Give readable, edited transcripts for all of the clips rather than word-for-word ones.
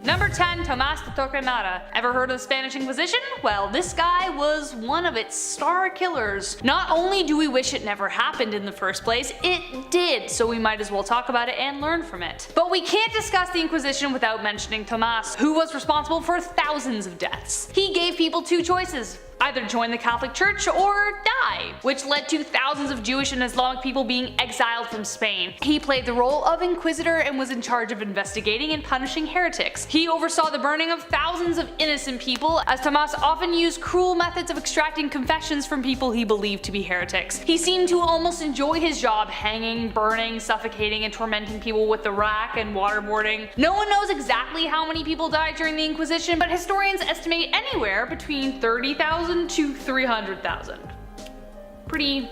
Number 10. Tomas De Torquemada. Ever heard of the Spanish Inquisition? Well, this guy was one of its star killers. Not only do we wish it never happened in the first place, it did, so we might as well talk about it and learn from it. But we can't discuss the Inquisition without mentioning Tomas, who was responsible for thousands of deaths. He gave people two choices: either join the Catholic Church or die, which led to thousands of Jewish and Islamic people being exiled from Spain. He played the role of inquisitor and was in charge of investigating and punishing heretics. He oversaw the burning of thousands of innocent people, as Tomas often used cruel methods of extracting confessions from people he believed to be heretics. He seemed to almost enjoy his job, hanging, burning, suffocating, and tormenting people with the rack and waterboarding. No one knows exactly how many people died during the Inquisition, but historians estimate anywhere between 30,000 to 300,000. Pretty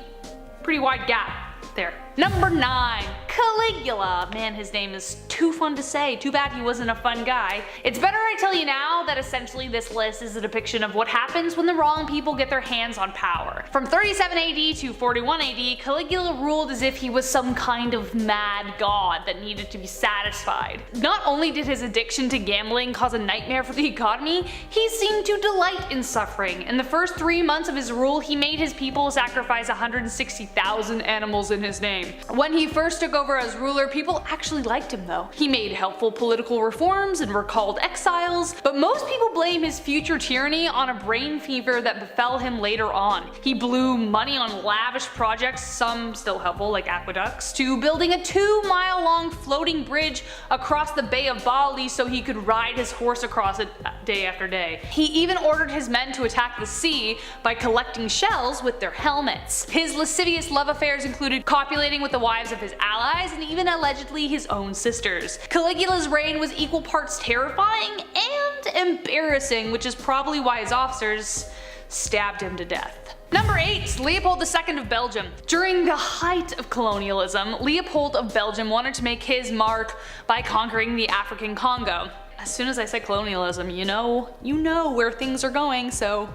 wide gap there. Number 9. Caligula. Man, his name is too fun to say. Too bad he wasn't a fun guy. It's better I tell you now that essentially this list is a depiction of what happens when the wrong people get their hands on power. From 37 AD to 41 AD, Caligula ruled as if he was some kind of mad god that needed to be satisfied. Not only did his addiction to gambling cause a nightmare for the economy, he seemed to delight in suffering. In the first 3 months of his rule, he made his people sacrifice 160,000 animals in his name. When he first took over as ruler, people actually liked him though. He made helpful political reforms and recalled exiles, but most people blame his future tyranny on a brain fever that befell him later on. He blew money on lavish projects, some still helpful like aqueducts, to building a 2-mile long floating bridge across the Bay of Bali so he could ride his horse across it day after day. He even ordered his men to attack the sea by collecting shells with their helmets. His lascivious love affairs included copulating with the wives of his allies and even allegedly his own sisters. Caligula's reign was equal parts terrifying and embarrassing, which is probably why his officers stabbed him to death. Number 8. Leopold II of Belgium. During the height of colonialism, Leopold of Belgium wanted to make his mark by conquering the African Congo. As soon as I say colonialism, you know where things are going, so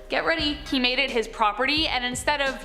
get ready. He made it his property, and instead of,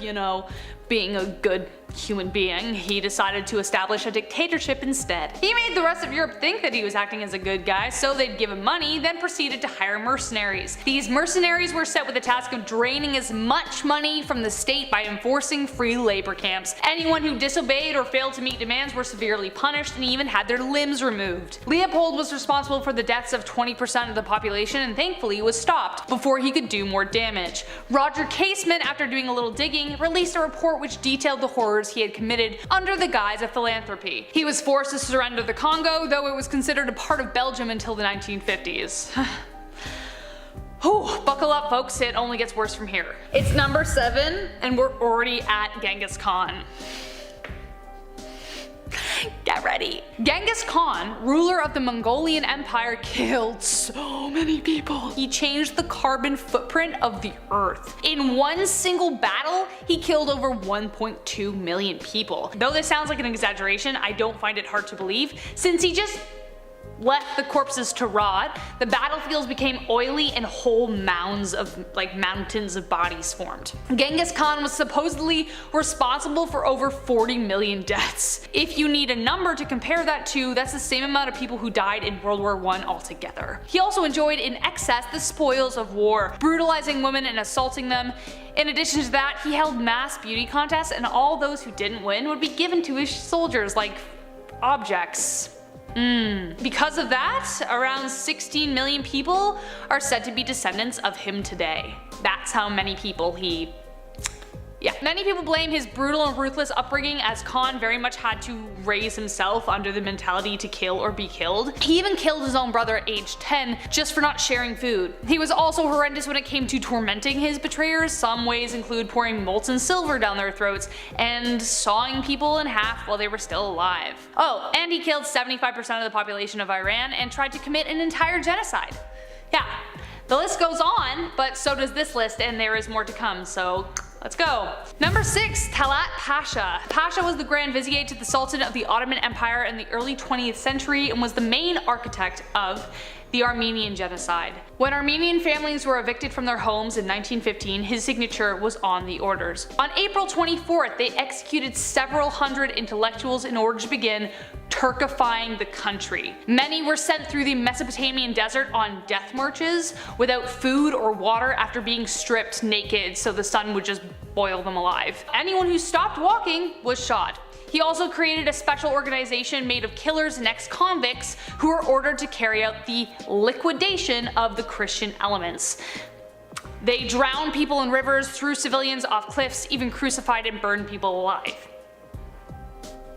being a good human being, he decided to establish a dictatorship instead. He made the rest of Europe think that he was acting as a good guy, so they'd give him money, then proceeded to hire mercenaries. These mercenaries were set with the task of draining as much money from the state by enforcing free labor camps. Anyone who disobeyed or failed to meet demands were severely punished and even had their limbs removed. Leopold was responsible for the deaths of 20% of the population and thankfully was stopped before he could do more damage. Roger Casement, after doing a little digging, released a report which detailed the horrors he had committed under the guise of philanthropy. He was forced to surrender the Congo, though it was considered a part of Belgium until the 1950s. Whew, buckle up folks, it only gets worse from here. It's number 7 and we're already at Genghis Khan. Get ready. Genghis Khan, ruler of the Mongolian Empire, killed so many people. He changed the carbon footprint of the earth. In one single battle, he killed over 1.2 million people. Though this sounds like an exaggeration, I don't find it hard to believe, since he just left the corpses to rot. The battlefields became oily and whole mounds of mountains of bodies formed. Genghis Khan was supposedly responsible for over 40 million deaths. If you need a number to compare that to, that's the same amount of people who died in World War I altogether. He also enjoyed in excess the spoils of war, brutalizing women and assaulting them. In addition to that, he held mass beauty contests and all those who didn't win would be given to his soldiers like objects. Because of that, around 16 million people are said to be descendants of him today. That's how many people Many people blame his brutal and ruthless upbringing, as Khan very much had to raise himself under the mentality to kill or be killed. He even killed his own brother at age 10 just for not sharing food. He was also horrendous when it came to tormenting his betrayers. Some ways include pouring molten silver down their throats and sawing people in half while they were still alive. Oh, and he killed 75% of the population of Iran and tried to commit an entire genocide. Yeah, the list goes on, but so does this list, and there is more to come, so let's go. Number 6. Talat Pasha. Pasha was the Grand Vizier to the Sultan of the Ottoman Empire in the early 20th century and was the main architect of the Armenian genocide. When Armenian families were evicted from their homes in 1915, his signature was on the orders. On April 24th, they executed several hundred intellectuals in order to begin turkifying the country. Many were sent through the Mesopotamian desert on death marches without food or water after being stripped naked so the sun would just boil them alive. Anyone who stopped walking was shot. He also created a special organization made of killers and ex-convicts who were ordered to carry out the liquidation of the Christian elements. They drowned people in rivers, threw civilians off cliffs, even crucified and burned people alive.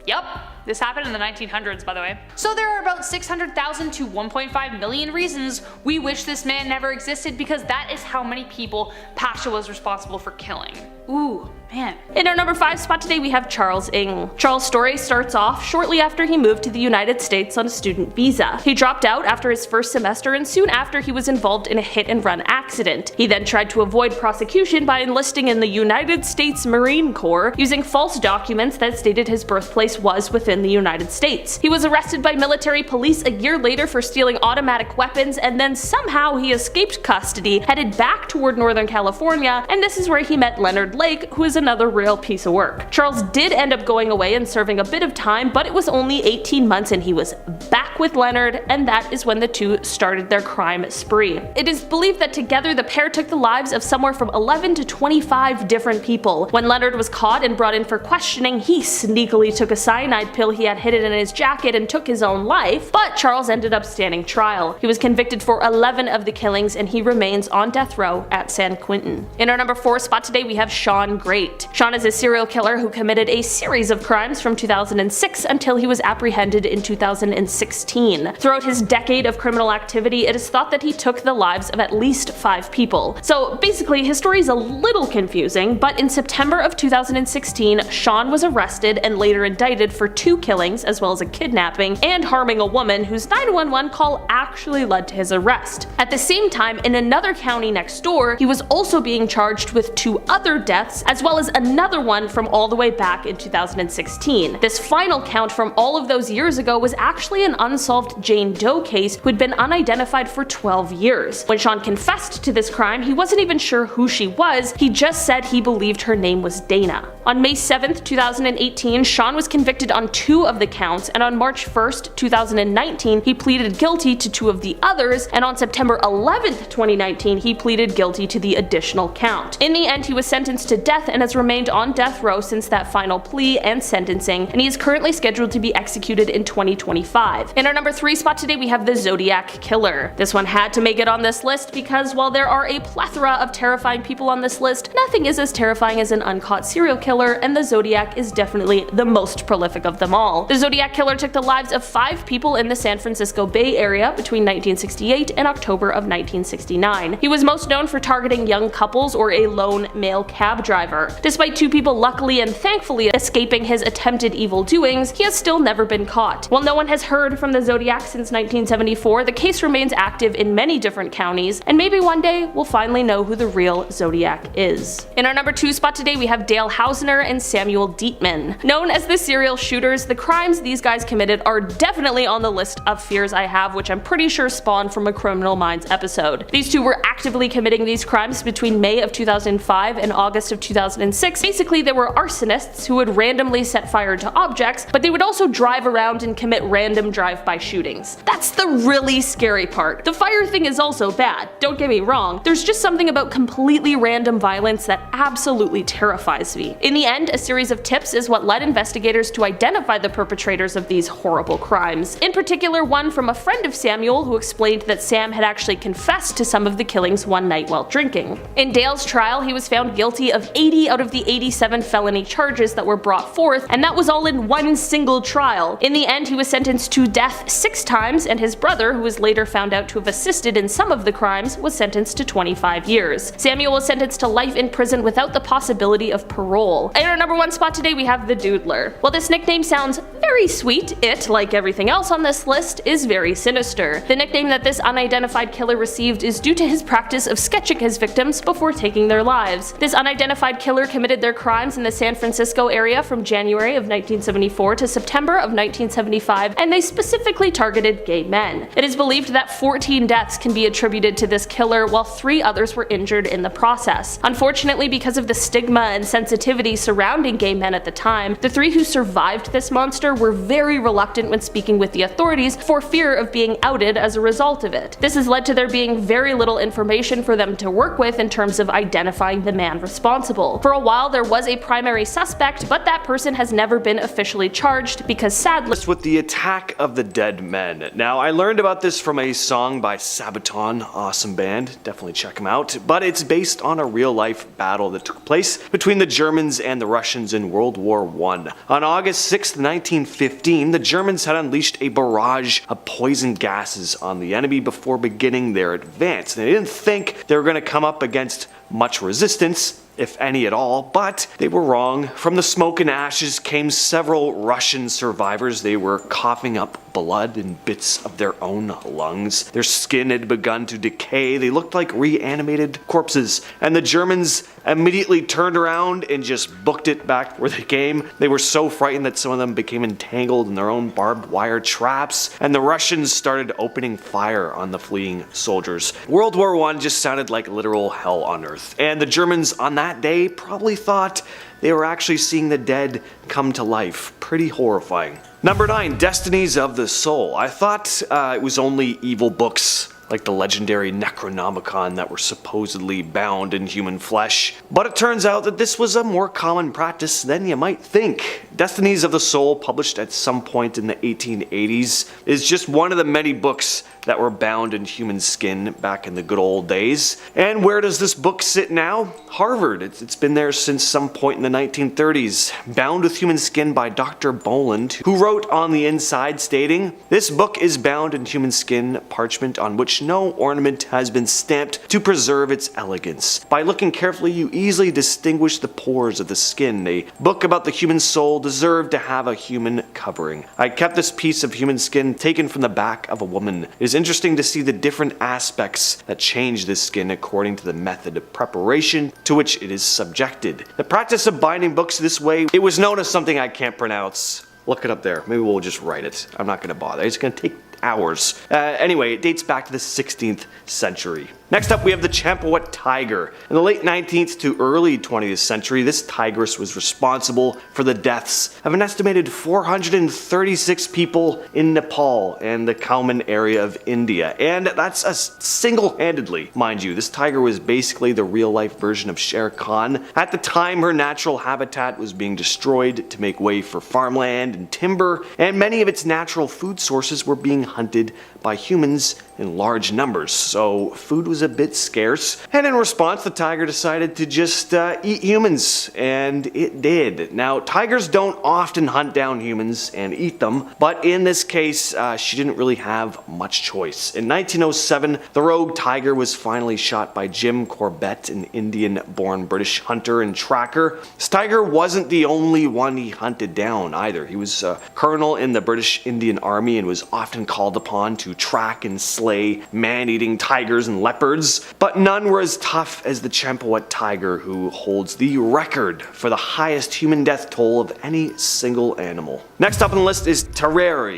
Yup, this happened in the 1900s, by the way. So there are about 600,000 to 1.5 million reasons we wish this man never existed, because that is how many people Pasha was responsible for killing. Ooh, man. In our number 5 spot today we have Charles Ng. Charles' story starts off shortly after he moved to the United States on a student visa. He dropped out after his first semester, and soon after he was involved in a hit-and-run accident. He then tried to avoid prosecution by enlisting in the United States Marine Corps, using false documents that stated his birthplace was within the United States. He was arrested by military police a year later for stealing automatic weapons, and then somehow he escaped custody, headed back toward Northern California, and this is where he met Leonard Lake, who is another real piece of work. Charles did end up going away and serving a bit of time, but it was only 18 months and he was back with Leonard, and that is when the two started their crime spree. It is believed that together the pair took the lives of somewhere from 11 to 25 different people. When Leonard was caught and brought in for questioning, he sneakily took a cyanide pill he had hidden in his jacket and took his own life, but Charles ended up standing trial. He was convicted for 11 of the killings and he remains on death row at San Quentin. In our number 4 spot today we have Sean Great. Sean is a serial killer who committed a series of crimes from 2006 until he was apprehended in 2016. Throughout his decade of criminal activity, it is thought that he took the lives of at least 5 people. So basically his story is a little confusing, but in September of 2016, Sean was arrested and later indicted for 2 killings as well as a kidnapping and harming a woman whose 911 call actually led to his arrest. At the same time, in another county next door, he was also being charged with 2 other deaths as well as another one from all the way back in 2016. This final count from all of those years ago was actually an unsolved Jane Doe case who had been unidentified for 12 years. When Sean confessed to this crime, he wasn't even sure who she was, he just said he believed her name was Dana. On May 7th, 2018, Sean was convicted on 2 of the counts, and on March 1st, 2019, he pleaded guilty to 2 of the others, and on September 11th, 2019, he pleaded guilty to the additional count. In the end, he was sentenced to death and has remained on death row since that final plea and sentencing, and he is currently scheduled to be executed in 2025. In our number 3 spot today we have the Zodiac Killer. This one had to make it on this list because while there are a plethora of terrifying people on this list, nothing is as terrifying as an uncaught serial killer, and the Zodiac is definitely the most prolific of them all. The Zodiac Killer took the lives of 5 people in the San Francisco Bay Area between 1968 and October of 1969. He was most known for targeting young couples or a lone male cab driver. Despite 2 people luckily and thankfully escaping his attempted evil doings, he has still never been caught. While no one has heard from the Zodiac since 1974, the case remains active in many different counties, and maybe one day we'll finally know who the real Zodiac is. In our number 2 spot today we have Dale Hausner and Samuel Dietman. Known as the serial shooters, the crimes these guys committed are definitely on the list of fears I have, which I'm pretty sure spawned from a Criminal Minds episode. These 2 were actively committing these crimes between May of 2005 and August of 2006. Basically, they were arsonists who would randomly set fire to objects, but they would also drive around and commit random drive-by shootings. That's the really scary part. The fire thing is also bad, don't get me wrong. There's just something about completely random violence that absolutely terrifies me. In the end, a series of tips is what led investigators to identify the perpetrators of these horrible crimes. In particular, one from a friend of Samuel who explained that Sam had actually confessed to some of the killings one night while drinking. In Dale's trial, he was found guilty of 80 out of the 87 felony charges that were brought forth, and that was all in one single trial. In the end, he was sentenced to death 6 times, and his brother, who was later found out to have assisted in some of the crimes, was sentenced to 25 years. Samuel was sentenced to life in prison without the possibility of parole. In our number 1 spot today we have the Doodler. While this nickname sounds very sweet, it, like everything else on this list, is very sinister. The nickname that this unidentified killer received is due to his practice of sketching his victims before taking their lives. This unidentified killer committed their crimes in the San Francisco area from January of 1974 to September of 1975, and they specifically targeted gay men. It is believed that 14 deaths can be attributed to this killer, while 3 others were injured in the process. Unfortunately, because of the stigma and sensitivity surrounding gay men at the time, the 3 who survived this this monster were very reluctant when speaking with the authorities for fear of being outed as a result of it. This has led to there being very little information for them to work with in terms of identifying the man responsible. For a while there was a primary suspect, but that person has never been officially charged because sadly with the Attack of the Dead Men. Now, I learned about this from a song by Sabaton, awesome band, definitely check them out, but it's based on a real-life battle that took place between the Germans and the Russians in World War I. On August 6, 1915, the Germans had unleashed a barrage of poison gases on the enemy before beginning their advance. They didn't think they were going to come up against much resistance, if any at all, but they were wrong. From the smoke and ashes came several Russian survivors. They were coughing up blood and bits of their own lungs. Their skin had begun to decay. They looked like reanimated corpses, and the Germans immediately turned around and just booked it back where they came. They were so frightened that some of them became entangled in their own barbed wire traps, and the Russians started opening fire on the fleeing soldiers. World War I just sounded like literal hell on earth, and the Germans on that day probably thought they were actually seeing the dead come to life. Pretty horrifying. Number 9, Destinies of the Soul. I thought it was only evil books like the legendary Necronomicon that were supposedly bound in human flesh, but it turns out that this was a more common practice than you might think. Destinies of the Soul, published at some point in the 1880s, is just one of the many books that were bound in human skin back in the good old days. And where does this book sit now? Harvard. It's been there since some point in the 1930s. Bound with Human Skin by Dr. Boland, who wrote on the inside stating, "This book is bound in human skin parchment on which no ornament has been stamped to preserve its elegance. By looking carefully you easily distinguish the pores of the skin. A book about the human soul deserved to have a human covering. I kept this piece of human skin taken from the back of a woman. It is interesting to see the different aspects that change this skin according to the method of preparation to which it is subjected. The practice of binding books this way, it was known as something I can't pronounce. Look it up there. Maybe we'll just write it. I'm not going to bother. It's going to take hours. Anyway, it dates back to the 16th century. Next up, we have the Champawat tiger. In the late 19th to early 20th century, this tigress was responsible for the deaths of an estimated 436 people in Nepal and the Kauman area of India. And that's single-handedly, mind you. This tiger was basically the real-life version of Shere Khan. At the time, her natural habitat was being destroyed to make way for farmland and timber, and many of its natural food sources were being hunted by humans in large numbers, so food was a bit scarce, and in response the tiger decided to just eat humans, and it did. Now, tigers don't often hunt down humans and eat them, but in this case she didn't really have much choice. In 1907, the rogue tiger was finally shot by Jim Corbett, an Indian-born British hunter and tracker. This tiger wasn't the only one he hunted down either. He was a colonel in the British Indian Army and was often called upon to track and slay man-eating tigers and leopards, but none were as tough as the Champawat tiger, who holds the record for the highest human death toll of any single animal. Next up on the list is Tarare.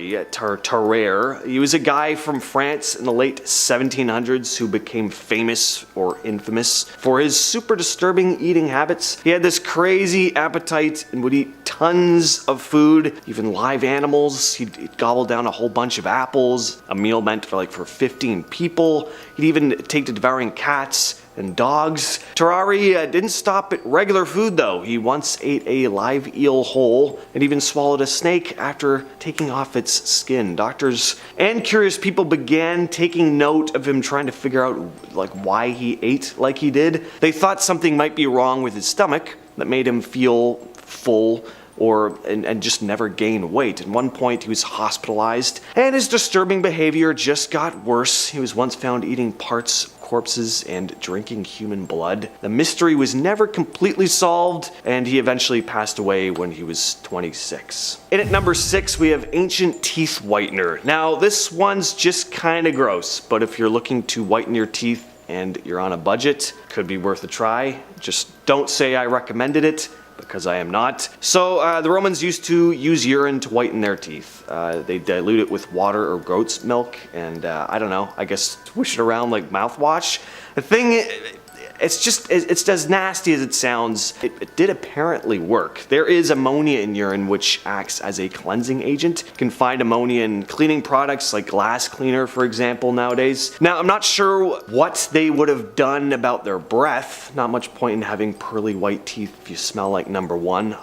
He was a guy from France in the late 1700s who became famous or infamous for his super disturbing eating habits. He had this crazy appetite and would eat tons of food, even live animals. He'd gobble down a whole bunch of apples, a meal meant for 15 people. He'd even take to devouring cats and dogs. Tarare didn't stop at regular food though. He once ate a live eel whole and even swallowed a snake after taking off its skin. Doctors and curious people began taking note of him, trying to figure out why he ate like he did. They thought something might be wrong with his stomach that made him feel full and just never gain weight. At one point he was hospitalized, and his disturbing behavior just got worse. He was once found eating parts of corpses and drinking human blood. The mystery was never completely solved, and he eventually passed away when he was 26. In at number 6, we have Ancient Teeth Whitener. Now, this one's just kind of gross, but if you're looking to whiten your teeth and you're on a budget, could be worth a try. Just don't say I recommended it, because I am not. So the Romans used to use urine to whiten their teeth. They dilute it with water or goat's milk and I don't know, I guess swish it around like mouthwash. The thing it's as nasty as it sounds. It did apparently work. There is ammonia in urine which acts as a cleansing agent. You can find ammonia in cleaning products like glass cleaner, for example, nowadays. Now, I'm not sure what they would have done about their breath. Not much point in having pearly white teeth if you smell like number one.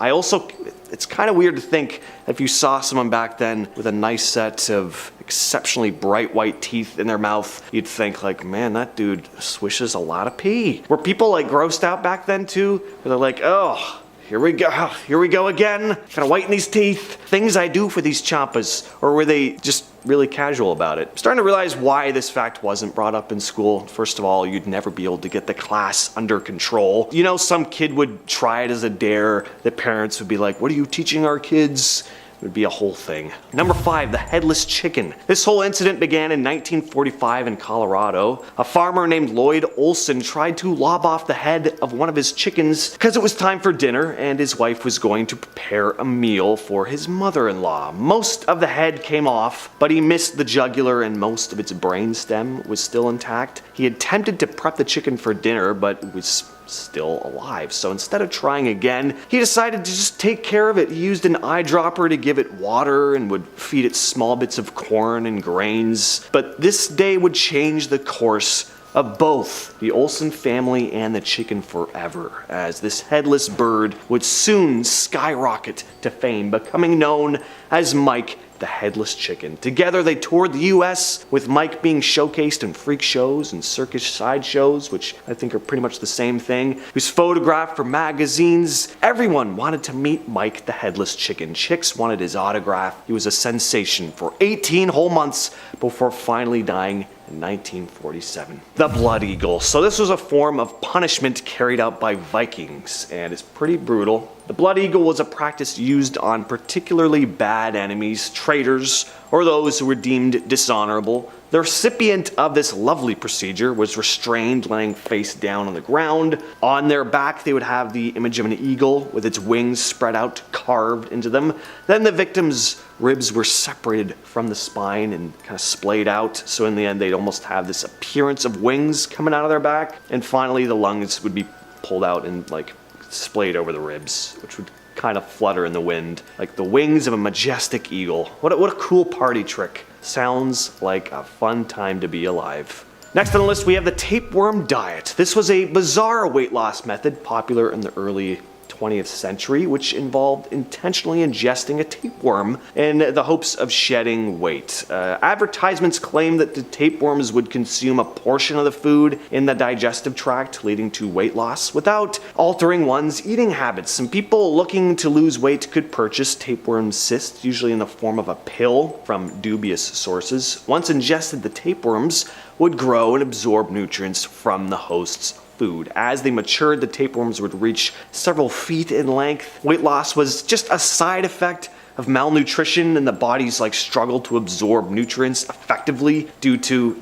It's kind of weird to think if you saw someone back then with a nice set of exceptionally bright white teeth in their mouth, you'd think like, man, that dude swishes a lot of pee. Were people like grossed out back then too? Where they're like, oh, here we go again. Gotta whiten these teeth. Things I do for these champas. Or were they just really casual about it? I'm starting to realize why this fact wasn't brought up in school. First of all, you'd never be able to get the class under control. You know, some kid would try it as a dare. The parents would be like, what are you teaching our kids? It would be a whole thing. Number 5, the headless chicken. This whole incident began in 1945 in Colorado. A farmer named Lloyd Olson tried to lob off the head of one of his chickens because it was time for dinner and his wife was going to prepare a meal for his mother-in-law. Most of the head came off, but he missed the jugular and most of its brainstem was still intact. He attempted to prep the chicken for dinner, but it was still alive. So instead of trying again, he decided to just take care of it. He used an eyedropper to give it water and would feed it small bits of corn and grains. But this day would change the course of both the Olson family and the chicken forever, as this headless bird would soon skyrocket to fame, becoming known as Mike the Headless Chicken. Together they toured the US, with Mike being showcased in freak shows and circus sideshows, which I think are pretty much the same thing. He was photographed for magazines. Everyone wanted to meet Mike the Headless Chicken. Chicks wanted his autograph. He was a sensation for 18 whole months before finally dying in 1947. The Blood Eagle. So this was a form of punishment carried out by Vikings, and it's pretty brutal. The Blood Eagle was a practice used on particularly bad enemies, traitors, or those who were deemed dishonorable. The recipient of this lovely procedure was restrained, laying face down on the ground. On their back, they would have the image of an eagle with its wings spread out, carved into them. Then the victim's ribs were separated from the spine and kind of splayed out. So in the end, they'd almost have this appearance of wings coming out of their back. And finally, the lungs would be pulled out and like splayed over the ribs, which would kind of flutter in the wind like the wings of a majestic eagle. What a cool party trick. Sounds like a fun time to be alive. Next on the list, we have the tapeworm diet. This was a bizarre weight loss method popular in the early 20th century, which involved intentionally ingesting a tapeworm in the hopes of shedding weight. Advertisements claimed that the tapeworms would consume a portion of the food in the digestive tract, leading to weight loss without altering one's eating habits. And people looking to lose weight could purchase tapeworm cysts, usually in the form of a pill from dubious sources. Once ingested, the tapeworms would grow and absorb nutrients from the host's food. As they matured, the tapeworms would reach several feet in length. Weight loss was just a side effect of malnutrition, and the body's struggle to absorb nutrients effectively due to,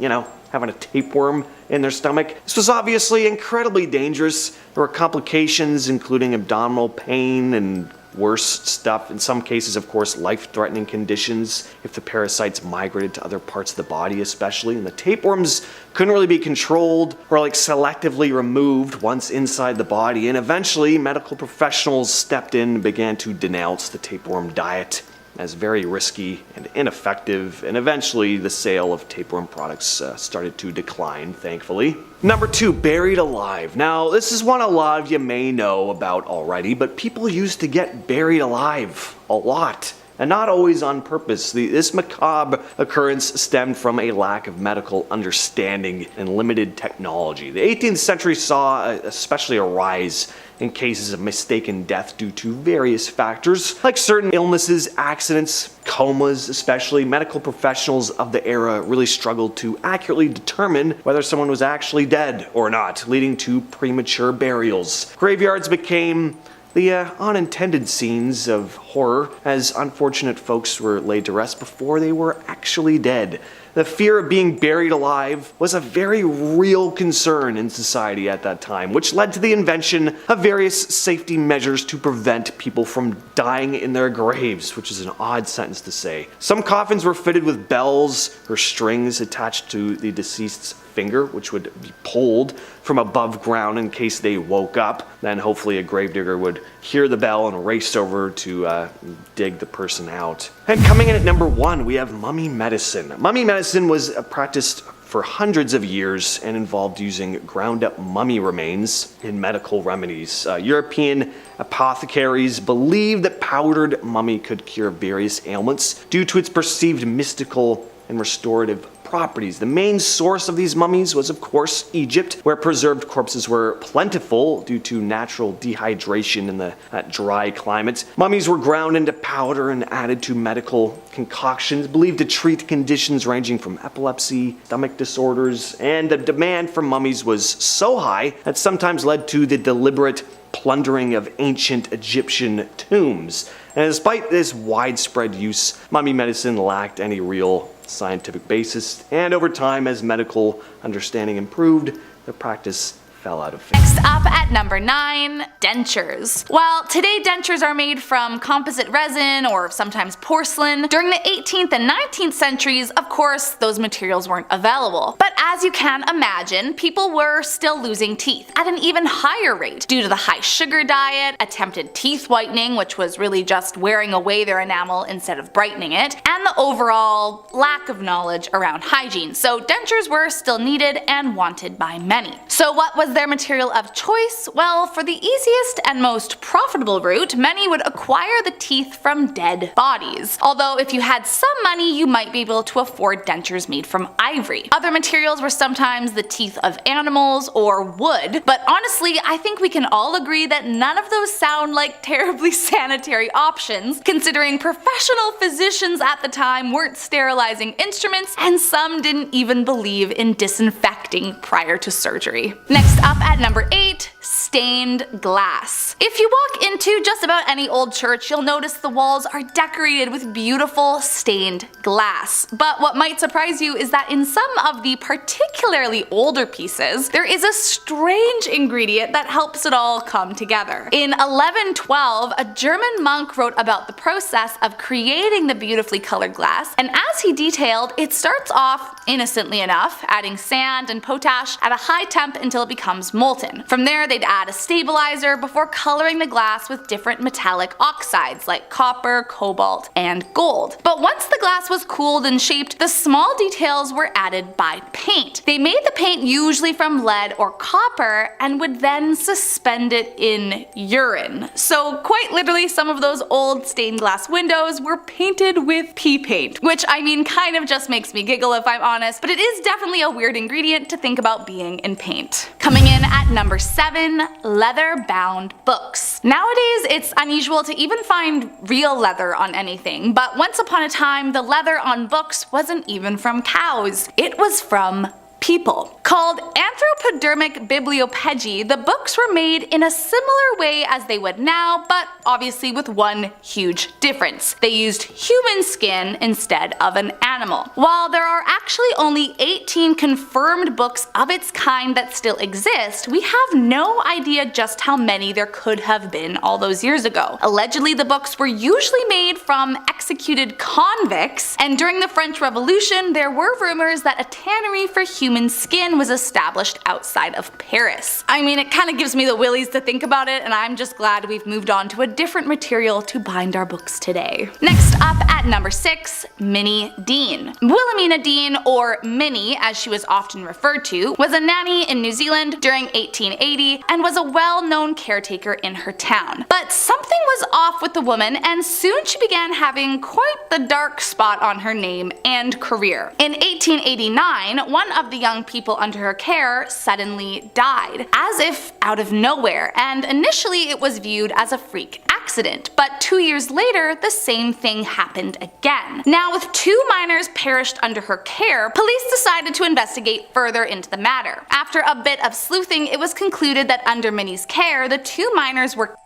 having a tapeworm in their stomach. This was obviously incredibly dangerous. There were complications, including abdominal pain and worse stuff. In some cases, of course, life-threatening conditions if the parasites migrated to other parts of the body, especially. And the tapeworms couldn't really be controlled or selectively removed once inside the body. And eventually, medical professionals stepped in and began to denounce the tapeworm diet as very risky and ineffective, and eventually the sale of tapeworm products started to decline, thankfully. Number 2, buried alive. Now, this is one a lot of you may know about already, but people used to get buried alive a lot, and not always on purpose. This macabre occurrence stemmed from a lack of medical understanding and limited technology. The 18th century saw especially a rise in cases of mistaken death due to various factors, like certain illnesses, accidents, comas especially. Medical professionals of the era really struggled to accurately determine whether someone was actually dead or not, leading to premature burials. Graveyards became the unintended scenes of horror, as unfortunate folks were laid to rest before they were actually dead. The fear of being buried alive was a very real concern in society at that time, which led to the invention of various safety measures to prevent people from dying in their graves, which is an odd sentence to say. Some coffins were fitted with bells or strings attached to the deceased's finger, which would be pulled from above ground in case they woke up. Then hopefully a gravedigger would hear the bell and race over to dig the person out. And coming in at number 1, we have mummy medicine. Mummy medicine was practiced for hundreds of years and involved using ground up mummy remains in medical remedies. European apothecaries believed that powdered mummy could cure various ailments due to its perceived mystical and restorative properties. The main source of these mummies was, of course, Egypt, where preserved corpses were plentiful due to natural dehydration in that dry climate. Mummies were ground into powder and added to medical concoctions believed to treat conditions ranging from epilepsy, stomach disorders, and the demand for mummies was so high that sometimes led to the deliberate plundering of ancient Egyptian tombs. And despite this widespread use, mummy medicine lacked any real scientific basis, and over time, as medical understanding improved, the practice fell out of favor. Next up at number 9, dentures. Well, today dentures are made from composite resin or sometimes porcelain. During the 18th and 19th centuries, of course, those materials weren't available. But as you can imagine, people were still losing teeth at an even higher rate due to the high sugar diet, attempted teeth whitening, which was really just wearing away their enamel instead of brightening it, and the overall lack of knowledge around hygiene. So dentures were still needed and wanted by many. So what was their material of choice? Well, for the easiest and most profitable route, many would acquire the teeth from dead bodies. Although if you had some money, you might be able to afford dentures made from ivory. Other materials were sometimes the teeth of animals or wood, but honestly, I think we can all agree that none of those sound like terribly sanitary options, considering professional physicians at the time weren't sterilizing instruments, and some didn't even believe in disinfecting prior to surgery. Next up at number 8, stained glass. If you walk into just about any old church, you'll notice the walls are decorated with beautiful stained glass. But what might surprise you is that in some of the particularly older pieces, there is a strange ingredient that helps it all come together. In 1112, a German monk wrote about the process of creating the beautifully colored glass, and as he detailed, it starts off innocently enough, adding sand and potash at a high temp until it becomes molten. From there, they'd add a stabilizer before coloring the glass with different metallic oxides like copper, cobalt, and gold. But once the glass was cooled and shaped, the small details were added by paint. They made the paint usually from lead or copper and would then suspend it in urine. So quite literally, some of those old stained glass windows were painted with pea paint, which I mean kind of just makes me giggle if I'm honest, but it is definitely a weird ingredient to think about being in paint. Coming in at number 7, leather-bound books. Nowadays, it's unusual to even find real leather on anything, but once upon a time, the leather on books wasn't even from cows. It was from people. Called anthropodermic bibliopegi, the books were made in a similar way as they would now, but obviously with one huge difference. They used human skin instead of an animal. While there are actually only 18 confirmed books of its kind that still exist, we have no idea just how many there could have been all those years ago. Allegedly, the books were usually made from executed convicts, and during the French Revolution, there were rumors that a tannery for human skin was established outside of Paris. I mean, it kind of gives me the willies to think about it, and I'm just glad we've moved on to a different material to bind our books today. Next up at number 6, Minnie Dean. Wilhelmina Dean, or Minnie as she was often referred to, was a nanny in New Zealand during 1880 and was a well-known caretaker in her town. But something was off with the woman, and soon she began having quite the dark spot on her name and career. In 1889, one of the young people under her care suddenly died, as if out of nowhere, and initially it was viewed as a freak accident, but 2 years later the same thing happened again. Now, with 2 minors perished under her care, police decided to investigate further into the matter. After a bit of sleuthing, it was concluded that under Minnie's care, the 2 minors were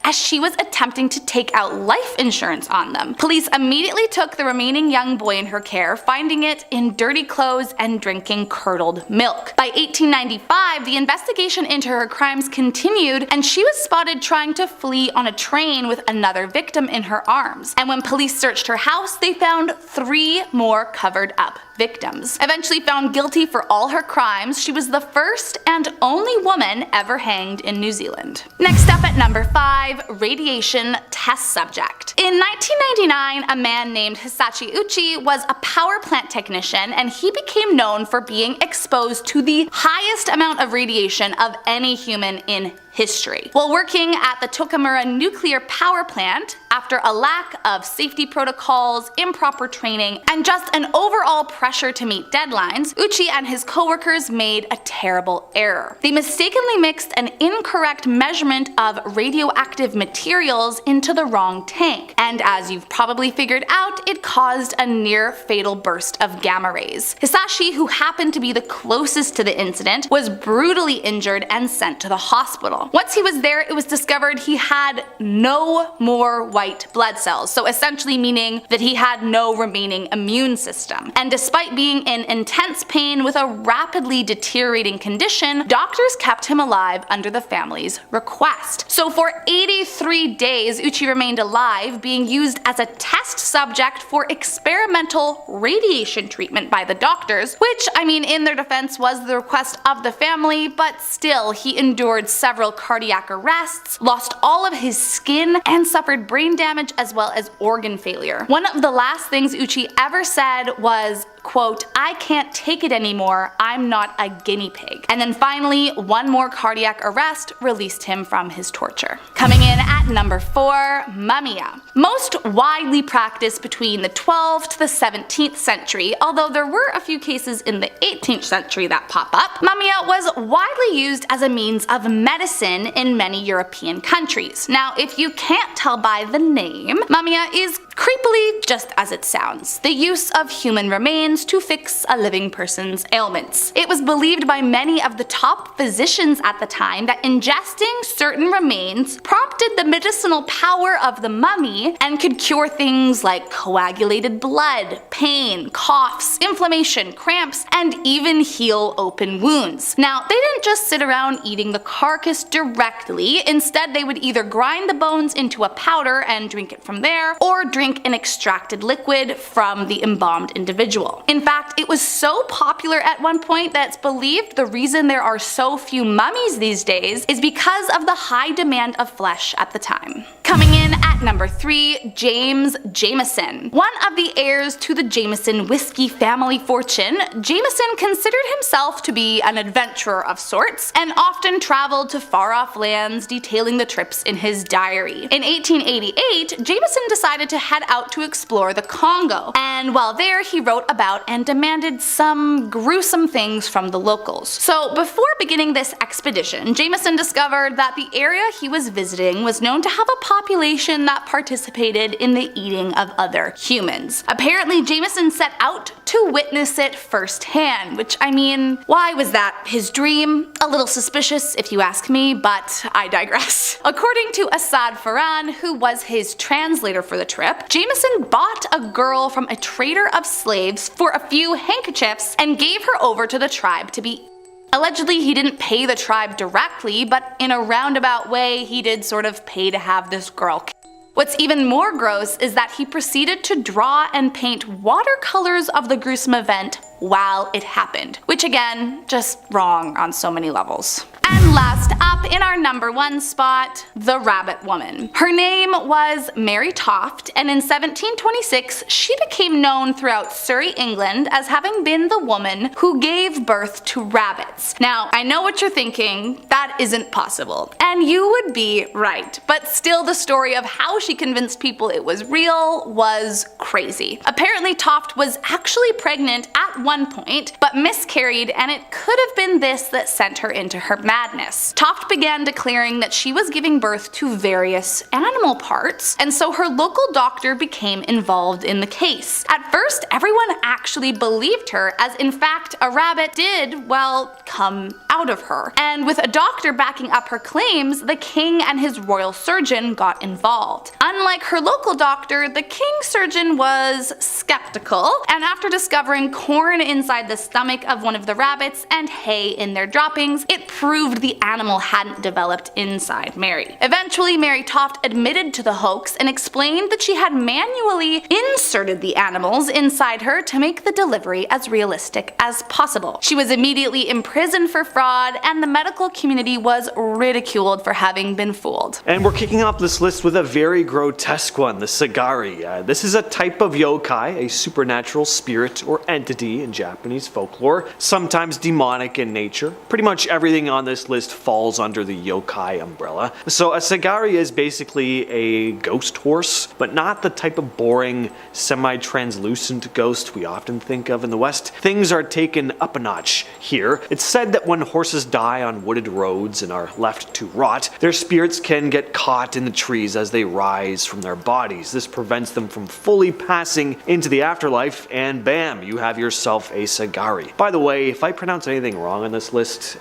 as she was attempting to take out life insurance on them. Police immediately took the remaining young boy in her care, finding it in dirty clothes and drinking curdled milk. By 1895, the investigation into her crimes continued, and she was spotted trying to flee on a train with another victim in her arms. And when police searched her house, they found 3 more covered up victims. Eventually found guilty for all her crimes, she was the first and only woman ever hanged in New Zealand. Next up at number 5, radiation test subject. In 1999, a man named Hisashi Uchi was a power plant technician, and he became known for being exposed to the highest amount of radiation of any human in history. While working at the Tokamura nuclear power plant, after a lack of safety protocols, improper training, and just an overall pressure to meet deadlines, Uchi and his coworkers made a terrible error. They mistakenly mixed an incorrect measurement of radioactive materials into the wrong tank, and as you've probably figured out, it caused a near fatal burst of gamma rays. Hisashi, who happened to be the closest to the incident, was brutally injured and sent to the hospital. Once he was there, it was discovered he had no more white blood cells, so essentially meaning that he had no remaining immune system. And despite being in intense pain with a rapidly deteriorating condition, doctors kept him alive under the family's request. So for 83 days, Uchi remained alive, being used as a test subject for experimental radiation treatment by the doctors, which, I mean, in their defense was the request of the family, but still, he endured several cardiac arrests, lost all of his skin, and suffered brain damage as well as organ failure. One of the last things Uchi ever said was, quote, "I can't take it anymore, I'm not a guinea pig." And then finally, one more cardiac arrest released him from his torture. Coming in at number 4, Mumia. Most widely practiced between the 12th to the 17th century, although there were a few cases in the 18th century that pop up, Mumia was widely used as a means of medicine in many European countries. Now, if you can't tell by the name, Mumia is creepily just as it sounds, the use of human remains to fix a living person's ailments. It was believed by many of the top physicians at the time that ingesting certain remains prompted the medicinal power of the mummy and could cure things like coagulated blood, pain, coughs, inflammation, cramps, and even heal open wounds. Now, they didn't just sit around eating the carcass directly, instead they would either grind the bones into a powder and drink it from there, or drink an extracted liquid from the embalmed individual. In fact, it was so popular at one point that it's believed the reason there are so few mummies these days is because of the high demand of flesh at the time. Coming in at number 3, James Jameson. One of the heirs to the Jameson whiskey family fortune, Jameson considered himself to be an adventurer of sorts and often traveled to far-off lands, detailing the trips in his diary. In 1888, Jameson decided to head out to explore the Congo, and while there he wrote about and demanded some gruesome things from the locals. So before beginning this expedition, Jameson discovered that the area he was visiting was known to have a population that participated in the eating of other humans. Apparently, Jameson set out to witness it firsthand, which, I mean, why was that his dream? A little suspicious if you ask me, but I digress. According to Asad Farhan, who was his translator for the trip, Jameson bought a girl from a trader of slaves for a few handkerchiefs and gave her over to the tribe to be. Allegedly, he didn't pay the tribe directly, but in a roundabout way, he did sort of pay to have this girl. What's even more gross is that he proceeded to draw and paint watercolors of the gruesome event while it happened, which again, just wrong on so many levels. And last up in our number 1 spot, the Rabbit Woman. Her name was Mary Toft, and in 1726 she became known throughout Surrey, England as having been the woman who gave birth to rabbits. Now, I know what you're thinking, that isn't possible. And you would be right, but still the story of how she convinced people it was real was crazy. Apparently Toft was actually pregnant at one point, but miscarried, and it could have been this that sent her into her madness. Toft began declaring that she was giving birth to various animal parts, and so her local doctor became involved in the case. At first, everyone actually believed her, as in fact a rabbit did, well, come out of her. And with a doctor backing up her claims, the king and his royal surgeon got involved. Unlike her local doctor, the king's surgeon was skeptical, and after discovering corn inside the stomach of one of the rabbits and hay in their droppings, it proved the animal hadn't developed inside Mary. Eventually, Mary Toft admitted to the hoax and explained that she had manually inserted the animals inside her to make the delivery as realistic as possible. She was immediately imprisoned for fraud, and the medical community was ridiculed for having been fooled. And we're kicking off this list with a very grotesque one, the Sagari. This is a type of yokai, a supernatural spirit or entity in Japanese folklore, sometimes demonic in nature. Pretty much everything on this list falls under the yokai umbrella. So a Sagari is basically a ghost horse, but not the type of boring, semi-translucent ghost we often think of in the West. Things are taken up a notch here. It's said that when horses die on wooded roads and are left to rot, their spirits can get caught in the trees as they rise from their bodies. This prevents them from fully passing into the afterlife, and bam, you have yourself a Sagari. By the way, if I pronounce anything wrong on this list,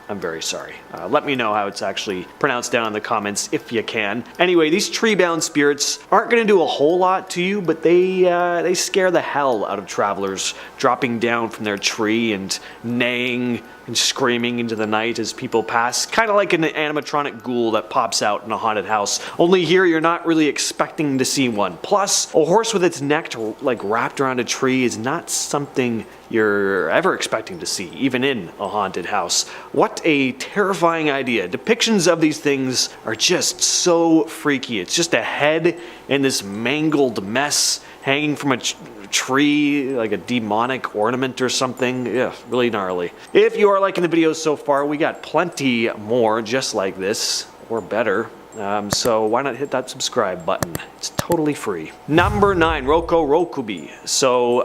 I'm very sorry. Let me know how it's actually pronounced down in the comments if you can. Anyway, these tree-bound spirits aren't going to do a whole lot to you, but they scare the hell out of travelers, dropping down from their tree and neighing and screaming into the night as people pass, kind of like an animatronic ghoul that pops out in a haunted house. Only here you're not really expecting to see one. Plus, a horse with its neck wrapped around a tree is not something you're ever expecting to see, even in a haunted house. What a terrifying idea. Depictions of these things are just so freaky. It's just a head in this mangled mess hanging from a tree, like a demonic ornament or something. Yeah, really gnarly. If you are liking the videos so far, we got plenty more just like this, or better. So why not hit that subscribe button? It's totally free. Number 9, Roko Rokubi. So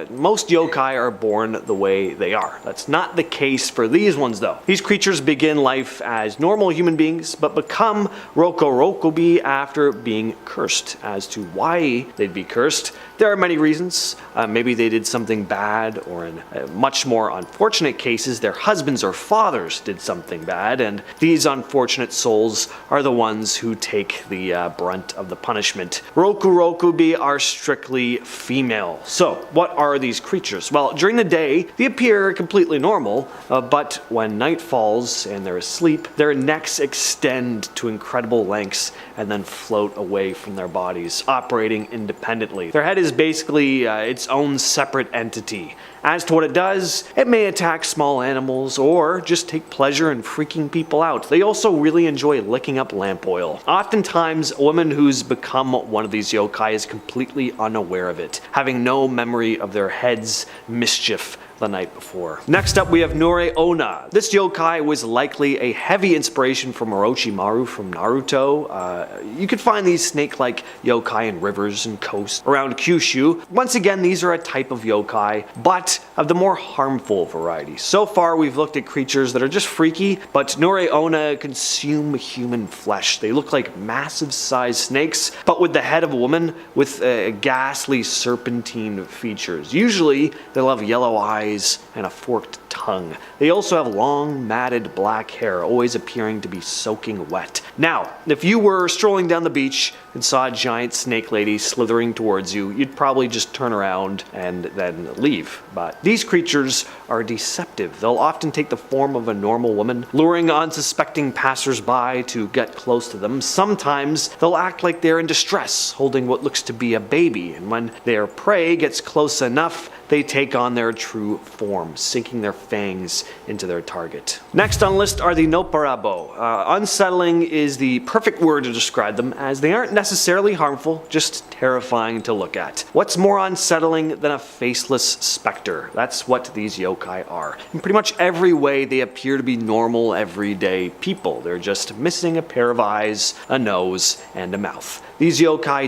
most yokai are born the way they are. That's not the case for these ones though. These creatures begin life as normal human beings, but become Roko Rokubi after being cursed. As to why they'd be cursed, there are many reasons. Maybe they did something bad, or in much more unfortunate cases, their husbands or fathers did something bad, and these unfortunate souls are the ones who take the brunt of the punishment. Roku Rokubi are strictly female. So, what are these creatures? Well, during the day, they appear completely normal, but when night falls and they're asleep, their necks extend to incredible lengths and then float away from their bodies, operating independently. Their head is basically its own separate entity. As to what it does, it may attack small animals or just take pleasure in freaking people out. They also really enjoy licking up lamp oil. Oftentimes, a woman who's become one of these yokai is completely unaware of it, having no memory of their head's mischief the night before. Next up, we have Nore Onna. This yokai was likely a heavy inspiration from Orochimaru from Naruto. You could find these snake-like yokai in rivers and coasts around Kyushu. Once again, these are a type of yokai, but of the more harmful variety. So far, we've looked at creatures that are just freaky, but Nore Onna consume human flesh. They look like massive-sized snakes, but with the head of a woman with ghastly serpentine features. Usually, they'll have yellow eyes and a forked tongue. They also have long, matted black hair, always appearing to be soaking wet. Now, if you were strolling down the beach and saw a giant snake lady slithering towards you, you'd probably just turn around and then leave. But these creatures are deceptive. They'll often take the form of a normal woman, luring unsuspecting passersby to get close to them. Sometimes they'll act like they're in distress, holding what looks to be a baby, and when their prey gets close enough, they take on their true form, sinking their fangs into their target. Next on the list are the Nopparabo. Unsettling is the perfect word to describe them, as they aren't necessarily harmful, just terrifying to look at. What's more unsettling than a faceless specter? That's what these yokai are. In pretty much every way, they appear to be normal, everyday people. They're just missing a pair of eyes, a nose, and a mouth. These yokai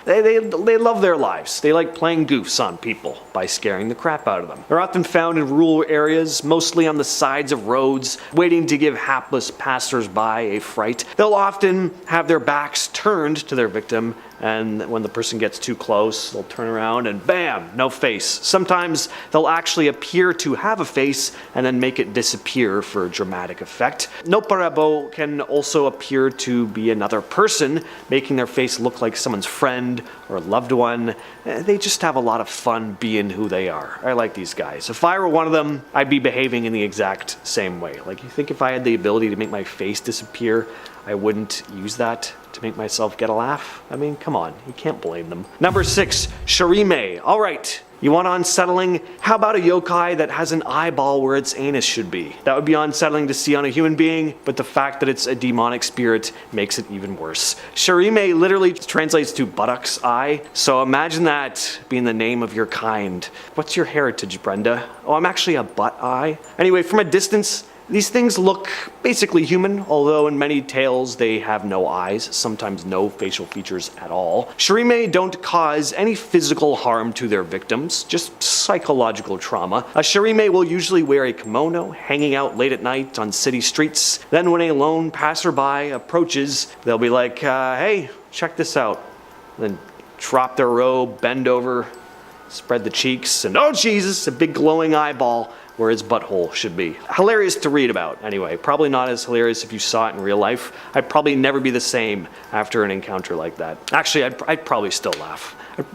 they love their lives. They like playing goofs on people by scaring the crap out of them. They're often found in rural areas, mostly on the sides of roads, waiting to give hapless passersby a fright. They'll often have their backs turned to their victim and when the person gets too close, they'll turn around and bam, no face. Sometimes they'll actually appear to have a face and then make it disappear for dramatic effect. Nopperabo can also appear to be another person, making their face look like someone's friend or loved one. They just have a lot of fun being who they are. I like these guys. If I were one of them, I'd be behaving in the exact same way. Like, you think if I had the ability to make my face disappear, I wouldn't use that to make myself get a laugh? I mean, come on, you can't blame them. Number 6, Shirime. Alright, you want unsettling? How about a yokai that has an eyeball where its anus should be? That would be unsettling to see on a human being, but the fact that it's a demonic spirit makes it even worse. Shirime literally translates to buttock's eye, so imagine that being the name of your kind. What's your heritage, Brenda? Oh, I'm actually a butt eye. Anyway, from a distance, these things look basically human, although in many tales they have no eyes, sometimes no facial features at all. Shirime don't cause any physical harm to their victims, just psychological trauma. A Shirime will usually wear a kimono, hanging out late at night on city streets. Then when a lone passerby approaches, they'll be like, hey, check this out. Then drop their robe, bend over, spread the cheeks, and oh Jesus, a big glowing eyeball where his butthole should be. Hilarious to read about, anyway. Probably not as hilarious if you saw it in real life. I'd probably never be the same after an encounter like that. Actually, I'd probably still laugh. I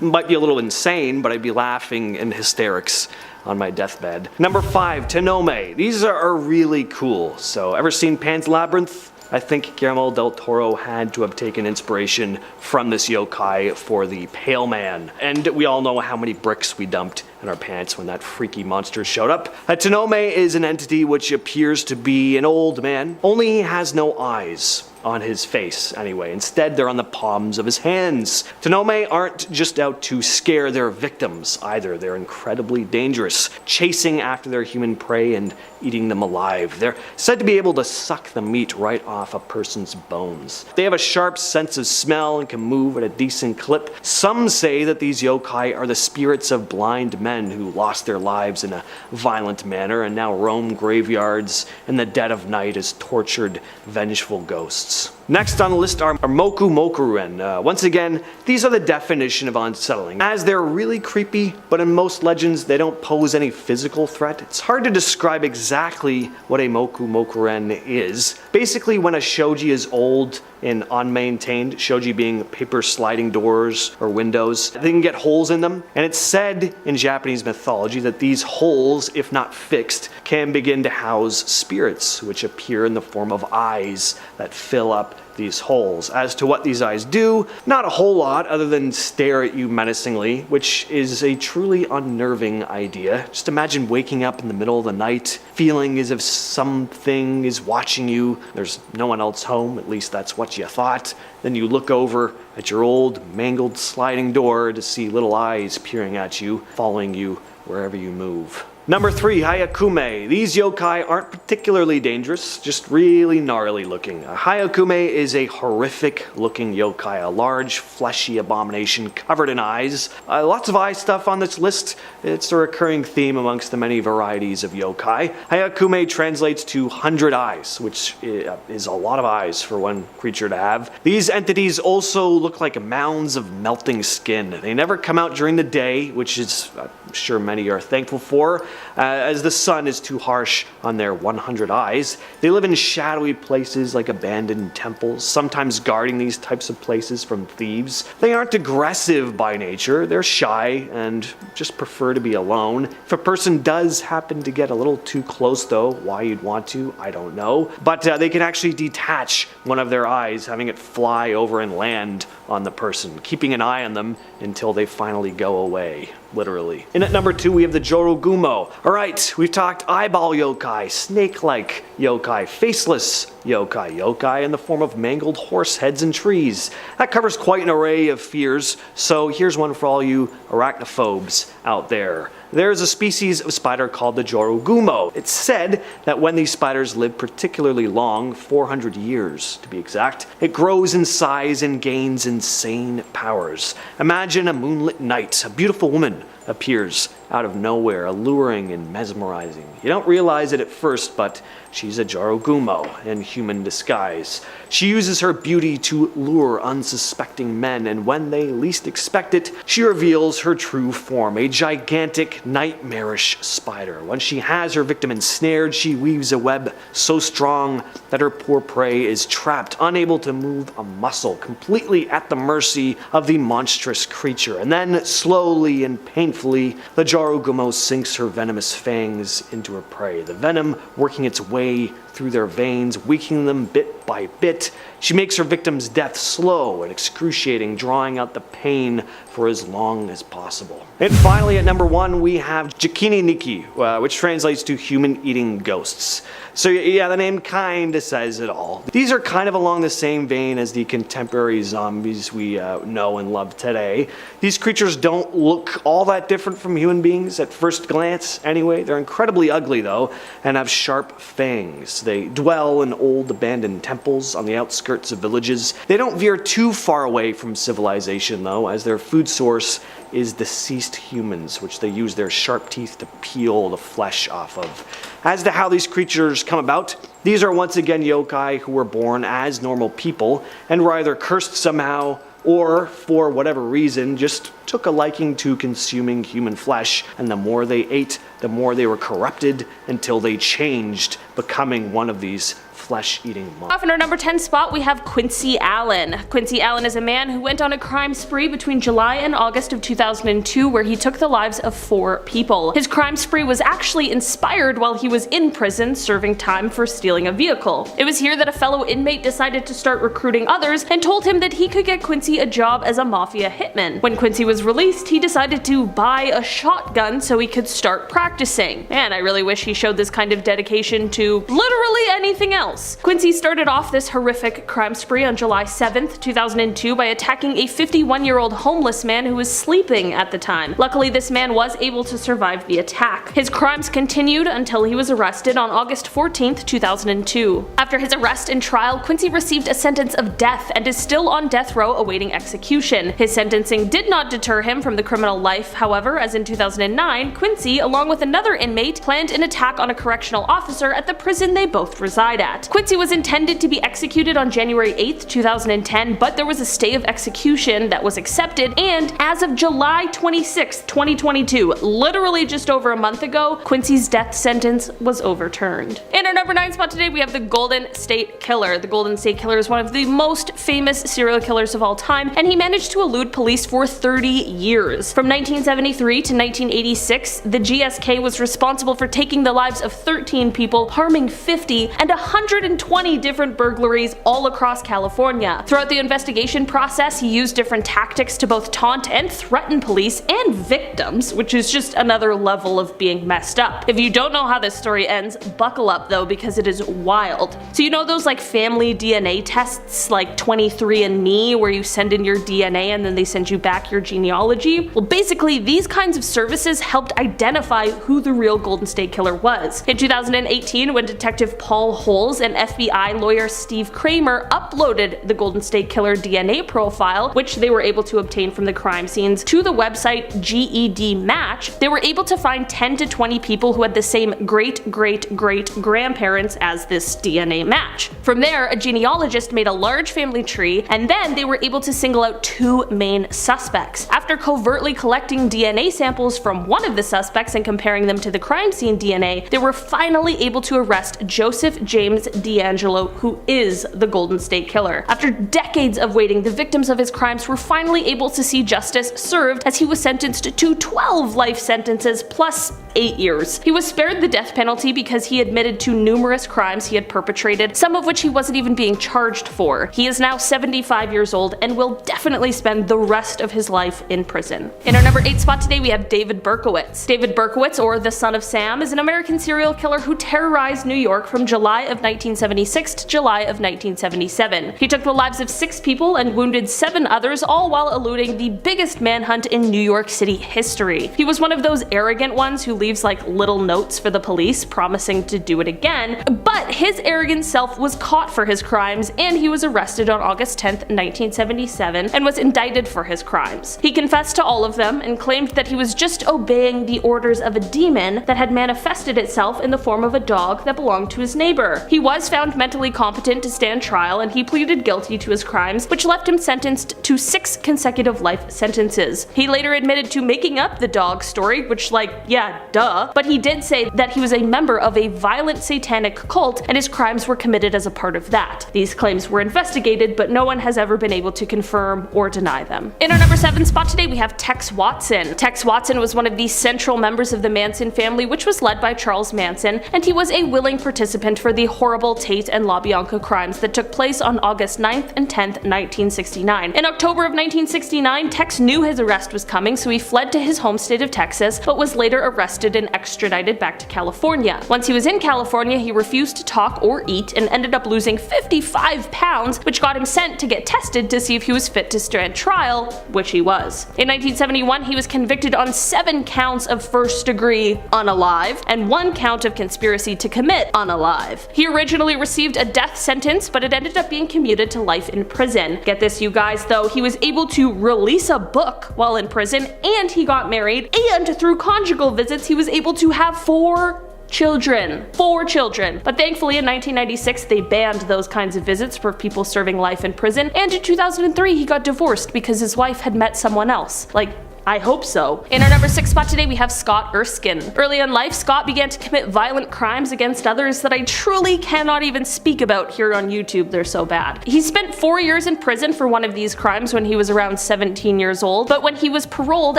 might be a little insane, but I'd be laughing in hysterics on my deathbed. Number 5, Tenome. These are really cool. So, ever seen Pan's Labyrinth? I think Guillermo del Toro had to have taken inspiration from this yokai for the Pale Man. And we all know how many bricks we dumped in our pants when that freaky monster showed up. A Tenome is an entity which appears to be an old man, only he has no eyes on his face anyway. Instead, they're on the palms of his hands. Tenome aren't just out to scare their victims either. They're incredibly dangerous, chasing after their human prey and eating them alive. They're said to be able to suck the meat right off a person's bones. They have a sharp sense of smell and can move at a decent clip. Some say that these yokai are the spirits of blind men who lost their lives in a violent manner and now roam graveyards in the dead of night as tortured, vengeful ghosts. Next on the list are Moku Mokuren. Once again, these are the definition of unsettling, as they're really creepy, but in most legends they don't pose any physical threat. It's hard to describe exactly what a Moku Mokuren is. Basically, when a shoji is old and unmaintained, shoji being paper sliding doors or windows, they can get holes in them, and it's said in Japanese mythology that these holes, if not fixed, can begin to house spirits, which appear in the form of eyes that fill up these holes. As to what these eyes do, not a whole lot other than stare at you menacingly, which is a truly unnerving idea. Just imagine waking up in the middle of the night, feeling as if something is watching you. There's no one else home, at least that's what you thought. Then you look over at your old, mangled sliding door to see little eyes peering at you, following you wherever you move. Number 3, Hayakume. These yokai aren't particularly dangerous, just really gnarly looking. A Hayakume is a horrific looking yokai, a large fleshy abomination covered in eyes. Lots of eye stuff on this list. It's a recurring theme amongst the many varieties of yokai. Hayakume translates to 100 eyes, which is a lot of eyes for one creature to have. These entities also look like mounds of melting skin. They never come out during the day, which is, I'm sure many are thankful for, as the sun is too harsh on their 100 eyes. They live in shadowy places like abandoned temples, sometimes guarding these types of places from thieves. They aren't aggressive by nature, they're shy and just prefer to be alone. If a person does happen to get a little too close though, why you'd want to, I don't know. But they can actually detach one of their eyes, having it fly over and land on the person, keeping an eye on them until they finally go away, literally. In at number 2, we have the Jorogumo. Alright, we've talked eyeball yokai, snake-like yokai, faceless yokai, yokai in the form of mangled horse heads and trees. That covers quite an array of fears, so here's one for all you arachnophobes out there. There's a species of spider called the Jorogumo. It's said that when these spiders live particularly long, 400 years to be exact, it grows in size and gains insane powers. Imagine a moonlit night, a beautiful woman appears out of nowhere, alluring and mesmerizing. You don't realize it at first, but she's a Jarugumo in human disguise. She uses her beauty to lure unsuspecting men, and when they least expect it, she reveals her true form, a gigantic, nightmarish spider. When she has her victim ensnared, she weaves a web so strong that her poor prey is trapped, unable to move a muscle, completely at the mercy of the monstrous creature. And then, slowly and painfully, the Jarugumo sinks her venomous fangs into her prey, the venom working its way through their veins, weakening them bit by bit. She makes her victim's death slow and excruciating, drawing out the pain for as long as possible. And finally, at number 1, we have Jikini Niki, which translates to human-eating ghosts. So yeah, the name kinda says it all. These are kind of along the same vein as the contemporary zombies we know and love today. These creatures don't look all that different from human beings at first glance anyway. They're incredibly ugly though, and have sharp fangs. They dwell in old abandoned temples on the outskirts of villages. They don't veer too far away from civilization though, as their food source is deceased humans, which they use their sharp teeth to peel the flesh off of. As to how these creatures come about, these are once again yokai who were born as normal people and were either cursed somehow or, for whatever reason, just took a liking to consuming human flesh, and the more they ate, the more they were corrupted until they changed, becoming one of these flesh-eating monsters. Off in our number 10 spot, we have Quincy Allen. Quincy Allen is a man who went on a crime spree between July and August of 2002 where he took the lives of 4 people. His crime spree was actually inspired while he was in prison serving time for stealing a vehicle. It was here that a fellow inmate decided to start recruiting others and told him that he could get Quincy a job as a mafia hitman. When Quincy was released, he decided to buy a shotgun so he could start practicing. Man, I really wish he showed this kind of dedication to literally anything else. Quincy started off this horrific crime spree on July 7th, 2002 by attacking a 51-year-old homeless man who was sleeping at the time. Luckily, this man was able to survive the attack. His crimes continued until he was arrested on August 14th, 2002. After his arrest and trial, Quincy received a sentence of death and is still on death row awaiting execution. His sentencing did not deter him from the criminal life, however, as in 2009, Quincy, along with another inmate, planned an attack on a correctional officer at the prison they both reside at. Quincy was intended to be executed on January 8th, 2010, but there was a stay of execution that was accepted, and as of July 26th, 2022, literally just over a month ago, Quincy's death sentence was overturned. In our number 9 spot today, we have the Golden State Killer. The Golden State Killer is one of the most famous serial killers of all time, and he managed to elude police for 30 years. From 1973 to 1986, the GSK was responsible for taking the lives of 13 people, harming 50, and 120 different burglaries all across California. Throughout the investigation process, he used different tactics to both taunt and threaten police and victims, which is just another level of being messed up. If you don't know how this story ends, buckle up though, because it is wild. So you know those like family DNA tests like 23andMe where you send in your DNA and then they send you back your genealogy? Well, basically these kinds of services helped identify who the real Golden State Killer was. In 2018, when Detective Paul Holes and FBI lawyer Steve Kramer uploaded the Golden State Killer DNA profile, which they were able to obtain from the crime scenes, to the website GED Match, they were able to find 10 to 20 people who had the same great-great-great-grandparents as this DNA match. From there, a genealogist made a large family tree, and then they were able to single out 2 main suspects. After covertly collecting DNA samples from one of the suspects and comparing them to the crime scene DNA, they were finally able to arrest Joseph James D'Angelo, who is the Golden State Killer. After decades of waiting, the victims of his crimes were finally able to see justice served as he was sentenced to 12 life sentences plus 8 years. He was spared the death penalty because he admitted to numerous crimes he had perpetrated, some of which he wasn't even being charged for. He is now 75 years old and will definitely spend the rest of his life in prison. In our number 8 spot today, we have David Berkowitz. David Berkowitz, or the Son of Sam, is an American serial killer who terrorized New York from July of 1976 to July of 1977. He took the lives of 6 people and wounded 7 others, all while eluding the biggest manhunt in New York City history. He was one of those arrogant ones who leaves like little notes for the police promising to do it again, but his arrogant self was caught for his crimes and he was arrested on August 10th, 1977 and was indicted for his crimes. He confessed to all of them and claimed that he was just obeying the orders of a demon that had manifested itself in the form of a dog that belonged to his neighbor. He was found mentally competent to stand trial, and he pleaded guilty to his crimes, which left him sentenced to 6 consecutive life sentences. He later admitted to making up the dog story, which, like, yeah, duh, but he did say that he was a member of a violent satanic cult and his crimes were committed as a part of that. These claims were investigated, but no one has ever been able to confirm or deny them. In our number 7 spot today, we have Tex Watson. Tex Watson was one of the central members of the Manson family, which was led by Charles Manson, and he was a willing participant for the horrible Tate and LaBianca crimes that took place on August 9th and 10th, 1969. In October of 1969, Tex knew his arrest was coming, so he fled to his home state of Texas, but was later arrested and extradited back to California. Once he was in California, he refused to talk or eat and ended up losing 55 pounds, which got him sent to get tested to see if he was fit to stand trial, which he was. In 1971, he was convicted on 7 counts of first-degree unalive and 1 count of conspiracy to commit unalive. He originally received a death sentence, but it ended up being commuted to life in prison. Get this, you guys, though, he was able to release a book while in prison, and he got married, and through conjugal visits, he was able to have 4 children. 4 children. But thankfully in 1996 they banned those kinds of visits for people serving life in prison, and in 2003 he got divorced because his wife had met someone else. Like, I hope so. In our number 6 spot today, we have Scott Erskine. Early in life, Scott began to commit violent crimes against others that I truly cannot even speak about here on YouTube, they're so bad. He spent 4 years in prison for one of these crimes when he was around 17 years old, but when he was paroled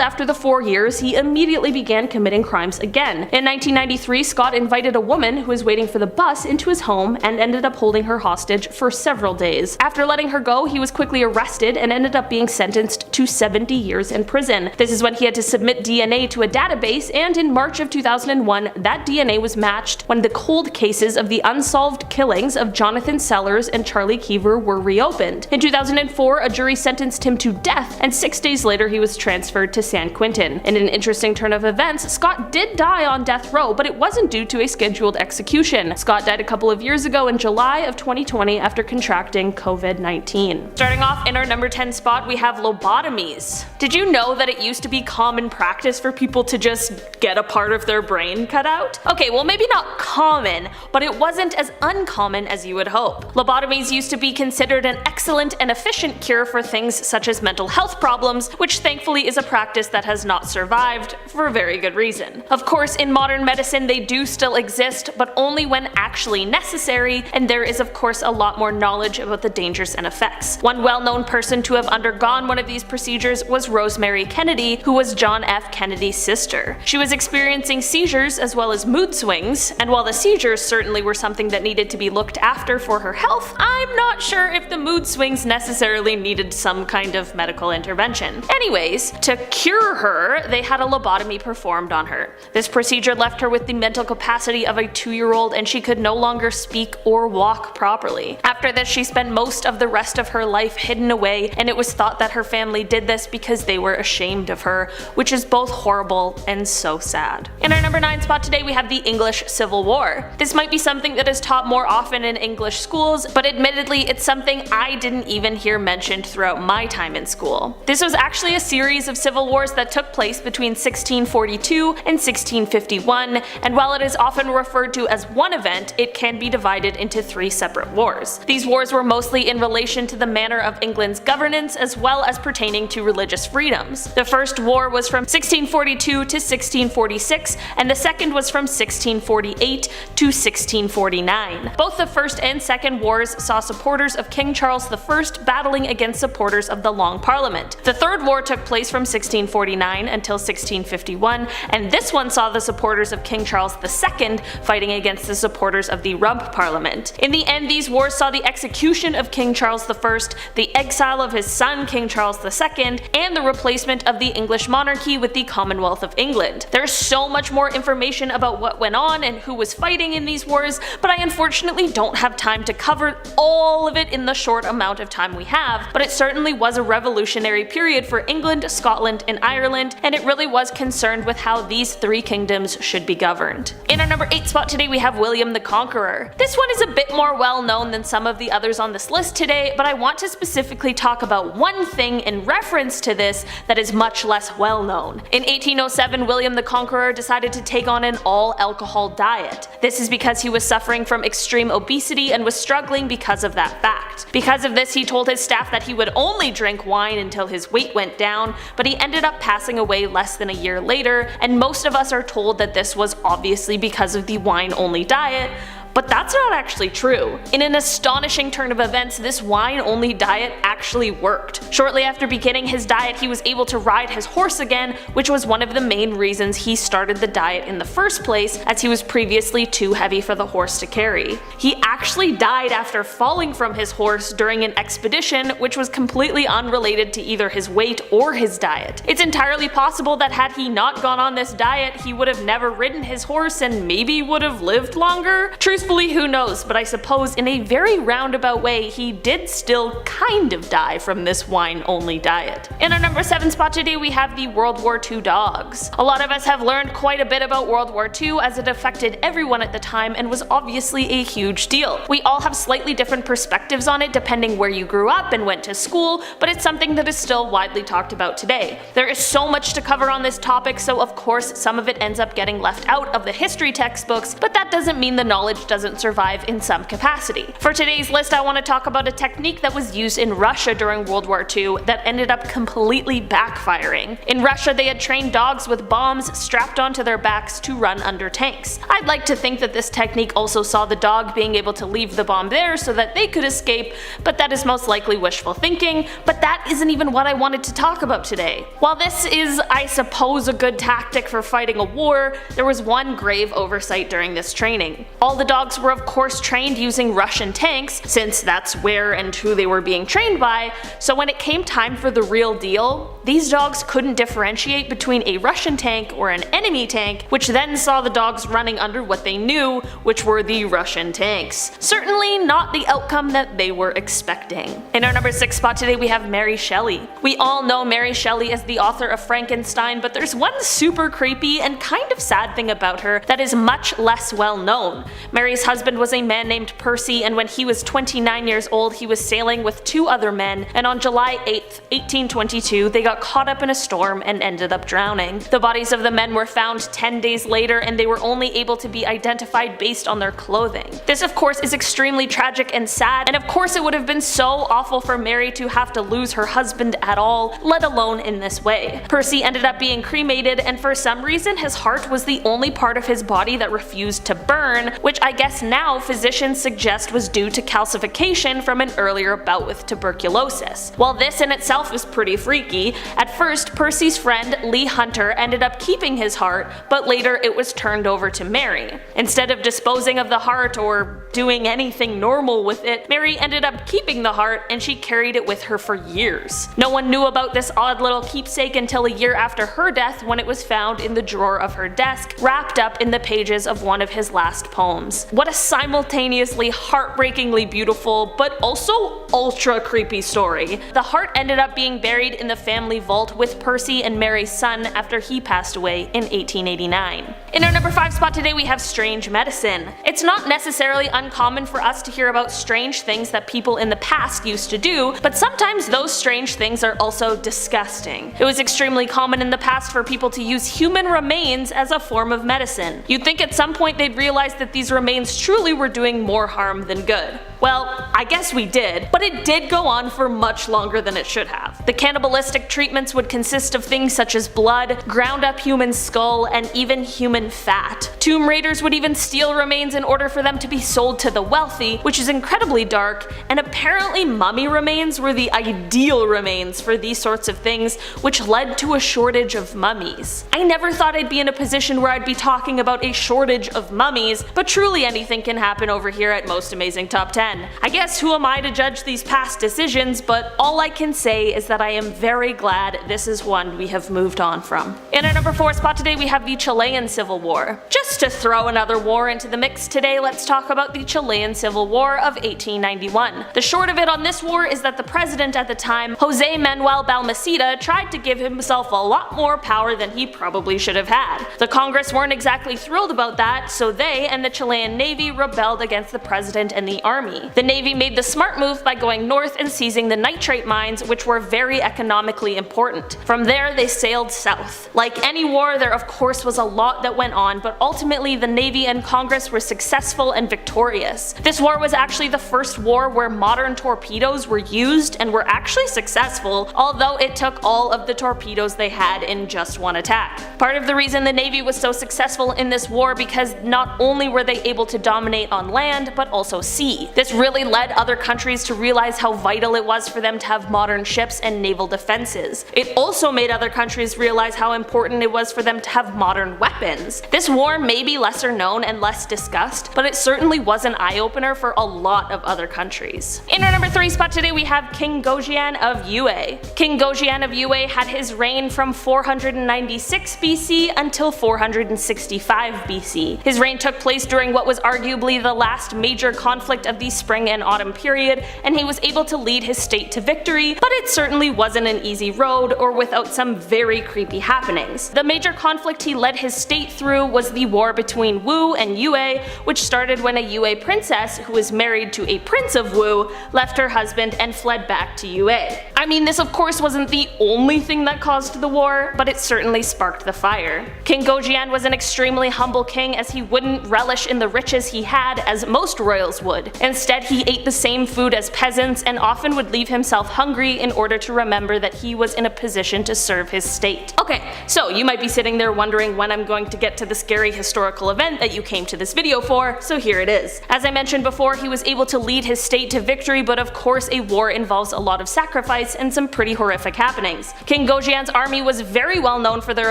after the 4 years, he immediately began committing crimes again. In 1993, Scott invited a woman who was waiting for the bus into his home and ended up holding her hostage for several days. After letting her go, he was quickly arrested and ended up being sentenced to 70 years in prison. This is when he had to submit DNA to a database, and in March of 2001, that DNA was matched when the cold cases of the unsolved killings of Jonathan Sellers and Charlie Keever were reopened. In 2004, a jury sentenced him to death, and 6 days later he was transferred to San Quentin. In an interesting turn of events, Scott did die on death row, but it wasn't due to a scheduled execution. Scott died a couple of years ago in July of 2020 after contracting COVID-19. Starting off in our number 10 spot, we have lobotomies. Did you know that it used to be common practice for people to just get a part of their brain cut out? Okay, well, maybe not common, but it wasn't as uncommon as you would hope. Lobotomies used to be considered an excellent and efficient cure for things such as mental health problems, which thankfully is a practice that has not survived for a very good reason. Of course, in modern medicine they do still exist, but only when actually necessary, and there is of course a lot more knowledge about the dangers and effects. One well-known person to have undergone one of these procedures was Rosemary Kennedy, who was John F. Kennedy's sister. She was experiencing seizures as well as mood swings, and while the seizures certainly were something that needed to be looked after for her health, I'm not sure if the mood swings necessarily needed some kind of medical intervention. Anyways, to cure her, they had a lobotomy performed on her. This procedure left her with the mental capacity of a 2-year-old, and she could no longer speak or walk properly. After this, she spent most of the rest of her life hidden away, and it was thought that her family did this because they were ashamed of her, which is both horrible and so sad. In our number 9 spot today, we have the English Civil War. This might be something that is taught more often in English schools, but admittedly it's something I didn't even hear mentioned throughout my time in school. This was actually a series of civil wars that took place between 1642 and 1651, and while it is often referred to as one event, it can be divided into 3 separate wars. These wars were mostly in relation to the manner of England's governance as well as pertaining to religious freedoms. The first war was from 1642 to 1646, and the second was from 1648 to 1649. Both the first and second wars saw supporters of King Charles I battling against supporters of the Long Parliament. The third war took place from 1649 until 1651, and this one saw the supporters of King Charles II fighting against the supporters of the Rump Parliament. In the end, these wars saw the execution of King Charles I, the exile of his son King Charles II, and the replacement of of the English monarchy with the Commonwealth of England. There's so much more information about what went on and who was fighting in these wars, but I unfortunately don't have time to cover all of it in the short amount of time we have, but it certainly was a revolutionary period for England, Scotland, and Ireland, and it really was concerned with how these three kingdoms should be governed. In our number 8 spot today we have William the Conqueror. This one is a bit more well known than some of the others on this list today, but I want to specifically talk about one thing in reference to this that is much less well known. In 1807, William the Conqueror decided to take on an all-alcohol diet. This is because he was suffering from extreme obesity and was struggling because of that fact. Because of this, he told his staff that he would only drink wine until his weight went down, but he ended up passing away less than a year later, and most of us are told that this was obviously because of the wine-only diet, but that's not actually true. In an astonishing turn of events, this wine-only diet actually worked. Shortly after beginning his diet, he was able to ride his horse again, which was one of the main reasons he started the diet in the first place, as he was previously too heavy for the horse to carry. He actually died after falling from his horse during an expedition, which was completely unrelated to either his weight or his diet. It's entirely possible that had he not gone on this diet, he would have never ridden his horse and maybe would have lived longer. Truthfully, who knows, but I suppose in a very roundabout way, he did still kind of die from this wine-only diet. In our number 7 spot today, we have the World War II dogs. A lot of us have learned quite a bit about World War II as it affected everyone at the time and was obviously a huge deal. We all have slightly different perspectives on it depending where you grew up and went to school, but it's something that is still widely talked about today. There is so much to cover on this topic, so of course some of it ends up getting left out of the history textbooks, but that doesn't mean the knowledge doesn't survive in some capacity. For today's list, I want to talk about a technique that was used in Russia during World War II that ended up completely backfiring. In Russia, they had trained dogs with bombs strapped onto their backs to run under tanks. I'd like to think that this technique also saw the dog being able to leave the bomb there so that they could escape, but that is most likely wishful thinking, but that isn't even what I wanted to talk about today. While this is, I suppose, a good tactic for fighting a war, there was one grave oversight during this training. All the dogs were of course trained using Russian tanks, since that's where and who they were being trained by, so when it came time for the real deal, these dogs couldn't differentiate between a Russian tank or an enemy tank, which then saw the dogs running under what they knew, which were the Russian tanks. Certainly not the outcome that they were expecting. In our number 6 spot today, we have Mary Shelley. We all know Mary Shelley as the author of Frankenstein, but there's one super creepy and kind of sad thing about her that is much less well known. Mary's husband was a man named Percy, and when he was 29 years old, he was sailing with 2 other men, and on July 8th, 1822, they got caught up in a storm and ended up drowning. The bodies of the men were found 10 days later, and they were only able to be identified based on their clothing. This of course is extremely tragic and sad, and of course it would have been so awful for Mary to have to lose her husband at all, let alone in this way. Percy ended up being cremated, and for some reason his heart was the only part of his body that refused to burn, which I guess now physicians suggest was due to calcification from an earlier bout with tuberculosis. While this in itself is pretty freaky, at first Percy's friend Lee Hunter ended up keeping his heart, but later it was turned over to Mary. Instead of disposing of the heart or doing anything normal with it, Mary ended up keeping the heart, and she carried it with her for years. No one knew about this odd little keepsake until a year after her death, when it was found in the drawer of her desk, wrapped up in the pages of one of his last poems. What a simultaneously heartbreakingly beautiful, but also ultra creepy story. The heart ended up being buried in the family vault with Percy and Mary's son after he passed away in 1889. In our number 5 spot today, we have strange medicine. It's not necessarily uncommon for us to hear about strange things that people in the past used to do, but sometimes those strange things are also disgusting. It was extremely common in the past for people to use human remains as a form of medicine. You'd think at some point they'd realize that these remains truly were doing more harm than good. Well, I guess we did, but it did go on for much longer than it should have. The cannibalistic treatments would consist of things such as blood, ground up human skull, and even human fat. Tomb raiders would even steal remains in order for them to be sold to the wealthy, which is incredibly dark, and apparently mummy remains were the ideal remains for these sorts of things, which led to a shortage of mummies. I never thought I'd be in a position where I'd be talking about a shortage of mummies, but truly anything can happen over here at Most Amazing Top 10. I guess who am I to judge these past decisions, but all I can say is that that I am very glad this is one we have moved on from. In our number 4 spot today, we have the Chilean Civil War. Just to throw another war into the mix today, let's talk about the Chilean Civil War of 1891. The short of it on this war is that the president at the time, Jose Manuel Balmaceda, tried to give himself a lot more power than he probably should have had. The Congress weren't exactly thrilled about that, so they and the Chilean Navy rebelled against the president and the army. The Navy made the smart move by going north and seizing the nitrate mines, which were very economically important. From there, they sailed south. Like any war, there of course was a lot that went on, but ultimately the Navy and Congress were successful and victorious. This war was actually the first war where modern torpedoes were used and were actually successful, although it took all of the torpedoes they had in just one attack. Part of the reason the Navy was so successful in this war because not only were they able to dominate on land, but also sea. This really led other countries to realize how vital it was for them to have modern ships and naval defenses. It also made other countries realize how important it was for them to have modern weapons. This war may be lesser known and less discussed, but it certainly was an eye-opener for a lot of other countries. In our number 3 spot today, we have King Gojien of Yue. King Gojien of Yue had his reign from 496 BC until 465 BC. His reign took place during what was arguably the last major conflict of the spring and autumn period, and he was able to lead his state to victory, but it certainly wasn't an easy road or without some very creepy happenings. The major conflict he led his state through was the war between Wu and Yue, which started when a Yue princess, who was married to a prince of Wu, left her husband and fled back to Yue. I mean, this of course wasn't the only thing that caused the war, but it certainly sparked the fire. King Gojien was an extremely humble king, as he wouldn't relish in the riches he had as most royals would. Instead, he ate the same food as peasants and often would leave himself hungry in order to remember that he was in a position to serve his state. Okay, so you might be sitting there wondering when I'm going to get to the scary historical event that you came to this video for, so here it is. As I mentioned before, he was able to lead his state to victory, but of course a war involves a lot of sacrifice and some pretty horrific happenings. King Gojien's army was very well known for their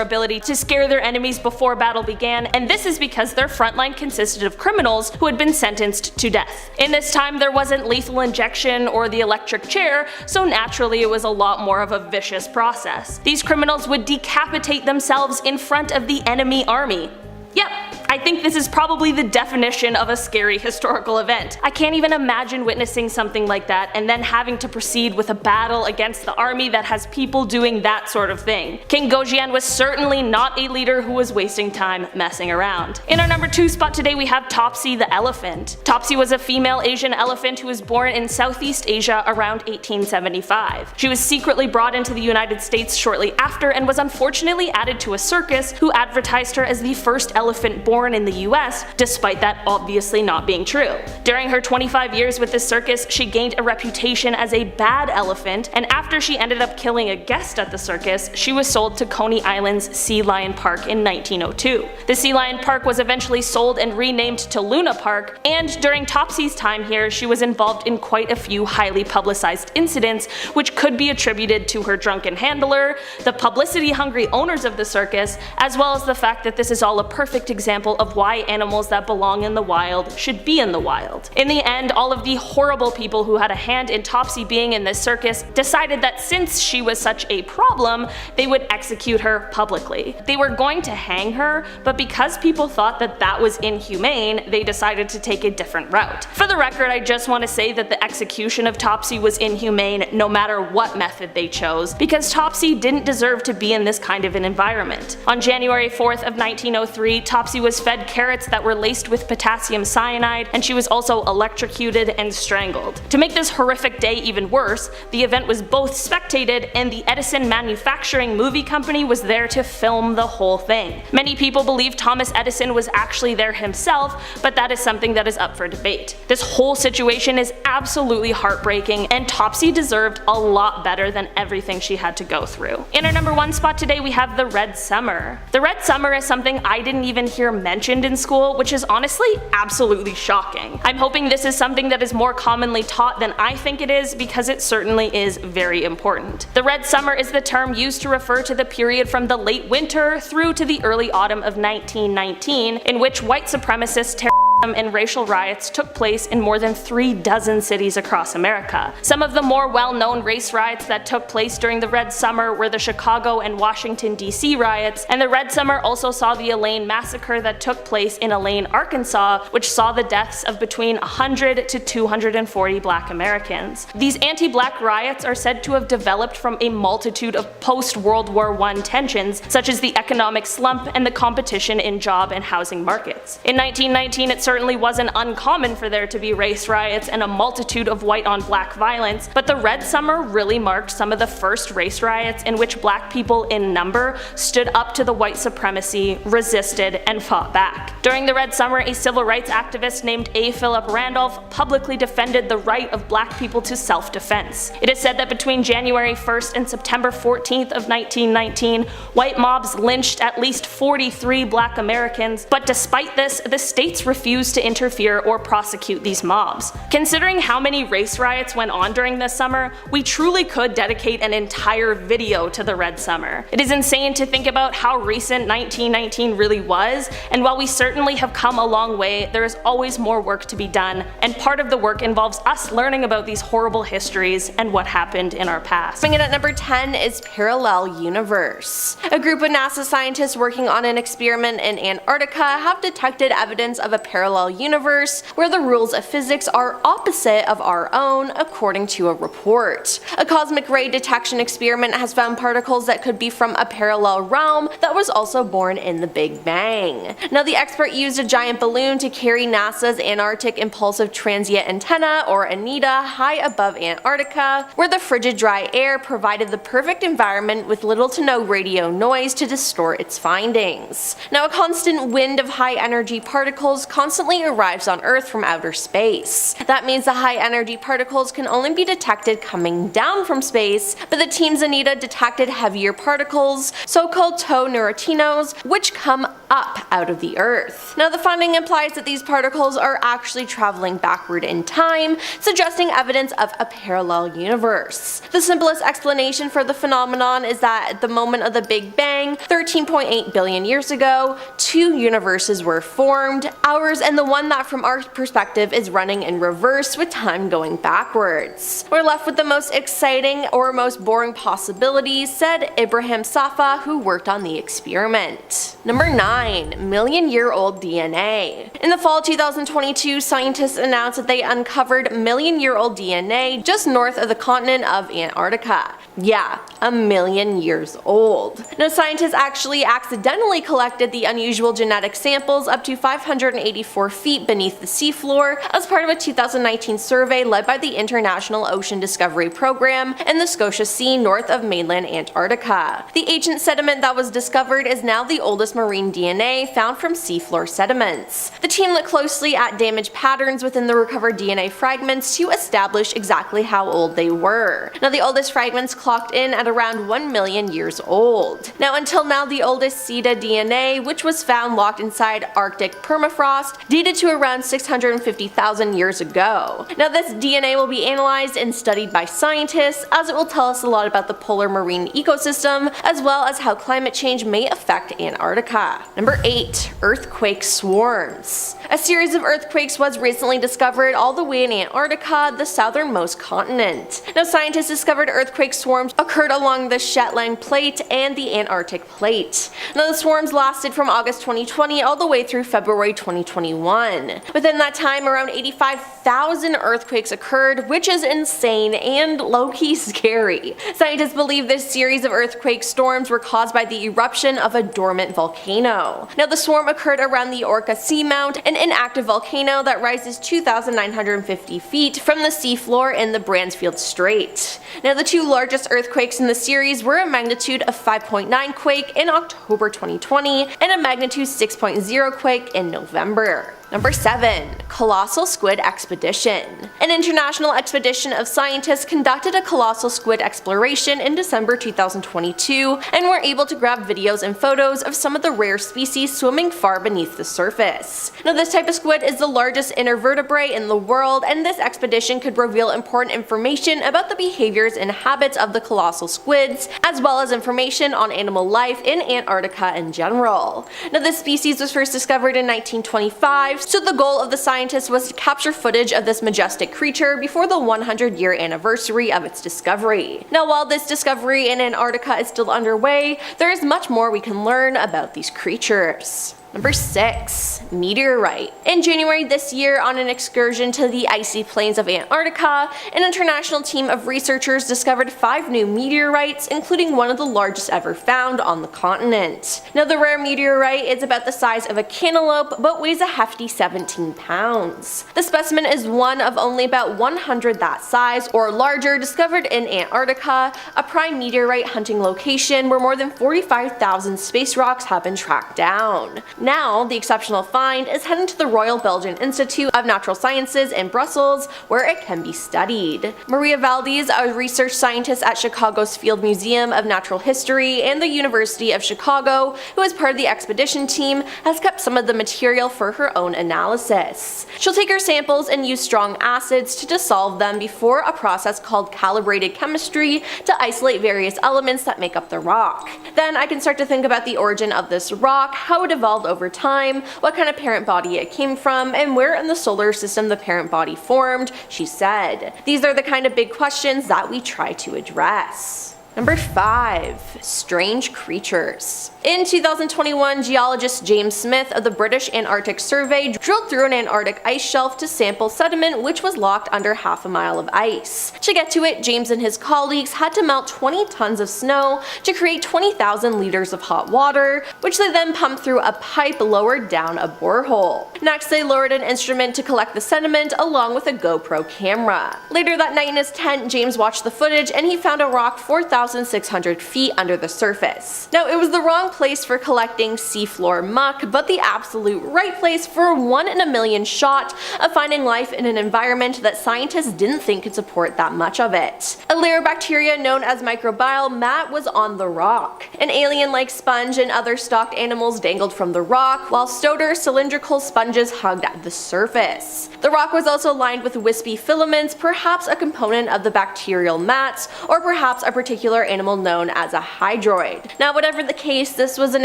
ability to scare their enemies before battle began, and this is because their frontline consisted of criminals who had been sentenced to death. In this time, there wasn't lethal injection or the electric chair, so naturally it was a lot more of a vicious process. These criminals would decapitate themselves in front of the enemy army. Yep, I think this is probably the definition of a scary historical event. I can't even imagine witnessing something like that and then having to proceed with a battle against the army that has people doing that sort of thing. King Gojien was certainly not a leader who was wasting time messing around. In our number 2 spot today, we have Topsy the elephant. Topsy was a female Asian elephant who was born in Southeast Asia around 1875. She was secretly brought into the United States shortly after and was unfortunately added to a circus who advertised her as the first elephant born in the US, despite that obviously not being true. During her 25 years with the circus, she gained a reputation as a bad elephant, and after she ended up killing a guest at the circus, she was sold to Coney Island's Sea Lion Park in 1902. The Sea Lion Park was eventually sold and renamed to Luna Park, and during Topsy's time here, she was involved in quite a few highly publicized incidents, which could be attributed to her drunken handler, the publicity-hungry owners of the circus, as well as the fact that this is all a perfect example of why animals that belong in the wild should be in the wild. In the end, all of the horrible people who had a hand in Topsy being in this circus decided that since she was such a problem, they would execute her publicly. They were going to hang her, but because people thought that that was inhumane, they decided to take a different route. For the record, I just want to say that the execution of Topsy was inhumane no matter what method they chose, because Topsy didn't deserve to be in this kind of an environment. On January 4th of 1903, Topsy was fed carrots that were laced with potassium cyanide, and she was also electrocuted and strangled. To make this horrific day even worse, the event was both spectated and the Edison Manufacturing Movie Company was there to film the whole thing. Many people believe Thomas Edison was actually there himself, but that is something that is up for debate. This whole situation is absolutely heartbreaking, and Topsy deserved a lot better than everything she had to go through. In our number 1 spot today, we have the Red Summer. The Red Summer is something I didn't even hear mentioned in school, which is honestly absolutely shocking. I'm hoping this is something that is more commonly taught than I think it is, because it certainly is very important. The Red Summer is the term used to refer to the period from the late winter through to the early autumn of 1919, in which white supremacists and racial riots took place in more than 36 cities across America. Some of the more well-known race riots that took place during the Red Summer were the Chicago and Washington, D.C. riots, and the Red Summer also saw the Elaine massacre that took place in Elaine, Arkansas, which saw the deaths of between 100 to 240 black Americans. These anti-black riots are said to have developed from a multitude of post-World War I tensions, such as the economic slump and the competition in job and housing markets. In 1919, it certainly wasn't uncommon for there to be race riots and a multitude of white-on-black violence, but the Red Summer really marked some of the first race riots in which black people in number stood up to the white supremacy, resisted, and fought back. During the Red Summer, a civil rights activist named A. Philip Randolph publicly defended the right of black people to self-defense. It is said that between January 1st and September 14th of 1919, white mobs lynched at least 43 black Americans, but despite this, the states refused to interfere or prosecute these mobs. Considering how many race riots went on during this summer, we truly could dedicate an entire video to the Red Summer. It is insane to think about how recent 1919 really was, and while we certainly have come a long way, there is always more work to be done, and part of the work involves us learning about these horrible histories and what happened in our past. Coming in at number 10 is Parallel Universe. A group of NASA scientists working on an experiment in Antarctica have detected evidence of a parallel universe where the rules of physics are opposite of our own, according to a report. A cosmic ray detection experiment has found particles that could be from a parallel realm that was also born in the Big Bang. Now, the expert used a giant balloon to carry NASA's Antarctic Impulsive Transient Antenna, or ANITA, high above Antarctica, where the frigid dry air provided the perfect environment with little to no radio noise to distort its findings. Now, a constant wind of high energy particles constantly arrives on Earth from outer space. That means the high energy particles can only be detected coming down from space, but the team's ANITA detected heavier particles, so-called tow neutrinos, which come up out of the Earth. Now, the finding implies that these particles are actually traveling backward in time, suggesting evidence of a parallel universe. The simplest explanation for the phenomenon is that at the moment of the Big Bang, 13.8 billion years ago, two universes were formed, ours and the one that from our perspective is running in reverse with time going backwards. We're left with the most exciting or most boring possibilities, said Ibrahim Safa, who worked on the experiment. Number 9. Million-year-old DNA. In the fall 2022, scientists announced that they uncovered million-year-old DNA just north of the continent of Antarctica. Yeah, a million years old. Now, scientists actually accidentally collected the unusual genetic samples up to 584 feet beneath the seafloor as part of a 2019 survey led by the International Ocean Discovery Program in the Scotia Sea north of mainland Antarctica. The ancient sediment that was discovered is now the oldest marine DNA found from seafloor sediments. The team looked closely at damage patterns within the recovered DNA fragments to establish exactly how old they were. Now, the oldest fragments clocked in at around 1 million years old. Now, until now, the oldest Cele DNA, which was found locked inside Arctic permafrost, dated to around 650,000 years ago. Now, this DNA will be analyzed and studied by scientists, as it will tell us a lot about the polar marine ecosystem, as well as how climate change may affect Antarctica. Number 8. Earthquake swarms. A series of earthquakes was recently discovered all the way in Antarctica, the southernmost continent. Now, scientists discovered earthquake swarms occurred along the Shetland Plate and the Antarctic Plate. Now, the swarms lasted from August 2020 all the way through February 2021. Within that time, around 85,000 earthquakes occurred, which is insane and low-key scary. Scientists believe this series of earthquake storms were caused by the eruption of a dormant volcano. Now, the swarm occurred around the Orca Seamount, an inactive volcano that rises 2,950 feet from the seafloor in the Bransfield Strait. Now, the two largest earthquakes in the series were a magnitude of 5.9 quake in October 2020 and a magnitude 6.0 quake in November. Number 7. Colossal Squid Expedition. An international expedition of scientists conducted a colossal squid exploration in December 2022 and were able to grab videos and photos of some of the rare species swimming far beneath the surface. Now, this type of squid is the largest invertebrate in the world, and this expedition could reveal important information about the behaviors and habits of the colossal squids, as well as information on animal life in Antarctica in general. Now, this species was first discovered in 1925 1995, so the goal of the scientists was to capture footage of this majestic creature before the 100-year anniversary of its discovery. Now, while this discovery in Antarctica is still underway, there is much more we can learn about these creatures. Number 6. Meteorite. In January this year, on an excursion to the icy plains of Antarctica, an international team of researchers discovered 5 new meteorites, including one of the largest ever found on the continent. Now, the rare meteorite is about the size of a cantaloupe, but weighs a hefty 17 pounds. The specimen is one of only about 100 that size or larger discovered in Antarctica, a prime meteorite hunting location where more than 45,000 space rocks have been tracked down. Now, the exceptional find is heading to the Royal Belgian Institute of Natural Sciences in Brussels, where it can be studied. Maria Valdez, a research scientist at Chicago's Field Museum of Natural History and the University of Chicago, who is part of the expedition team, has kept some of the material for her own analysis. She'll take her samples and use strong acids to dissolve them before a process called calibrated chemistry to isolate various elements that make up the rock. Then I can start to think about the origin of this rock, how it evolved over time, what kind of parent body it came from, and where in the solar system the parent body formed, she said. These are the kind of big questions that we try to address. Number 5. Strange creatures. In 2021, geologist James Smith of the British Antarctic Survey drilled through an Antarctic ice shelf to sample sediment which was locked under half a mile of ice. To get to it, James and his colleagues had to melt 20 tons of snow to create 20,000 liters of hot water, which they then pumped through a pipe lowered down a borehole. Next, they lowered an instrument to collect the sediment along with a GoPro camera. Later that night in his tent, James watched the footage and he found a rock 4,600 feet under the surface. Now, it was the wrong place for collecting seafloor muck, but the absolute right place for a 1 in a million shot of finding life in an environment that scientists didn't think could support that much of it. A layer of bacteria known as microbial mat was on the rock. An alien-like sponge and other stalked animals dangled from the rock, while stoder cylindrical sponges hugged at the surface. The rock was also lined with wispy filaments, perhaps a component of the bacterial mats, or perhaps a particular animal known as a hydroid. Now, whatever the case, this was an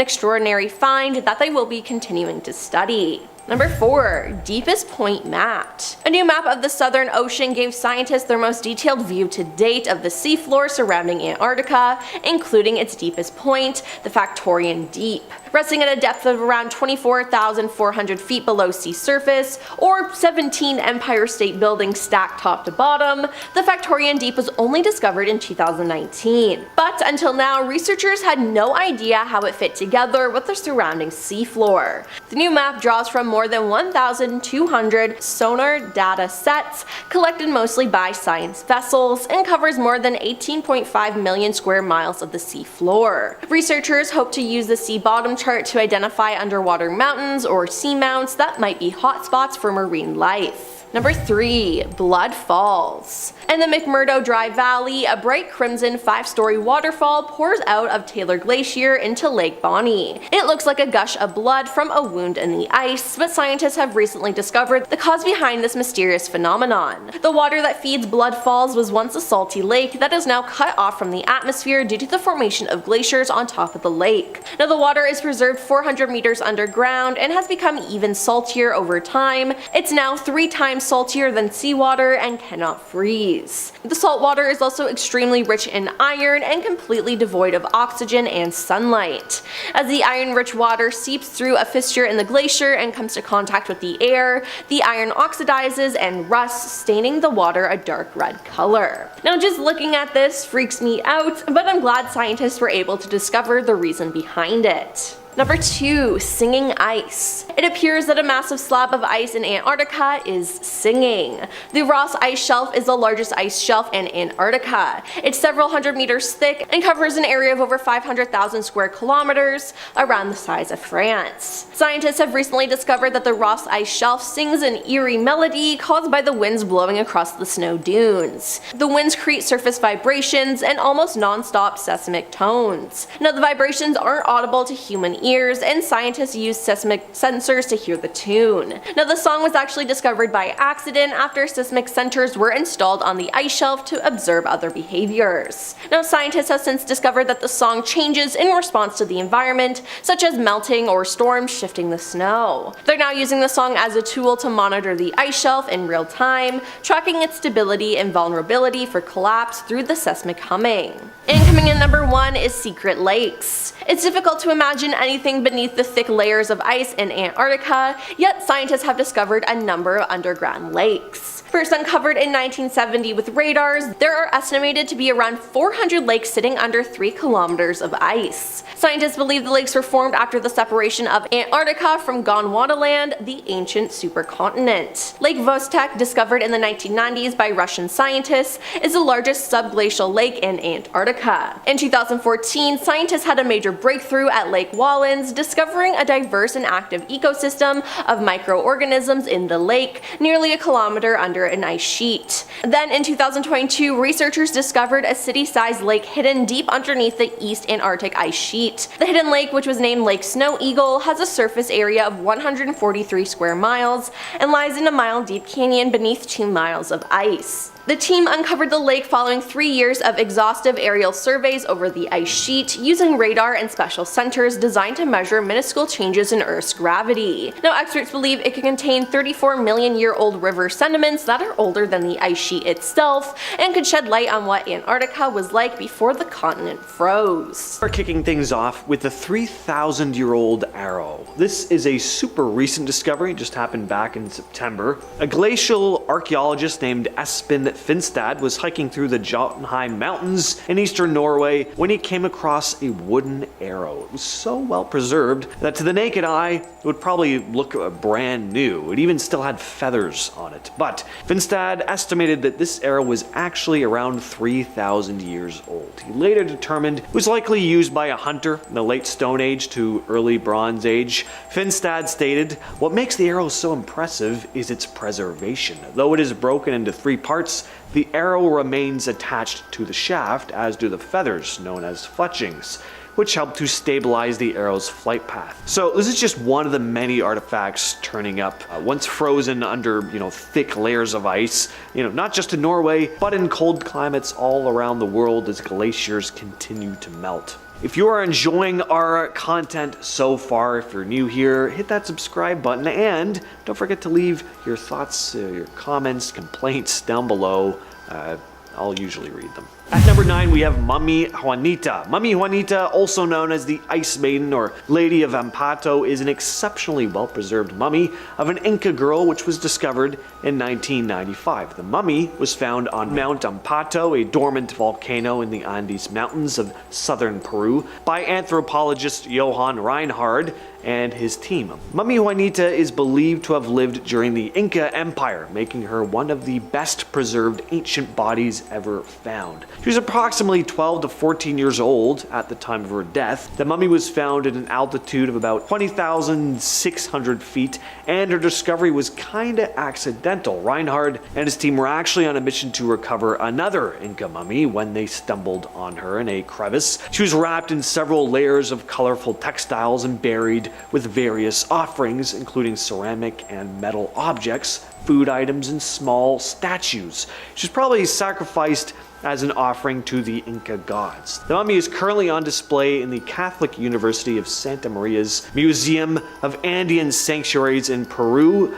extraordinary find that they will be continuing to study. Number 4. Deepest Point Mapped. A new map of the Southern Ocean gave scientists their most detailed view to date of the seafloor surrounding Antarctica, including its deepest point, the Factorian Deep. Resting at a depth of around 24,400 feet below sea surface, or 17 Empire State Buildings stacked top to bottom, the Factorian Deep was only discovered in 2019. But until now, researchers had no idea how it fit together with the surrounding seafloor. The new map draws from more than 1,200 sonar data sets collected mostly by science vessels and covers more than 18.5 million square miles of the seafloor. Researchers hope to use the sea bottom chart to identify underwater mountains or seamounts that might be hotspots for marine life. Number 3. Blood Falls. In the McMurdo Dry Valley, a bright crimson 5-story waterfall pours out of Taylor Glacier into Lake Bonny. It looks like a gush of blood from a wound in the ice, but scientists have recently discovered the cause behind this mysterious phenomenon. The water that feeds Blood Falls was once a salty lake that is now cut off from the atmosphere due to the formation of glaciers on top of the lake. Now, the water is preserved 400 meters underground and has become even saltier over time. It's now 3 times saltier than seawater and cannot freeze. The salt water is also extremely rich in iron and completely devoid of oxygen and sunlight. As the iron-rich water seeps through a fissure in the glacier and comes to contact with the air, the iron oxidizes and rusts, staining the water a dark red color. Now, just looking at this freaks me out, but I'm glad scientists were able to discover the reason behind it. Number 2. Singing ice. It appears that a massive slab of ice in Antarctica is singing. The Ross Ice Shelf is the largest ice shelf in Antarctica. It's several hundred meters thick and covers an area of over 500,000 square kilometers, around the size of France. Scientists have recently discovered that the Ross Ice Shelf sings an eerie melody caused by the winds blowing across the snow dunes. The winds create surface vibrations and almost non-stop seismic tones. Now, the vibrations aren't audible to human ears, and scientists used seismic sensors to hear the tune. Now, the song was actually discovered by accident after seismic sensors were installed on the ice shelf to observe other behaviors. Now, scientists have since discovered that the song changes in response to the environment, such as melting or storms shifting the snow. They're now using the song as a tool to monitor the ice shelf in real time, tracking its stability and vulnerability for collapse through the seismic humming. And coming in number 1 is secret lakes. It's difficult to imagine anything beneath the thick layers of ice in Antarctica, yet scientists have discovered a number of underground lakes. First uncovered in 1970 with radars, there are estimated to be around 400 lakes sitting under 3 kilometers of ice. Scientists believe the lakes were formed after the separation of Antarctica from Gondwanaland, the ancient supercontinent. Lake Vostok, discovered in the 1990s by Russian scientists, is the largest subglacial lake in Antarctica. In 2014, scientists had a major breakthrough at Lake Wallens, discovering a diverse and active ecosystem of microorganisms in the lake, nearly a kilometer under an ice sheet. Then in 2022, researchers discovered a city-sized lake hidden deep underneath the East Antarctic ice sheet. The hidden lake, which was named Lake Snow Eagle, has a surface area of 143 square miles and lies in a mile-deep canyon beneath 2 miles of ice. The team uncovered the lake following 3 years of exhaustive aerial surveys over the ice sheet, using radar and special sensors designed to measure minuscule changes in Earth's gravity. Now, experts believe it could contain 34-million-year-old river sediments that are older than the ice sheet itself, and could shed light on what Antarctica was like before the continent froze. We're kicking things off with the 3,000-year-old arrow. This is a super recent discovery, it just happened back in September. A glacial archaeologist named Espen Finstad was hiking through the Jotunheim Mountains in eastern Norway when he came across a wooden arrow. It was so well preserved that to the naked eye it would probably look brand new. It even still had feathers on it. But Finstad estimated that this arrow was actually around 3,000 years old. He later determined it was likely used by a hunter in the late Stone Age to early Bronze Age. Finstad stated, "What makes the arrow so impressive is its preservation. Though it is broken into 3 parts, the arrow remains attached to the shaft, as do the feathers, known as fletchings, which help to stabilize the arrow's flight path." So this is just one of the many artifacts turning up once frozen under, thick layers of ice, not just in Norway, but in cold climates all around the world as glaciers continue to melt. If you are enjoying our content so far, if you're new here, hit that subscribe button and don't forget to leave your thoughts, your comments, complaints down below. I'll usually read them. At number 9, we have Mummy Juanita. Mummy Juanita, also known as the Ice Maiden or Lady of Ampato, is an exceptionally well-preserved mummy of an Inca girl which was discovered in 1995. The mummy was found on Mount Ampato, a dormant volcano in the Andes Mountains of southern Peru, by anthropologist Johann Reinhard and his team. Mummy Juanita is believed to have lived during the Inca Empire, making her one of the best preserved ancient bodies ever found. She was approximately 12 to 14 years old at the time of her death. The mummy was found at an altitude of about 20,600 feet, and her discovery was kinda accidental. Reinhard and his team were actually on a mission to recover another Inca mummy when they stumbled on her in a crevice. She was wrapped in several layers of colorful textiles and buried with various offerings, including ceramic and metal objects, food items, and small statues. She was probably sacrificed as an offering to the Inca gods. The mummy is currently on display in the Catholic University of Santa Maria's Museum of Andean Sanctuaries in Peru.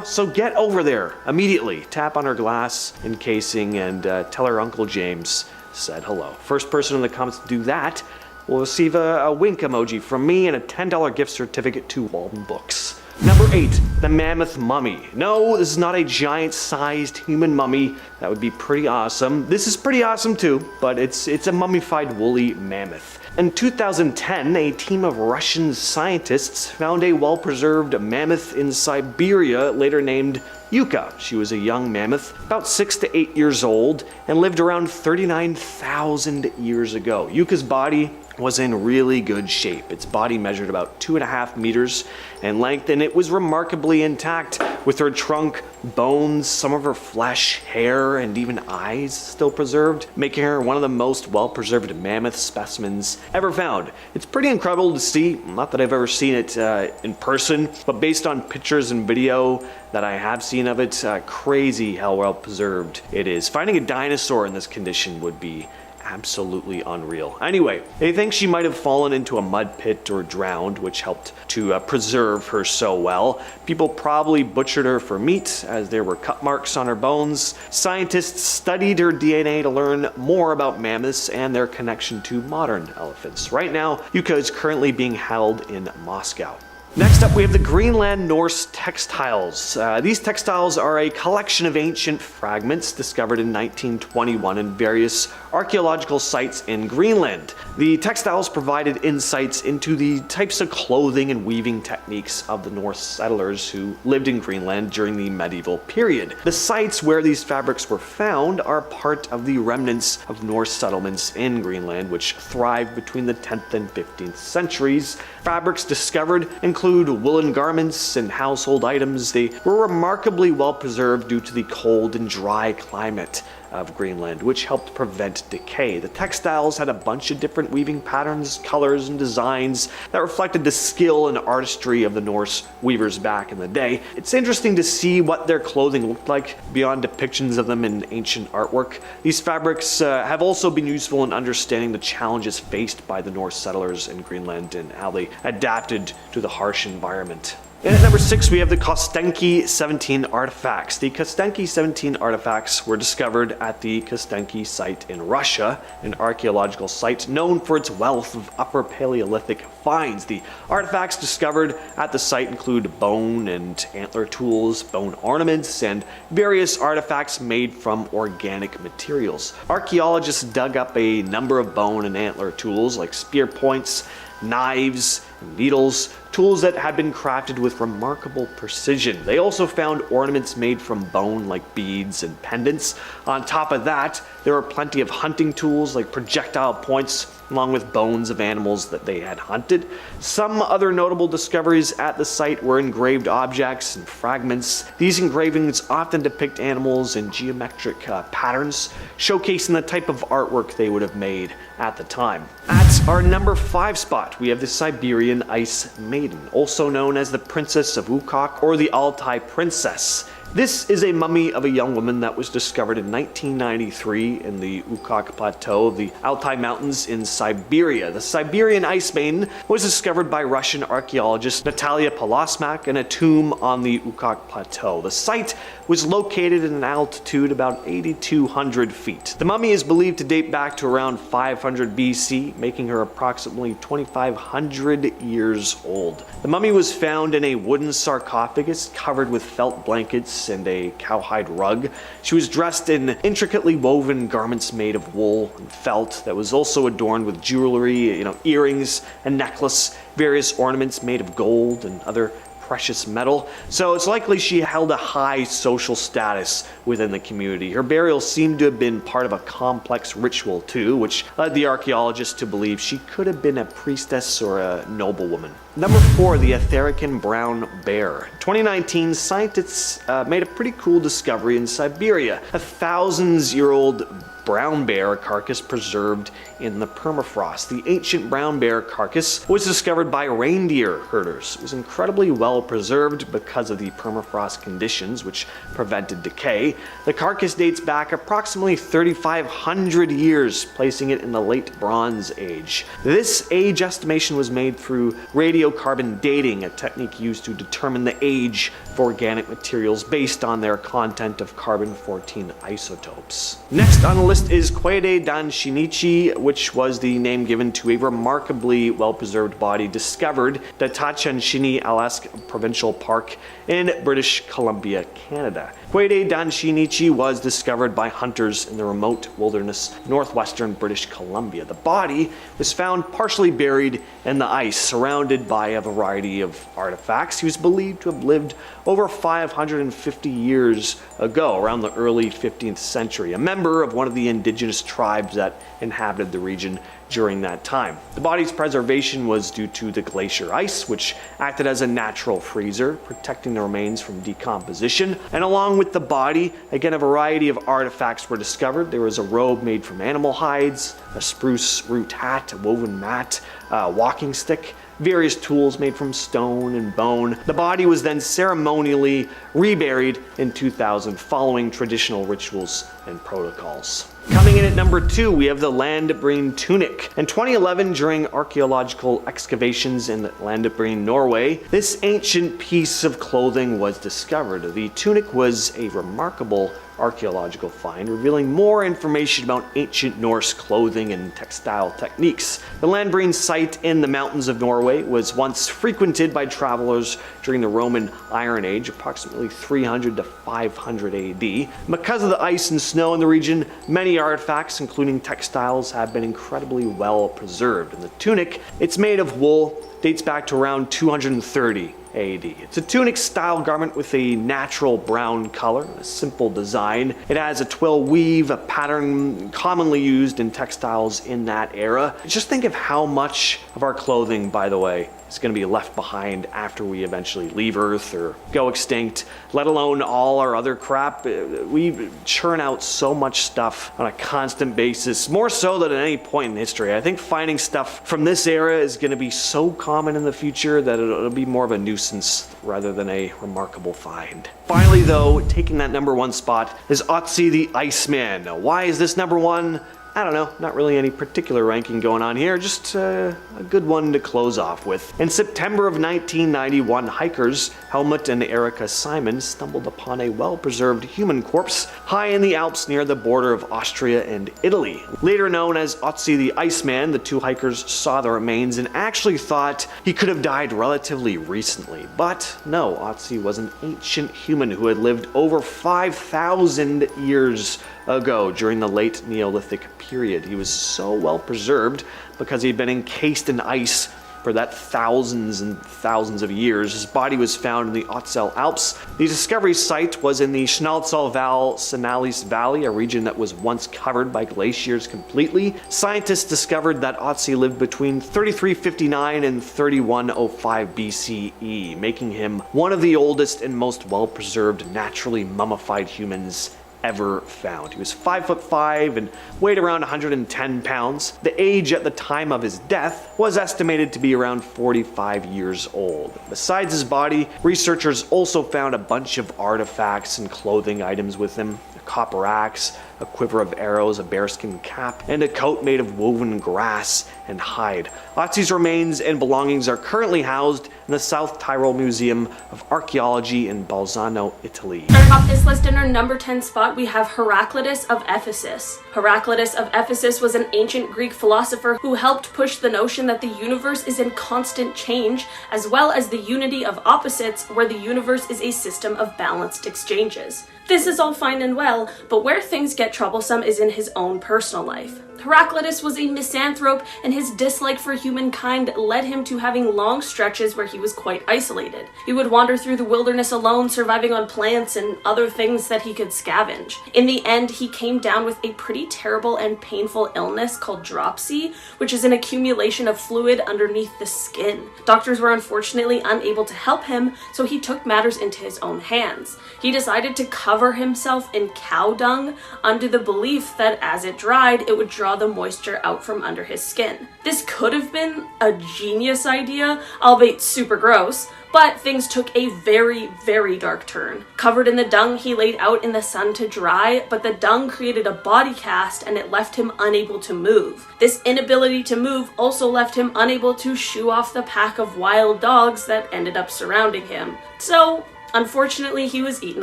So get over there immediately. Tap on her glass encasing and tell her Uncle James said hello. First person in the comments to do that will receive a wink emoji from me and a $10 gift certificate to Walden Books. Number 8, the Mammoth Mummy. No, this is not a giant-sized human mummy. That would be pretty awesome. This is pretty awesome too, but it's a mummified woolly mammoth. In 2010, a team of Russian scientists found a well-preserved mammoth in Siberia, later named Yuka. She was a young mammoth, about 6 to 8 years old, and lived around 39,000 years ago. Yuka's body was in really good shape. Its body measured about 2.5 meters in length, and it was remarkably intact, with her trunk bones, some of her flesh, hair, and even eyes still preserved, making her one of the most well-preserved mammoth specimens ever found. It's pretty incredible to see, not that I've ever seen it in person, but based on pictures and video that I have seen of it, crazy how well preserved it is. Finding a dinosaur in this condition would be absolutely unreal. Anyway, they think she might have fallen into a mud pit or drowned, which helped to preserve her so well. People probably butchered her for meat, as there were cut marks on her bones. Scientists studied her DNA to learn more about mammoths and their connection to modern elephants. Right now, Yuka is currently being held in Moscow. Next up, we have the Greenland Norse textiles. These textiles are a collection of ancient fragments discovered in 1921 in various archaeological sites in Greenland. The textiles provided insights into the types of clothing and weaving techniques of the Norse settlers who lived in Greenland during the medieval period. The sites where these fabrics were found are part of the remnants of Norse settlements in Greenland, which thrived between the 10th and 15th centuries. Fabrics discovered include woolen garments and household items. They were remarkably well preserved due to the cold and dry climate of Greenland, which helped prevent decay. The textiles had a bunch of different weaving patterns, colors, and designs that reflected the skill and artistry of the Norse weavers back in the day. It's interesting to see what their clothing looked like beyond depictions of them in ancient artwork. These fabrics have also been useful in understanding the challenges faced by the Norse settlers in Greenland and how they adapted to the harsh environment. And at number 6, we have the Kostenki 17 artifacts. The Kostenki 17 artifacts were discovered at the Kostenki site in Russia, an archaeological site known for its wealth of Upper Paleolithic finds. The artifacts discovered at the site include bone and antler tools, bone ornaments, and various artifacts made from organic materials. Archaeologists dug up a number of bone and antler tools like spear points, knives, and needles, tools that had been crafted with remarkable precision. They also found ornaments made from bone like beads and pendants. On top of that, there were plenty of hunting tools like projectile points, along with bones of animals that they had hunted. Some other notable discoveries at the site were engraved objects and fragments. These engravings often depict animals in geometric patterns, showcasing the type of artwork they would have made at the time. At our number 5 spot, we have the Siberian Ice Maiden, also known as the Princess of Ukok or the Altai Princess. This is a mummy of a young woman that was discovered in 1993 in the Ukok Plateau of the Altai Mountains in Siberia. The Siberian Ice Maiden was discovered by Russian archaeologist Natalia Polosmak in a tomb on the Ukok Plateau. The site was located at an altitude about 8,200 feet. The mummy is believed to date back to around 500 BC, making her approximately 2,500 years old. The mummy was found in a wooden sarcophagus covered with felt blankets and a cowhide rug. She was dressed in intricately woven garments made of wool and felt that was also adorned with jewelry, earrings, a necklace, various ornaments made of gold and other precious metal. So it's likely she held a high social status within the community. Her burial seemed to have been part of a complex ritual too, which led the archaeologists to believe she could have been a priestess or a noblewoman. Number 4, the Etherican brown bear. 2019, scientists made a pretty cool discovery in Siberia. A thousands-year-old brown bear carcass preserved in the permafrost. The ancient brown bear carcass was discovered by reindeer herders. It was incredibly well preserved because of the permafrost conditions, which prevented decay. The carcass dates back approximately 3,500 years, placing it in the late Bronze Age. This age estimation was made through radiocarbon dating, a technique used to determine the age of organic materials based on their content of carbon-14 isotopes. Next on the list is Quede Dan Shinichi, which was the name given to a remarkably well-preserved body discovered at Tachanshini Alaska Provincial Park in British Columbia, Canada. Quede Danshinichi was discovered by hunters in the remote wilderness northwestern British Columbia. The body was found partially buried in the ice, surrounded by a variety of artifacts. He was believed to have lived over 550 years ago, around the early 15th century, a member of one of the indigenous tribes that inhabited the region during that time. The body's preservation was due to the glacier ice, which acted as a natural freezer, protecting the remains from decomposition. And along with the body, again, a variety of artifacts were discovered. There was a robe made from animal hides, a spruce root hat, a woven mat, a walking stick, various tools made from stone and bone. The body was then ceremonially reburied in 2000 following traditional rituals and protocols. Coming in at number 2, we have the Landbreen tunic. In 2011, during archaeological excavations in Landbreen, Norway, this ancient piece of clothing was discovered. The tunic was a remarkable archaeological find, revealing more information about ancient Norse clothing and textile techniques. The Landbreen site in the mountains of Norway was once frequented by travelers during the Roman Iron Age, approximately 300 to 500 AD. Because of the ice and snow in the region, many artifacts, including textiles, have been incredibly well preserved. And the tunic, it's made of wool, dates back to around 230 AD. It's a tunic-style garment with a natural brown color, a simple design. It has a twill weave, a pattern commonly used in textiles in that era. Just think of how much of our clothing, by the way, is going to be left behind after we eventually leave Earth or go extinct, let alone all our other crap. We churn out so much stuff on a constant basis, more so than at any point in history. I think finding stuff from this era is going to be so common in the future that it'll be more of a nuisance rather than a remarkable find. Finally though, taking that number 1 spot is Otzi the Iceman. Now, why is this number 1? I don't know, not really any particular ranking going on here, just a good one to close off with. In September of 1991, hikers Helmut and Erika Simon stumbled upon a well-preserved human corpse high in the Alps near the border of Austria and Italy. Later known as Otzi the Iceman, the two hikers saw the remains and actually thought he could have died relatively recently. But no, Otzi was an ancient human who had lived over 5,000 years ago during the late Neolithic period. He was so well preserved because he'd been encased in ice for that thousands and thousands of years. His body was found in the Ötztal Alps. The discovery site was in the Schnalzalval-Sanalis Valley, a region that was once covered by glaciers completely. Scientists discovered that Otzi lived between 3359 and 3105 BCE, making him one of the oldest and most well-preserved naturally mummified humans ever found. He was 5'5" and weighed around 110 pounds. The age at the time of his death was estimated to be around 45 years old. Besides his body, researchers also found a bunch of artifacts and clothing items with him. A copper axe, a quiver of arrows, a bearskin cap, and a coat made of woven grass and hide. Otzi's remains and belongings are currently housed in the South Tyrol Museum of Archaeology in Bolzano, Italy. Starting off this list in our number 10 spot, we have Heraclitus of Ephesus. Heraclitus of Ephesus was an ancient Greek philosopher who helped push the notion that the universe is in constant change, as well as the unity of opposites, where the universe is a system of balanced exchanges. This is all fine and well, but where things get troublesome is in his own personal life. Heraclitus was a misanthrope, and his dislike for humankind led him to having long stretches where he was quite isolated. He would wander through the wilderness alone, surviving on plants and other things that he could scavenge. In the end, he came down with a pretty terrible and painful illness called dropsy, which is an accumulation of fluid underneath the skin. Doctors were unfortunately unable to help him, so he took matters into his own hands. He decided to cover himself in cow dung under the belief that as it dried, it would draw the moisture out from under his skin. This could have been a genius idea, albeit super gross, but things took a very, very dark turn. Covered in the dung, he laid out in the sun to dry, but the dung created a body cast and it left him unable to move. This inability to move also left him unable to shoo off the pack of wild dogs that ended up surrounding him. So, unfortunately, he was eaten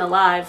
alive.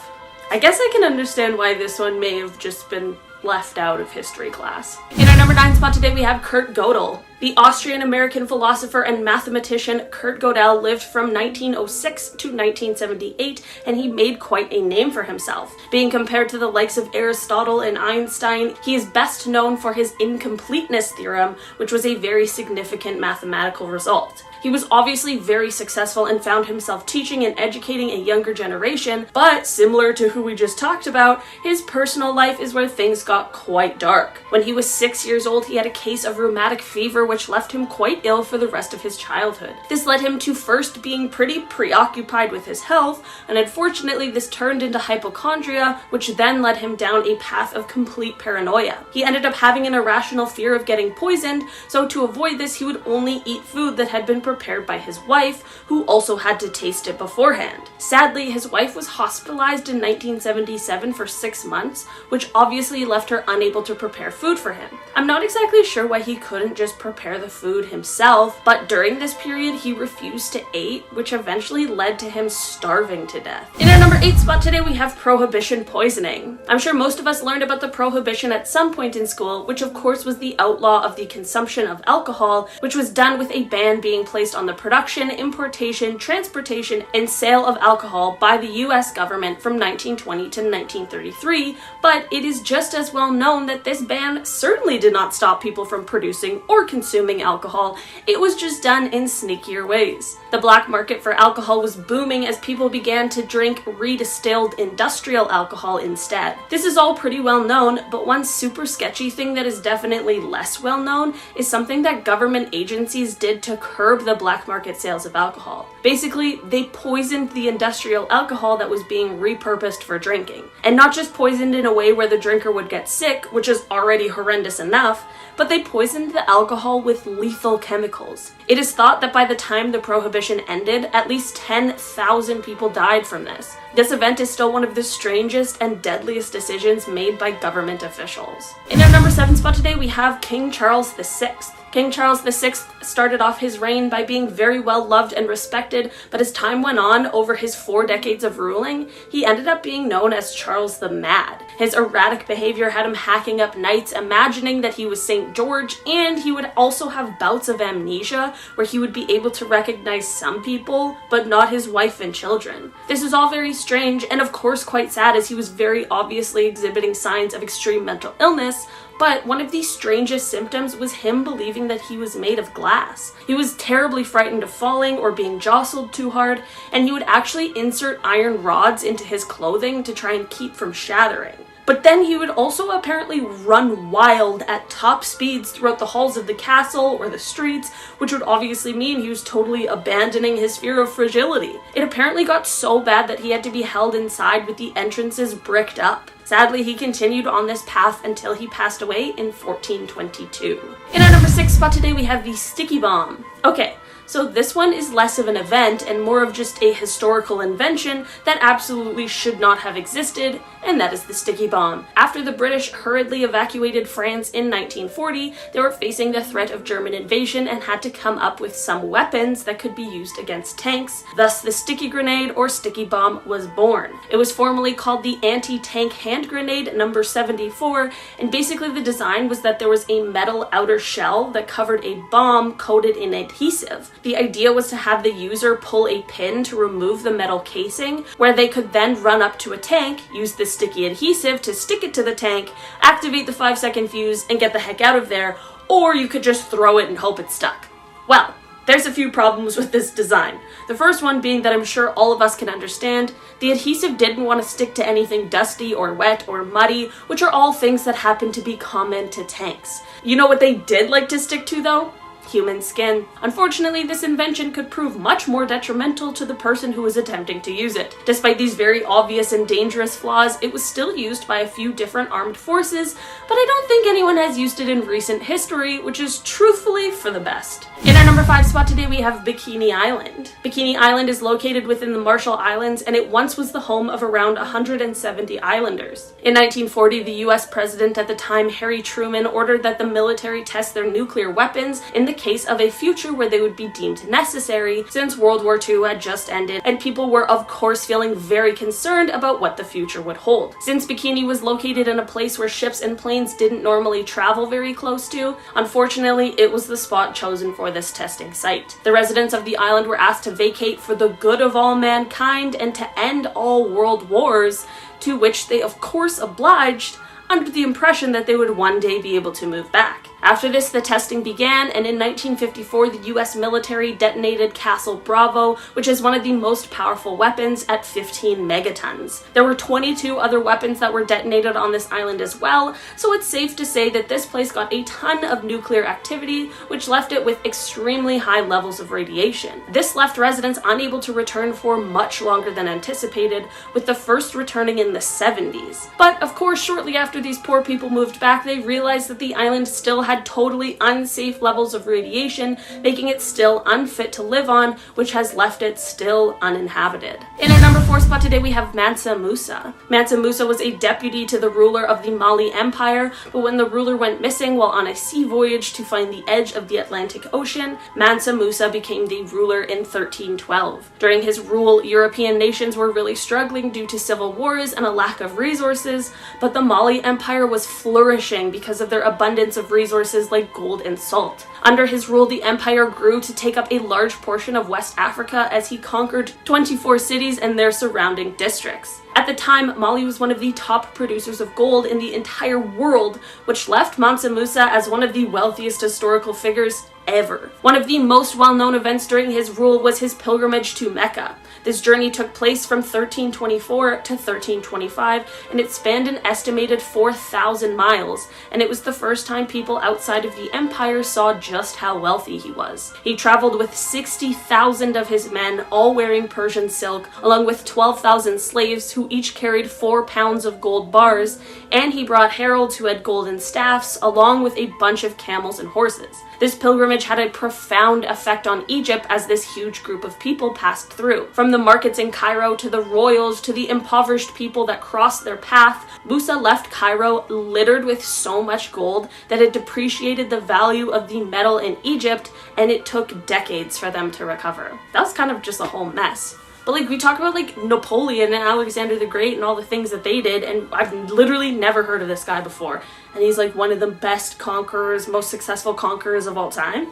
I guess I can understand why this one may have just been left out of history class. In our number 9 spot today, we have Kurt Gödel. The Austrian-American philosopher and mathematician Kurt Gödel lived from 1906 to 1978, and he made quite a name for himself. Being compared to the likes of Aristotle and Einstein, he is best known for his incompleteness theorem, which was a very significant mathematical result. He was obviously very successful and found himself teaching and educating a younger generation, but similar to who we just talked about, his personal life is where things got quite dark. When he was 6 years old, he had a case of rheumatic fever which left him quite ill for the rest of his childhood. This led him to first being pretty preoccupied with his health, and unfortunately this turned into hypochondria, which then led him down a path of complete paranoia. He ended up having an irrational fear of getting poisoned, so to avoid this he would only eat food that had been prepared by his wife, who also had to taste it beforehand. Sadly, his wife was hospitalized in 1977 for 6 months, which obviously left her unable to prepare food for him. I'm not exactly sure why he couldn't just prepare the food himself, but during this period he refused to eat, which eventually led to him starving to death. In our number 8 spot today, we have prohibition poisoning. I'm sure most of us learned about the prohibition at some point in school, which of course was the outlaw of the consumption of alcohol, which was done with a ban being placed on the production, importation, transportation, and sale of alcohol by the US government from 1920 to 1933, but it is just as well known that this ban certainly did not stop people from producing or consuming alcohol. It was just done in sneakier ways. The black market for alcohol was booming as people began to drink redistilled industrial alcohol instead. This is all pretty well known, but one super sketchy thing that is definitely less well known is something that government agencies did to curb the black market sales of alcohol. Basically, they poisoned the industrial alcohol that was being repurposed for drinking. And not just poisoned in a way where the drinker would get sick, which is already horrendous enough, but they poisoned the alcohol with lethal chemicals. It is thought that by the time the prohibition ended, at least 10,000 people died from this. This event is still one of the strangest and deadliest decisions made by government officials. In our number 7 spot today, we have King Charles VI. King Charles VI started off his reign by being very well loved and respected, but as time went on over his 4 decades of ruling, he ended up being known as Charles the Mad. His erratic behavior had him hacking up nights, imagining that he was St. George, and he would also have bouts of amnesia where he would be able to recognize some people, but not his wife and children. This is all very strange and of course quite sad, as he was very obviously exhibiting signs of extreme mental illness, but one of the strangest symptoms was him believing that he was made of glass. He was terribly frightened of falling or being jostled too hard, and he would actually insert iron rods into his clothing to try and keep from shattering. But then he would also apparently run wild at top speeds throughout the halls of the castle or the streets, which would obviously mean he was totally abandoning his fear of fragility. It apparently got so bad that he had to be held inside with the entrances bricked up. Sadly, he continued on this path until he passed away in 1422. In our number 6 spot today, we have the sticky bomb. Okay, so this one is less of an event and more of just a historical invention that absolutely should not have existed, and that is the sticky bomb. After the British hurriedly evacuated France in 1940, they were facing the threat of German invasion and had to come up with some weapons that could be used against tanks. Thus, the sticky grenade or sticky bomb was born. It was formerly called the anti-tank hand grenade number 74, and basically the design was that there was a metal outer shell that covered a bomb coated in adhesive. The idea was to have the user pull a pin to remove the metal casing, where they could then run up to a tank, use the sticky adhesive to stick it to the tank, activate the 5-second fuse, and get the heck out of there, or you could just throw it and hope it stuck. Well, there's a few problems with this design. The first one being that I'm sure all of us can understand, the adhesive didn't want to stick to anything dusty or wet or muddy, which are all things that happen to be common to tanks. You know what they did like to stick to though? Human skin. Unfortunately, this invention could prove much more detrimental to the person who was attempting to use it. Despite these very obvious and dangerous flaws, it was still used by a few different armed forces, but I don't think anyone has used it in recent history, which is truthfully for the best. In our number 5 spot today, we have Bikini Island. Bikini Island is located within the Marshall Islands, and it once was the home of around 170 islanders. In 1940, the US president at the time, Harry Truman, ordered that the military test their nuclear weapons in the the case of a future where they would be deemed necessary, since World War II had just ended and people were of course feeling very concerned about what the future would hold. Since Bikini was located in a place where ships and planes didn't normally travel very close to, unfortunately it was the spot chosen for this testing site. The residents of the island were asked to vacate for the good of all mankind and to end all world wars, to which they of course obliged, under the impression that they would one day be able to move back. After this, the testing began, and in 1954, the US military detonated Castle Bravo, which is one of the most powerful weapons at 15 megatons. There were 22 other weapons that were detonated on this island as well, so it's safe to say that this place got a ton of nuclear activity, which left it with extremely high levels of radiation. This left residents unable to return for much longer than anticipated, with the first returning in the 70s. But of course, shortly after these poor people moved back, they realized that the island still had totally unsafe levels of radiation, making it still unfit to live on, which has left it still uninhabited. In our number 4 spot today, we have Mansa Musa. Mansa Musa was a deputy to the ruler of the Mali Empire, but when the ruler went missing while on a sea voyage to find the edge of the Atlantic Ocean, Mansa Musa became the ruler in 1312. During his rule, European nations were really struggling due to civil wars and a lack of resources, but the Mali Empire was flourishing because of their abundance of resources like gold and salt. Under his rule, the empire grew to take up a large portion of West Africa as he conquered 24 cities and their surrounding districts. At the time, Mali was one of the top producers of gold in the entire world, which left Mansa Musa as one of the wealthiest historical figures ever. One of the most well-known events during his rule was his pilgrimage to Mecca. This journey took place from 1324 to 1325, and it spanned an estimated 4,000 miles, and it was the first time people outside of the empire saw just how wealthy he was. He traveled with 60,000 of his men, all wearing Persian silk, along with 12,000 slaves who each carried 4 pounds of gold bars, and he brought heralds who had golden staffs, along with a bunch of camels and horses. This pilgrimage had a profound effect on Egypt as this huge group of people passed through. From the markets in Cairo to the royals to the impoverished people that crossed their path, Musa left Cairo littered with so much gold that it depreciated the value of the metal in Egypt, and it took decades for them to recover. That was kind of just a whole mess. But like, we talk about like Napoleon and Alexander the Great and all the things that they did, and I've literally never heard of this guy before. And he's like one of the best conquerors, most successful conquerors of all time.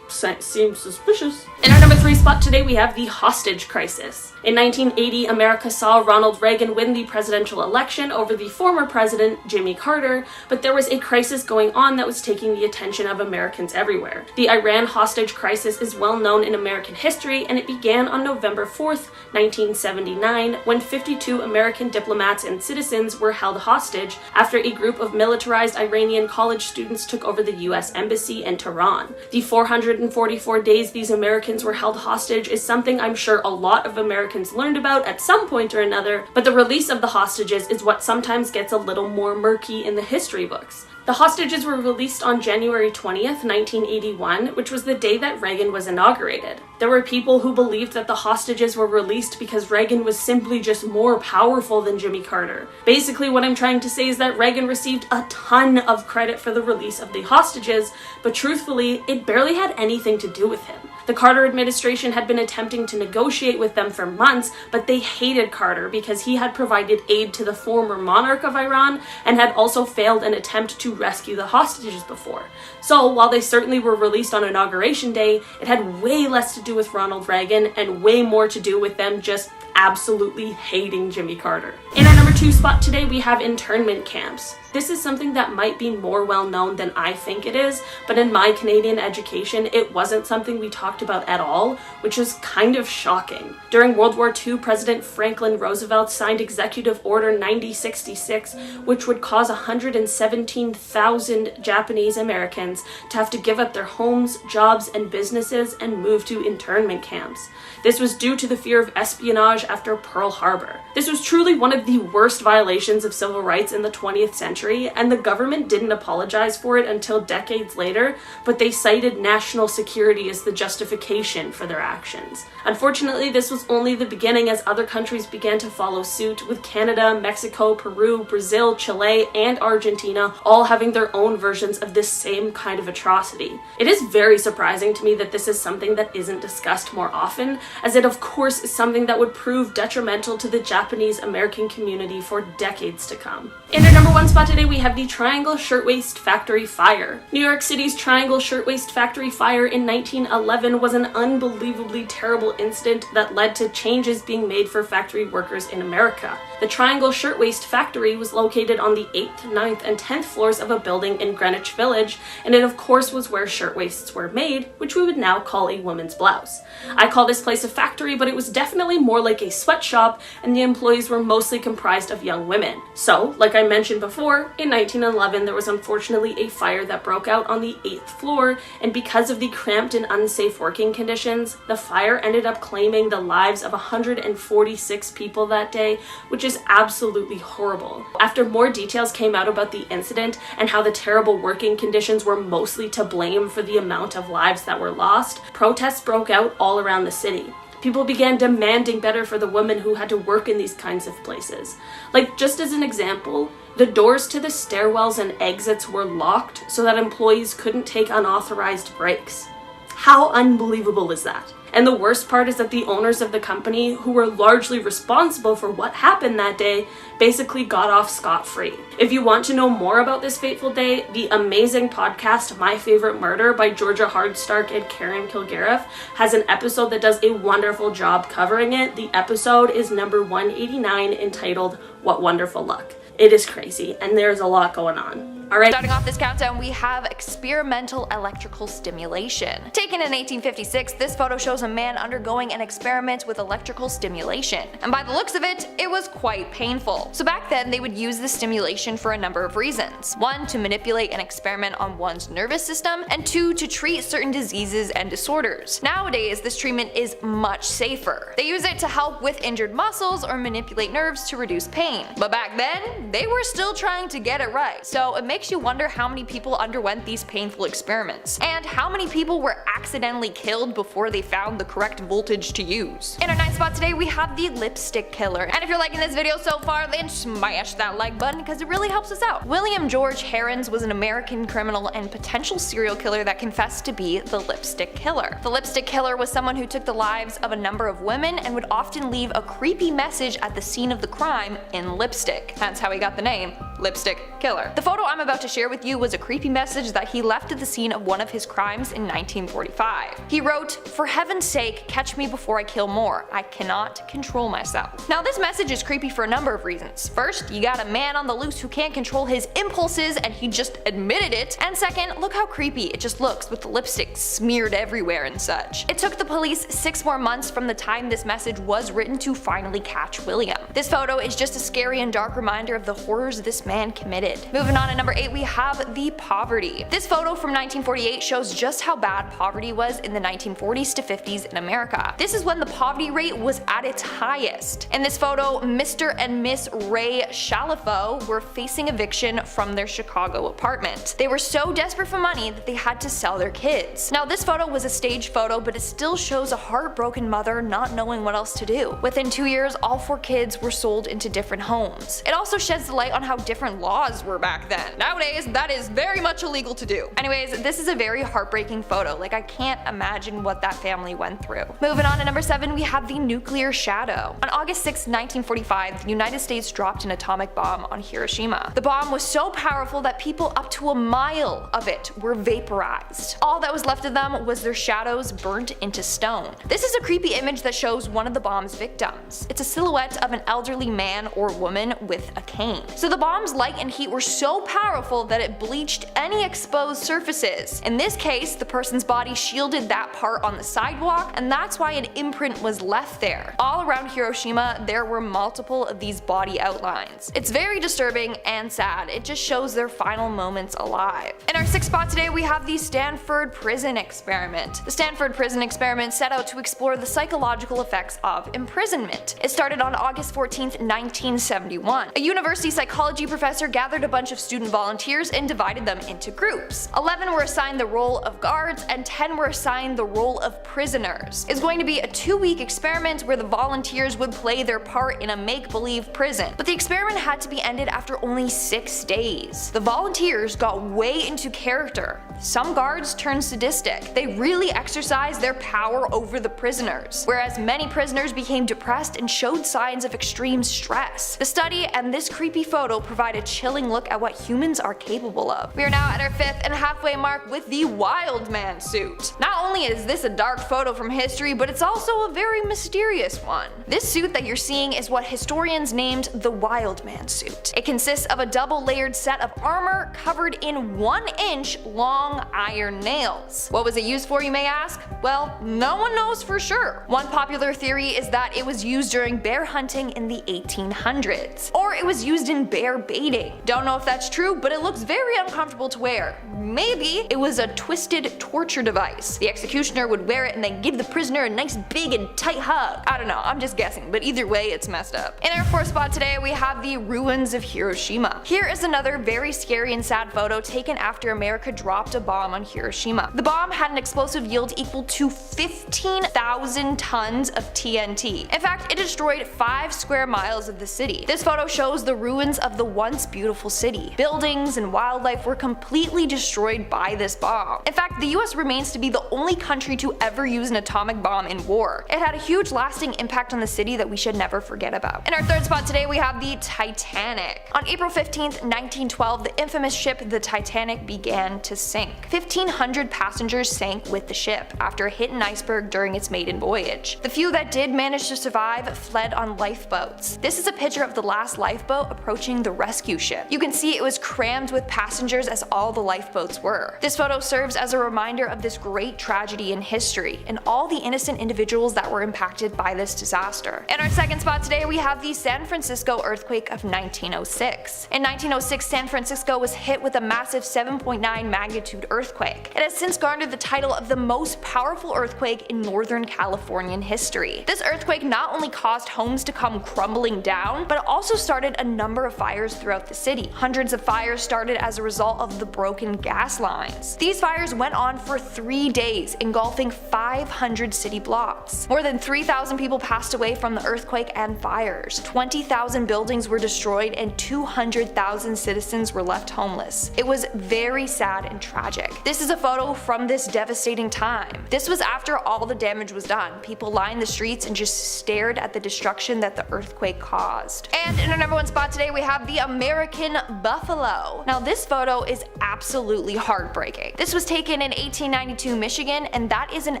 Seems suspicious. In our number 3 spot today, we have the hostage crisis. In 1980, America saw Ronald Reagan win the presidential election over the former president, Jimmy Carter, but there was a crisis going on that was taking the attention of Americans everywhere. The Iran hostage crisis is well known in American history, and it began on November 4th, 1979, when 52 American diplomats and citizens were held hostage after a group of militarized Iranian college students took over the US Embassy in Tehran. The 444 days these Americans were held hostage is something I'm sure a lot of Americans learned about at some point or another, but the release of the hostages is what sometimes gets a little more murky in the history books. The hostages were released on January 20th, 1981, which was the day that Reagan was inaugurated. There were people who believed that the hostages were released because Reagan was simply just more powerful than Jimmy Carter. Basically, what I'm trying to say is that Reagan received a ton of credit for the release of the hostages, but truthfully, it barely had anything to do with him. The Carter administration had been attempting to negotiate with them for months, but they hated Carter because he had provided aid to the former monarch of Iran and had also failed an attempt to rescue the hostages before. So while they certainly were released on Inauguration Day, it had way less to do with Ronald Reagan and way more to do with them just absolutely hating Jimmy Carter. In our number 2 spot today, we have internment camps. This is something that might be more well known than I think it is, but in my Canadian education, it wasn't something we talked about at all, which is kind of shocking. During World War II, President Franklin Roosevelt signed Executive Order 9066, which would cause 117,000 Japanese Americans to have to give up their homes, jobs, and businesses and move to internment camps. This was due to the fear of espionage after Pearl Harbor. This was truly one of the worst violations of civil rights in the 20th century, and the government didn't apologize for it until decades later, but they cited national security as the justification justification for their actions. Unfortunately, this was only the beginning as other countries began to follow suit, with Canada, Mexico, Peru, Brazil, Chile, and Argentina all having their own versions of this same kind of atrocity. It is very surprising to me that this is something that isn't discussed more often, as it of course is something that would prove detrimental to the Japanese American community for decades to come. In our number 1 spot today, we have the Triangle Shirtwaist Factory Fire. New York City's Triangle Shirtwaist Factory Fire in 1911 was an unbelievably terrible incident that led to changes being made for factory workers in America. The Triangle Shirtwaist Factory was located on the 8th, 9th, and 10th floors of a building in Greenwich Village, and it of course was where shirtwaists were made, which we would now call a woman's blouse. I call this place a factory, but it was definitely more like a sweatshop, and the employees were mostly comprised of young women. So, like I mentioned before, in 1911 there was unfortunately a fire that broke out on the 8th floor, and because of the cramped and unsafe working conditions, the fire ended up claiming the lives of 146 people that day, which is absolutely horrible. After more details came out about the incident and how the terrible working conditions were mostly to blame for the amount of lives that were lost, protests broke out all around the city. People began demanding better for the women who had to work in these kinds of places. Like, just as an example, the doors to the stairwells and exits were locked so that employees couldn't take unauthorized breaks. How unbelievable is that? And the worst part is that the owners of the company, who were largely responsible for what happened that day, basically got off scot-free. If you want to know more about this fateful day, the amazing podcast My Favorite Murder by Georgia Hardstark and Karen Kilgariff has an episode that does a wonderful job covering it. The episode is number 189, entitled What Wonderful Luck. It is crazy, and there's a lot going on. Alright. Starting off this countdown, we have experimental electrical stimulation. Taken in 1856, this photo shows a man undergoing an experiment with electrical stimulation. And by the looks of it, it was quite painful. So back then, they would use the stimulation for a number of reasons. 1, to manipulate and experiment on one's nervous system, and 2, to treat certain diseases and disorders. Nowadays, this treatment is much safer. They use it to help with injured muscles or manipulate nerves to reduce pain. But back then, they were still trying to get it right. So it makes you wonder how many people underwent these painful experiments, and how many people were accidentally killed before they found the correct voltage to use. In our 9th spot today, we have the lipstick killer. And if you're liking this video so far, then smash that like button because it really helps us out. William George Herons was an American criminal and potential serial killer that confessed to be the lipstick killer. The lipstick killer was someone who took the lives of a number of women and would often leave a creepy message at the scene of the crime in lipstick. That's how he got the name, Lipstick Killer. The photo I'm about to share with you was a creepy message that he left at the scene of one of his crimes in 1945. He wrote, "For heaven's sake, catch me before I kill more. I cannot control myself." Now this message is creepy for a number of reasons. First, you got a man on the loose who can't control his impulses and he just admitted it. And second, look how creepy it just looks with the lipstick smeared everywhere and such. It took the police 6 more months from the time this message was written to finally catch William. This photo is just a scary and dark reminder of the horrors this man committed. Moving on to number 8, we have the poverty. This photo from 1948 shows just how bad poverty was in the 1940s to 50s in America. This is when the poverty rate was at its highest. In this photo, Mr. and Miss Ray Shalifo were facing eviction from their Chicago apartment. They were so desperate for money that they had to sell their kids. Now this photo was a staged photo, but it still shows a heartbroken mother not knowing what else to do. Within 2 years, all 4 kids were sold into different homes. It also sheds the light on how different laws were back then. Nowadays, that is very much illegal to do. Anyways, this is a very heartbreaking photo. Like, I can't imagine what that family went through. Moving on to number 7, we have the nuclear shadow. On August 6, 1945, the United States dropped an atomic bomb on Hiroshima. The bomb was so powerful that people up to a mile of it were vaporized. All that was left of them was their shadows burnt into stone. This is a creepy image that shows one of the bomb's victims. It's a silhouette of an elderly man or woman with a cane. So the bomb's light and heat were so powerful that it bleached any exposed surfaces. In this case, the person's body shielded that part on the sidewalk, and that's why an imprint was left there. All around Hiroshima, there were multiple of these body outlines. It's very disturbing and sad. It just shows their final moments alive. In our 6th spot today, we have the Stanford Prison Experiment. The Stanford Prison Experiment set out to explore the psychological effects of imprisonment. It started on August 14, 1971. A university psychology professor gathered a bunch of student volunteers and divided them into groups. 11 were assigned the role of guards and 10 were assigned the role of prisoners. It's going to be a 2-week experiment where the volunteers would play their part in a make-believe prison. But the experiment had to be ended after only 6 days. The volunteers got way into character. Some guards turned sadistic. They really exercised their power over the prisoners, whereas many prisoners became depressed and showed signs of extreme stress. The study and this creepy photo provide a chilling look at what humans are capable of. We are now at our 5th and halfway mark with the Wild Man suit. Not only is this a dark photo from history, but it's also a very mysterious one. This suit that you're seeing is what historians named the Wild Man suit. It consists of a double-layered set of armor covered in 1-inch long iron nails. What was it used for, you may ask? Well, no one knows for sure. One popular theory is that it was used during bear hunting in the 1800s, or it was used in bear baiting. Don't know if that's true, but it looks very uncomfortable to wear. Maybe it was a twisted torture device. The executioner would wear it and then give the prisoner a nice big and tight hug. I don't know, I'm just guessing, but either way it's messed up. In our 4th spot today we have the ruins of Hiroshima. Here is another very scary and sad photo taken after America dropped a bomb on Hiroshima. The bomb had an explosive yield equal to 15,000 tons of TNT. In fact, it destroyed 5 square miles of the city. This photo shows the ruins of the once beautiful city. Buildings and wildlife were completely destroyed by this bomb. In fact, the US remains to be the only country to ever use an atomic bomb in war. It had a huge lasting impact on the city that we should never forget about. In our 3rd spot today we have the Titanic. On April 15th, 1912, the infamous ship the Titanic began to sink. 1,500 passengers sank with the ship after it hit an iceberg during its maiden voyage. The few that did manage to survive fled on lifeboats. This is a picture of the last lifeboat approaching the rescue ship. You can see it was crammed with passengers as all the lifeboats were. This photo serves as a reminder of this great tragedy in history and all the innocent individuals that were impacted by this disaster. In our 2nd spot today we have the San Francisco earthquake of 1906. In 1906, San Francisco was hit with a massive 7.9 magnitude earthquake. It has since garnered the title of the most powerful earthquake in Northern Californian history. This earthquake not only caused homes to come crumbling down, but it also started a number of fires throughout the city. Hundreds of fires started as a result of the broken gas lines. These fires went on for 3 days, engulfing 500 city blocks. More than 3,000 people passed away from the earthquake and fires. 20,000 buildings were destroyed and 200,000 citizens were left homeless. It was very sad and tragic. This is a photo from this devastating time. This was after all the damage was done. People lined the streets and just stared at the destruction that the earthquake caused. And in our number 1 spot today we have the American buffalo. Now this photo is absolutely heartbreaking. This was taken in 1892 Michigan, and that is an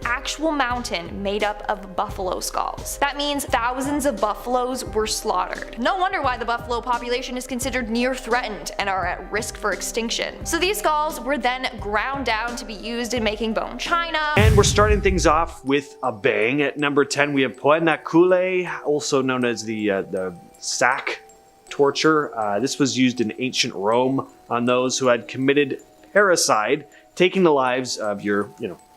actual mountain made up of buffalo skulls. That means thousands of buffaloes were slaughtered. No wonder why the buffalo population is considered near threatened and are at risk for extinction. So these skulls were then ground down to be used in making bone china. And we're starting things off with a bang. At number 10 we have poenacule, also known as the sack torture. This was used in ancient Rome on those who had committed parricide, taking the lives of your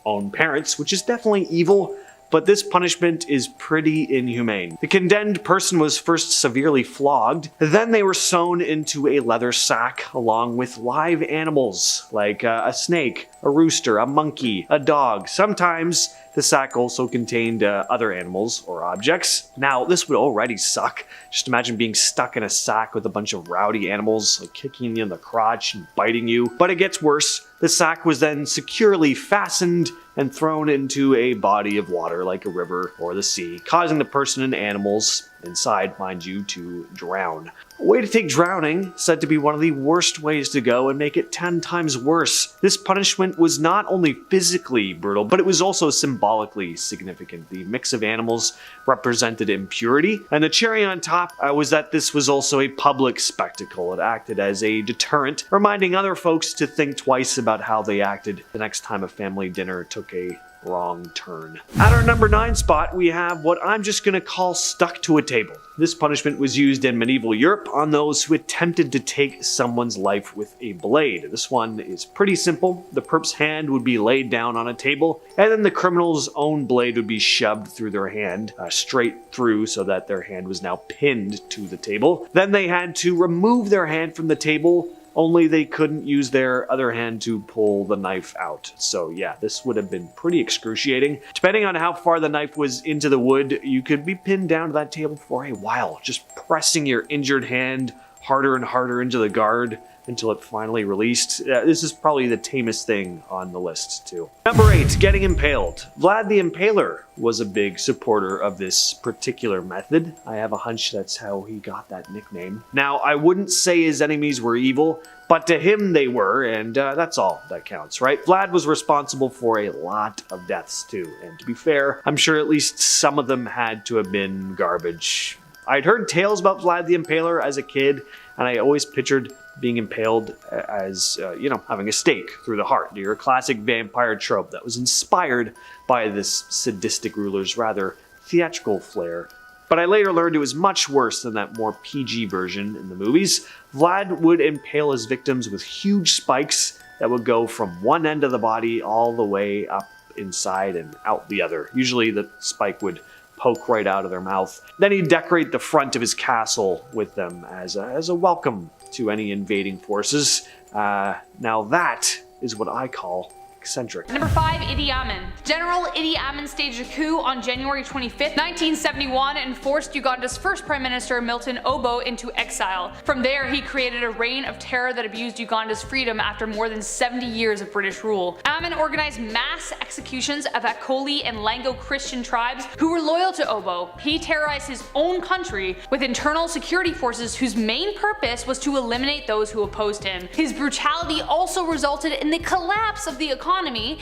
own parents, which is definitely evil, but this punishment is pretty inhumane. The condemned person was first severely flogged, then they were sewn into a leather sack along with live animals like a snake, a rooster, a monkey, a dog. Sometimes the sack also contained other animals or objects. Now, this would already suck. Just imagine being stuck in a sack with a bunch of rowdy animals like kicking you in the crotch and biting you. But it gets worse. The sack was then securely fastened and thrown into a body of water like a river or the sea, causing the person and animals inside, mind you, to drown. A way to take drowning, said to be one of the worst ways to go and make it 10 times worse. This punishment was not only physically brutal, but it was also symbolically significant. The mix of animals represented impurity, and the cherry on top was that this was also a public spectacle. It acted as a deterrent, reminding other folks to think twice about how they acted the next time a family dinner took a wrong turn. At our number 9 spot, we have what I'm just gonna call stuck to a table. This punishment was used in medieval Europe on those who attempted to take someone's life with a blade. This one is pretty simple. The perp's hand would be laid down on a table, and then the criminal's own blade would be shoved through their hand, straight through, so that their hand was now pinned to the table. Then they had to remove their hand from the table, only they couldn't use their other hand to pull the knife out. So yeah, this would have been pretty excruciating. Depending on how far the knife was into the wood, you could be pinned down to that table for a while, just pressing your injured hand harder and harder into the guard until it finally released. This is probably the tamest thing on the list too. Number 8, getting impaled. Vlad the Impaler was a big supporter of this particular method. I have a hunch that's how he got that nickname. Now, I wouldn't say his enemies were evil, but to him they were, and that's all that counts, right? Vlad was responsible for a lot of deaths too, and to be fair, I'm sure at least some of them had to have been garbage. I'd heard tales about Vlad the Impaler as a kid, and I always pictured being impaled as, having a stake through the heart. Your classic vampire trope that was inspired by this sadistic ruler's rather theatrical flair. But I later learned it was much worse than that more PG version in the movies. Vlad would impale his victims with huge spikes that would go from one end of the body all the way up inside and out the other. Usually the spike would poke right out of their mouth. Then he'd decorate the front of his castle with them as a welcome to any invading forces. Now that is what I call eccentric. Number 5, Idi Amin. General Idi Amin staged a coup on January 25th, 1971 and forced Uganda's first Prime Minister Milton Obo into exile. From there, he created a reign of terror that abused Uganda's freedom after more than 70 years of British rule. Amin organized mass executions of Akoli and Lango Christian tribes who were loyal to Obo. He terrorized his own country with internal security forces whose main purpose was to eliminate those who opposed him. His brutality also resulted in the collapse of the economy.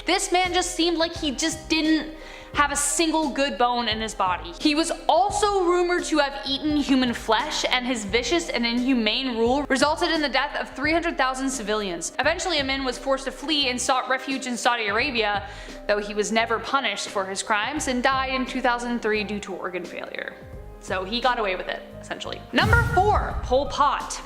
This man just seemed like he just didn't have a single good bone in his body. He was also rumored to have eaten human flesh, and his vicious and inhumane rule resulted in the death of 300,000 civilians. Eventually Amin was forced to flee and sought refuge in Saudi Arabia, though he was never punished for his crimes and died in 2003 due to organ failure. So he got away with it, essentially. Number 4, Pol Pot.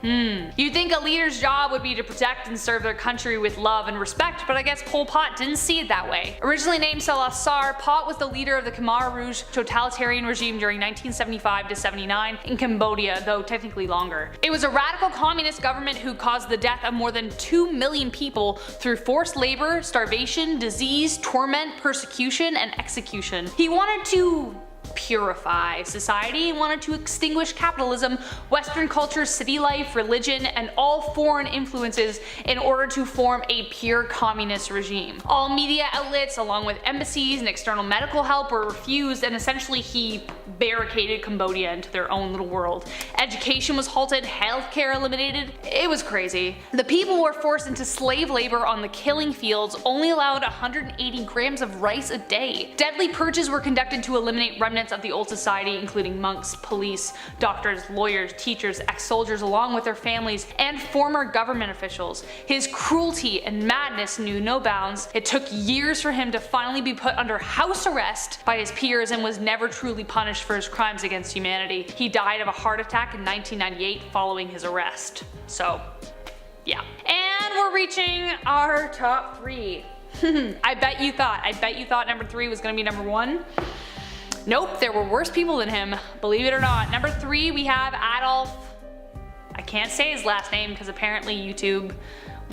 You'd think a leader's job would be to protect and serve their country with love and respect, but I guess Pol Pot didn't see it that way. Originally named Salah Sar, Pot was the leader of the Khmer Rouge totalitarian regime during 1975 to 79 in Cambodia, though technically longer. It was a radical communist government who caused the death of more than 2 million people through forced labor, starvation, disease, torment, persecution, and execution. He wanted to purify society, wanted to extinguish capitalism, Western culture, city life, religion, and all foreign influences in order to form a pure communist regime. All media outlets, along with embassies and external medical help, were refused, and essentially he barricaded Cambodia into their own little world. Education was halted, healthcare eliminated. It was crazy. The people were forced into slave labor on the killing fields, only allowed 180 grams of rice a day. Deadly purges were conducted to eliminate remnants of the old society, including monks, police, doctors, lawyers, teachers, ex-soldiers along with their families, and former government officials. His cruelty and madness knew no bounds. It took years for him to finally be put under house arrest by his peers and was never truly punished for his crimes against humanity. He died of a heart attack in 1998 following his arrest. So, yeah. And we're reaching our top 3. I bet you thought number 3 was gonna be number 1. Nope, there were worse people than him, believe it or not. Number 3, we have Adolf. I can't say his last name because apparently YouTube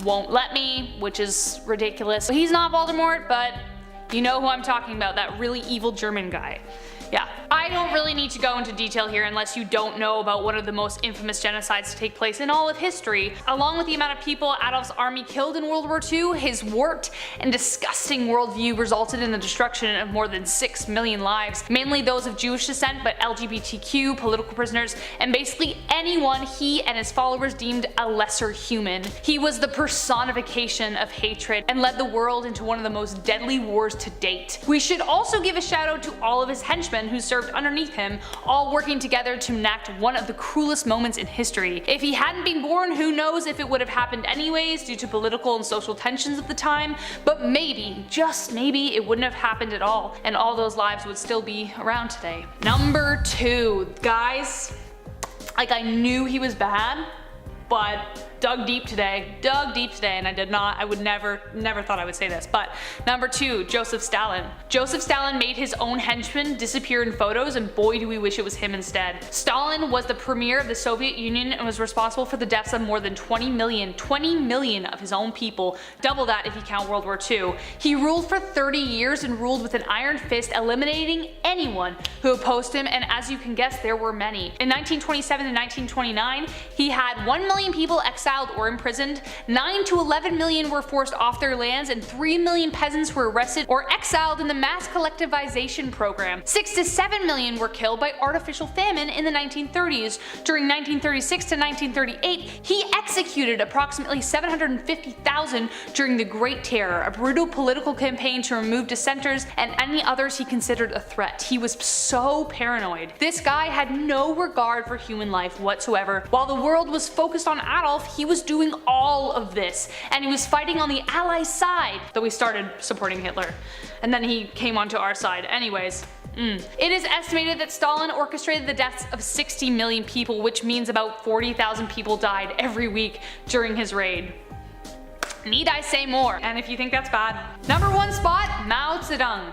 won't let me, which is ridiculous. He's not Voldemort, but you know who I'm talking about, that really evil German guy. Yeah. I don't really need to go into detail here unless you don't know about one of the most infamous genocides to take place in all of history. Along with the amount of people Adolf's army killed in World War II, his warped and disgusting worldview resulted in the destruction of more than 6 million lives, mainly those of Jewish descent, but LGBTQ, political prisoners, and basically anyone he and his followers deemed a lesser human. He was the personification of hatred and led the world into one of the most deadly wars to date. We should also give a shout out to all of his henchmen who served underneath him, all working together to enact one of the cruelest moments in history. If he hadn't been born, who knows if it would have happened anyways due to political and social tensions of the time, but maybe, just maybe, it wouldn't have happened at all, and all those lives would still be around today. Number 2, guys, like I knew he was bad, but dug deep today, and I would never thought I would say this, but number 2, Joseph Stalin. Joseph Stalin made his own henchman disappear in photos, and boy do we wish it was him instead. Stalin was the premier of the Soviet Union and was responsible for the deaths of more than 20 million of his own people, double that if you count World War II. He ruled for 30 years and ruled with an iron fist, eliminating anyone who opposed him, and as you can guess, there were many. In 1927 and 1929, he had 1 million people exiled or imprisoned, 9 to 11 million were forced off their lands, and 3 million peasants were arrested or exiled in the mass collectivization program. 6 to 7 million were killed by artificial famine in the 1930s. During 1936 to 1938, he executed approximately 750,000 during the Great Terror, a brutal political campaign to remove dissenters and any others he considered a threat. He was so paranoid. This guy had no regard for human life whatsoever. While the world was focused on Adolf, he was doing all of this, and he was fighting on the Allies' side, though he started supporting Hitler, and then he came onto our side. Anyways. It is estimated that Stalin orchestrated the deaths of 60 million people, which means about 40,000 people died every week during his reign. Need I say more? And if you think that's bad. Number 1 spot, Mao Zedong.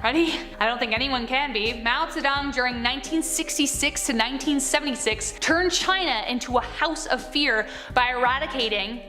Ready? I don't think anyone can be. Mao Zedong during 1966 to 1976 turned China into a house of fear by eradicating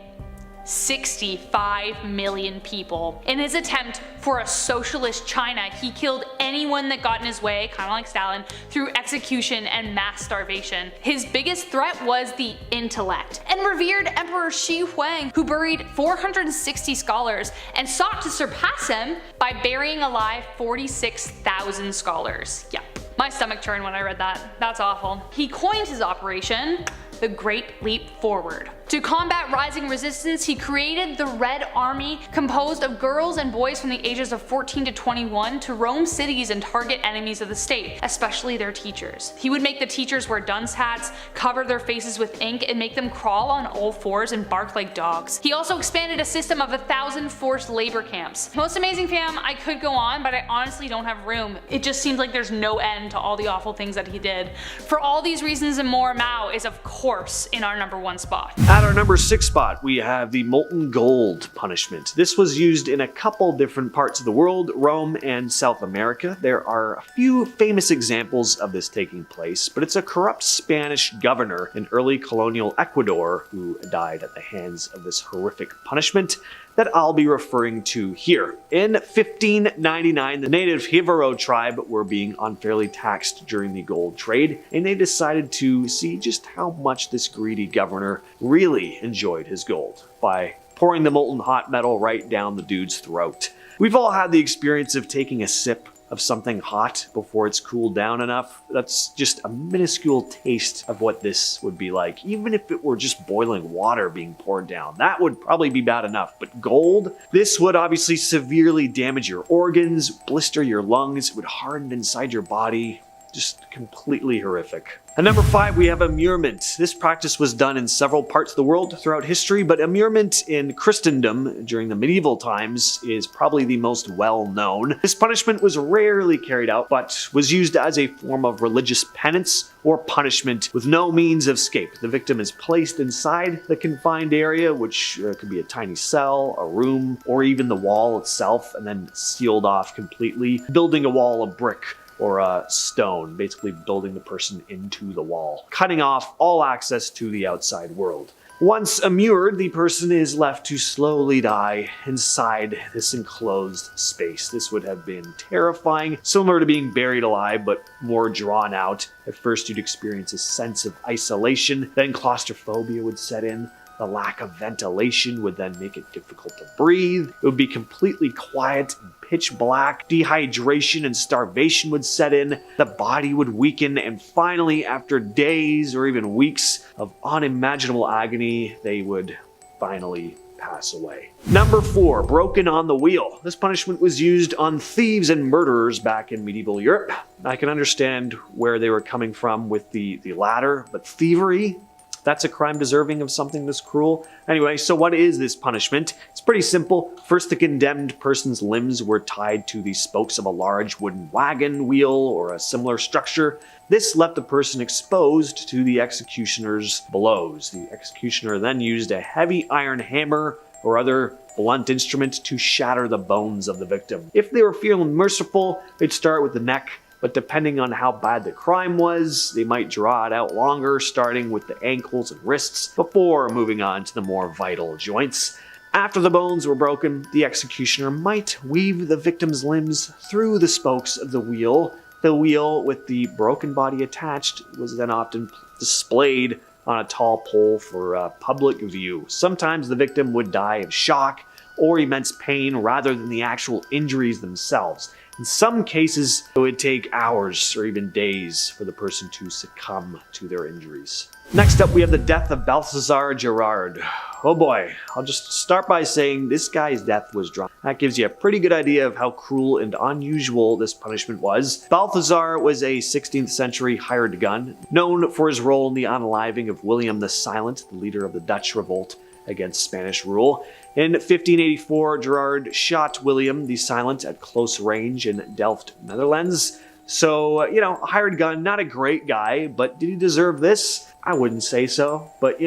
65 million people. In his attempt for a socialist China, he killed anyone that got in his way, kind of like Stalin, through execution and mass starvation. His biggest threat was the intellect, and revered Emperor Shi Huang, who buried 460 scholars and sought to surpass him by burying alive 46,000 scholars. Yeah, my stomach turned when I read that. That's awful. He coined his operation the Great Leap Forward. To combat rising resistance, he created the Red Army, composed of girls and boys from the ages of 14 to 21 to roam cities and target enemies of the state, especially their teachers. He would make the teachers wear dunce hats, cover their faces with ink, and make them crawl on all fours and bark like dogs. He also expanded a system of 1,000 forced labor camps. Most amazing, fam. I could go on, but I honestly don't have room. It just seems like there's no end to all the awful things that he did. For all these reasons and more, Mao is of course in our number 1 spot. At our number 6 spot, we have the molten gold punishment. This was used in a couple different parts of the world, Rome and South America. There are a few famous examples of this taking place, but it's a corrupt Spanish governor in early colonial Ecuador who died at the hands of this horrific punishment that I'll be referring to here. In 1599, the native Jivaro tribe were being unfairly taxed during the gold trade, and they decided to see just how much this greedy governor really enjoyed his gold by pouring the molten hot metal right down the dude's throat. We've all had the experience of taking a sip of something hot before it's cooled down enough. That's just a minuscule taste of what this would be like. Even if it were just boiling water being poured down, that would probably be bad enough. But gold, this would obviously severely damage your organs, blister your lungs, it would harden inside your body. Just completely horrific. At number 5, we have immurement. This practice was done in several parts of the world throughout history, but immurement in Christendom during the medieval times is probably the most well known. This punishment was rarely carried out, but was used as a form of religious penance or punishment with no means of escape. The victim is placed inside the confined area, which could be a tiny cell, a room, or even the wall itself, and then sealed off completely, building a wall of brick or a stone, basically building the person into the wall, cutting off all access to the outside world. Once immured, the person is left to slowly die inside this enclosed space. This would have been terrifying, similar to being buried alive, but more drawn out. At first, you'd experience a sense of isolation, then claustrophobia would set in. The lack of ventilation would then make it difficult to breathe. It would be completely quiet and pitch black. Dehydration and starvation would set in. The body would weaken, and finally, after days or even weeks of unimaginable agony, they would finally pass away. Number 4, broken on the wheel. This punishment was used on thieves and murderers back in medieval Europe. I can understand where they were coming from with the latter, but thievery? That's a crime deserving of something this cruel. Anyway, so what is this punishment? It's pretty simple. First, the condemned person's limbs were tied to the spokes of a large wooden wagon wheel or a similar structure. This left the person exposed to the executioner's blows. The executioner then used a heavy iron hammer or other blunt instrument to shatter the bones of the victim. If they were feeling merciful, they'd start with the neck, but depending on how bad the crime was, they might draw it out longer, starting with the ankles and wrists before moving on to the more vital joints. After the bones were broken, the executioner might weave the victim's limbs through the spokes of the wheel. The wheel with the broken body attached was then often displayed on a tall pole for public view. Sometimes the victim would die of shock or immense pain rather than the actual injuries themselves. In some cases, it would take hours or even days for the person to succumb to their injuries. Next up, we have the death of Balthazar Gerard. Oh boy, I'll just start by saying this guy's death was drunk. That gives you a pretty good idea of how cruel and unusual this punishment was. Balthazar was a 16th century hired gun, known for his role in the unaliving of William the Silent, the leader of the Dutch revolt against Spanish rule. In 1584, Gerard shot William the Silent at close range in Delft, Netherlands. So, a hired gun, not a great guy, but did he deserve this? I wouldn't say so, but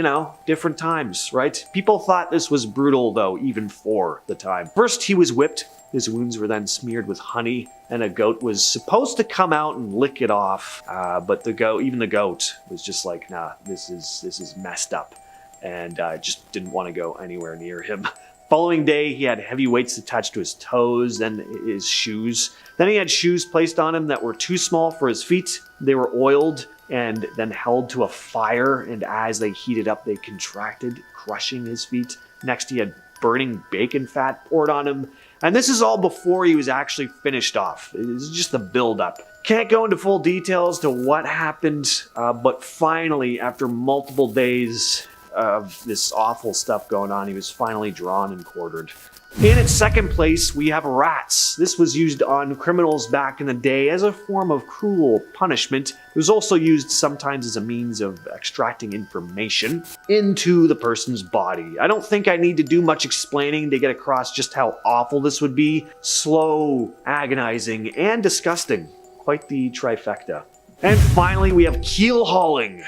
different times, right? People thought this was brutal though, even for the time. First, he was whipped. His wounds were then smeared with honey, and a goat was supposed to come out and lick it off, but even the goat was just like, nah, this is messed up, and just didn't want to go anywhere near him. Following day, he had heavy weights attached to his toes and his shoes. Then he had shoes placed on him that were too small for his feet. They were oiled and then held to a fire, and as they heated up, they contracted, crushing his feet. Next, he had burning bacon fat poured on him. And this is all before he was actually finished off. It was just the build-up. Can't go into full details to what happened, but finally, after multiple days of this awful stuff going on, he was finally drawn and quartered. In its second place, we have rats. This was used on criminals back in the day as a form of cruel punishment. It was also used sometimes as a means of extracting information into the person's body. I don't think I need to do much explaining to get across just how awful this would be. Slow, agonizing, and disgusting. Quite the trifecta. And finally, we have keel hauling.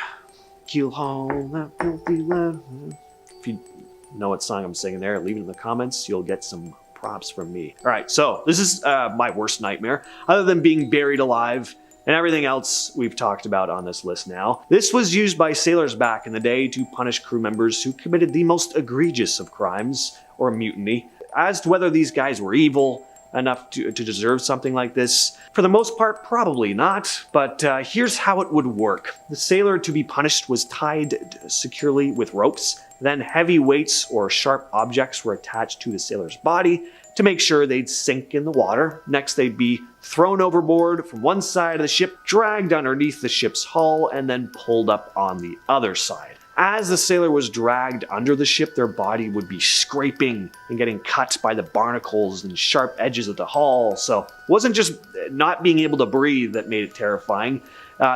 Keel haul that filthy leather. If you know what song I'm singing there, leave it in the comments. You'll get some props from me. All right, so this is my worst nightmare, other than being buried alive and everything else we've talked about on this list now. This was used by sailors back in the day to punish crew members who committed the most egregious of crimes or mutiny. As to whether these guys were evil enough to deserve something like this, for the most part, probably not, but here's how it would work. The sailor to be punished was tied securely with ropes, then heavy weights or sharp objects were attached to the sailor's body to make sure they'd sink in the water. Next, they'd be thrown overboard from one side of the ship, dragged underneath the ship's hull, and then pulled up on the other side. As the sailor was dragged under the ship, their body would be scraping and getting cut by the barnacles and sharp edges of the hull. So it wasn't just not being able to breathe that made it terrifying.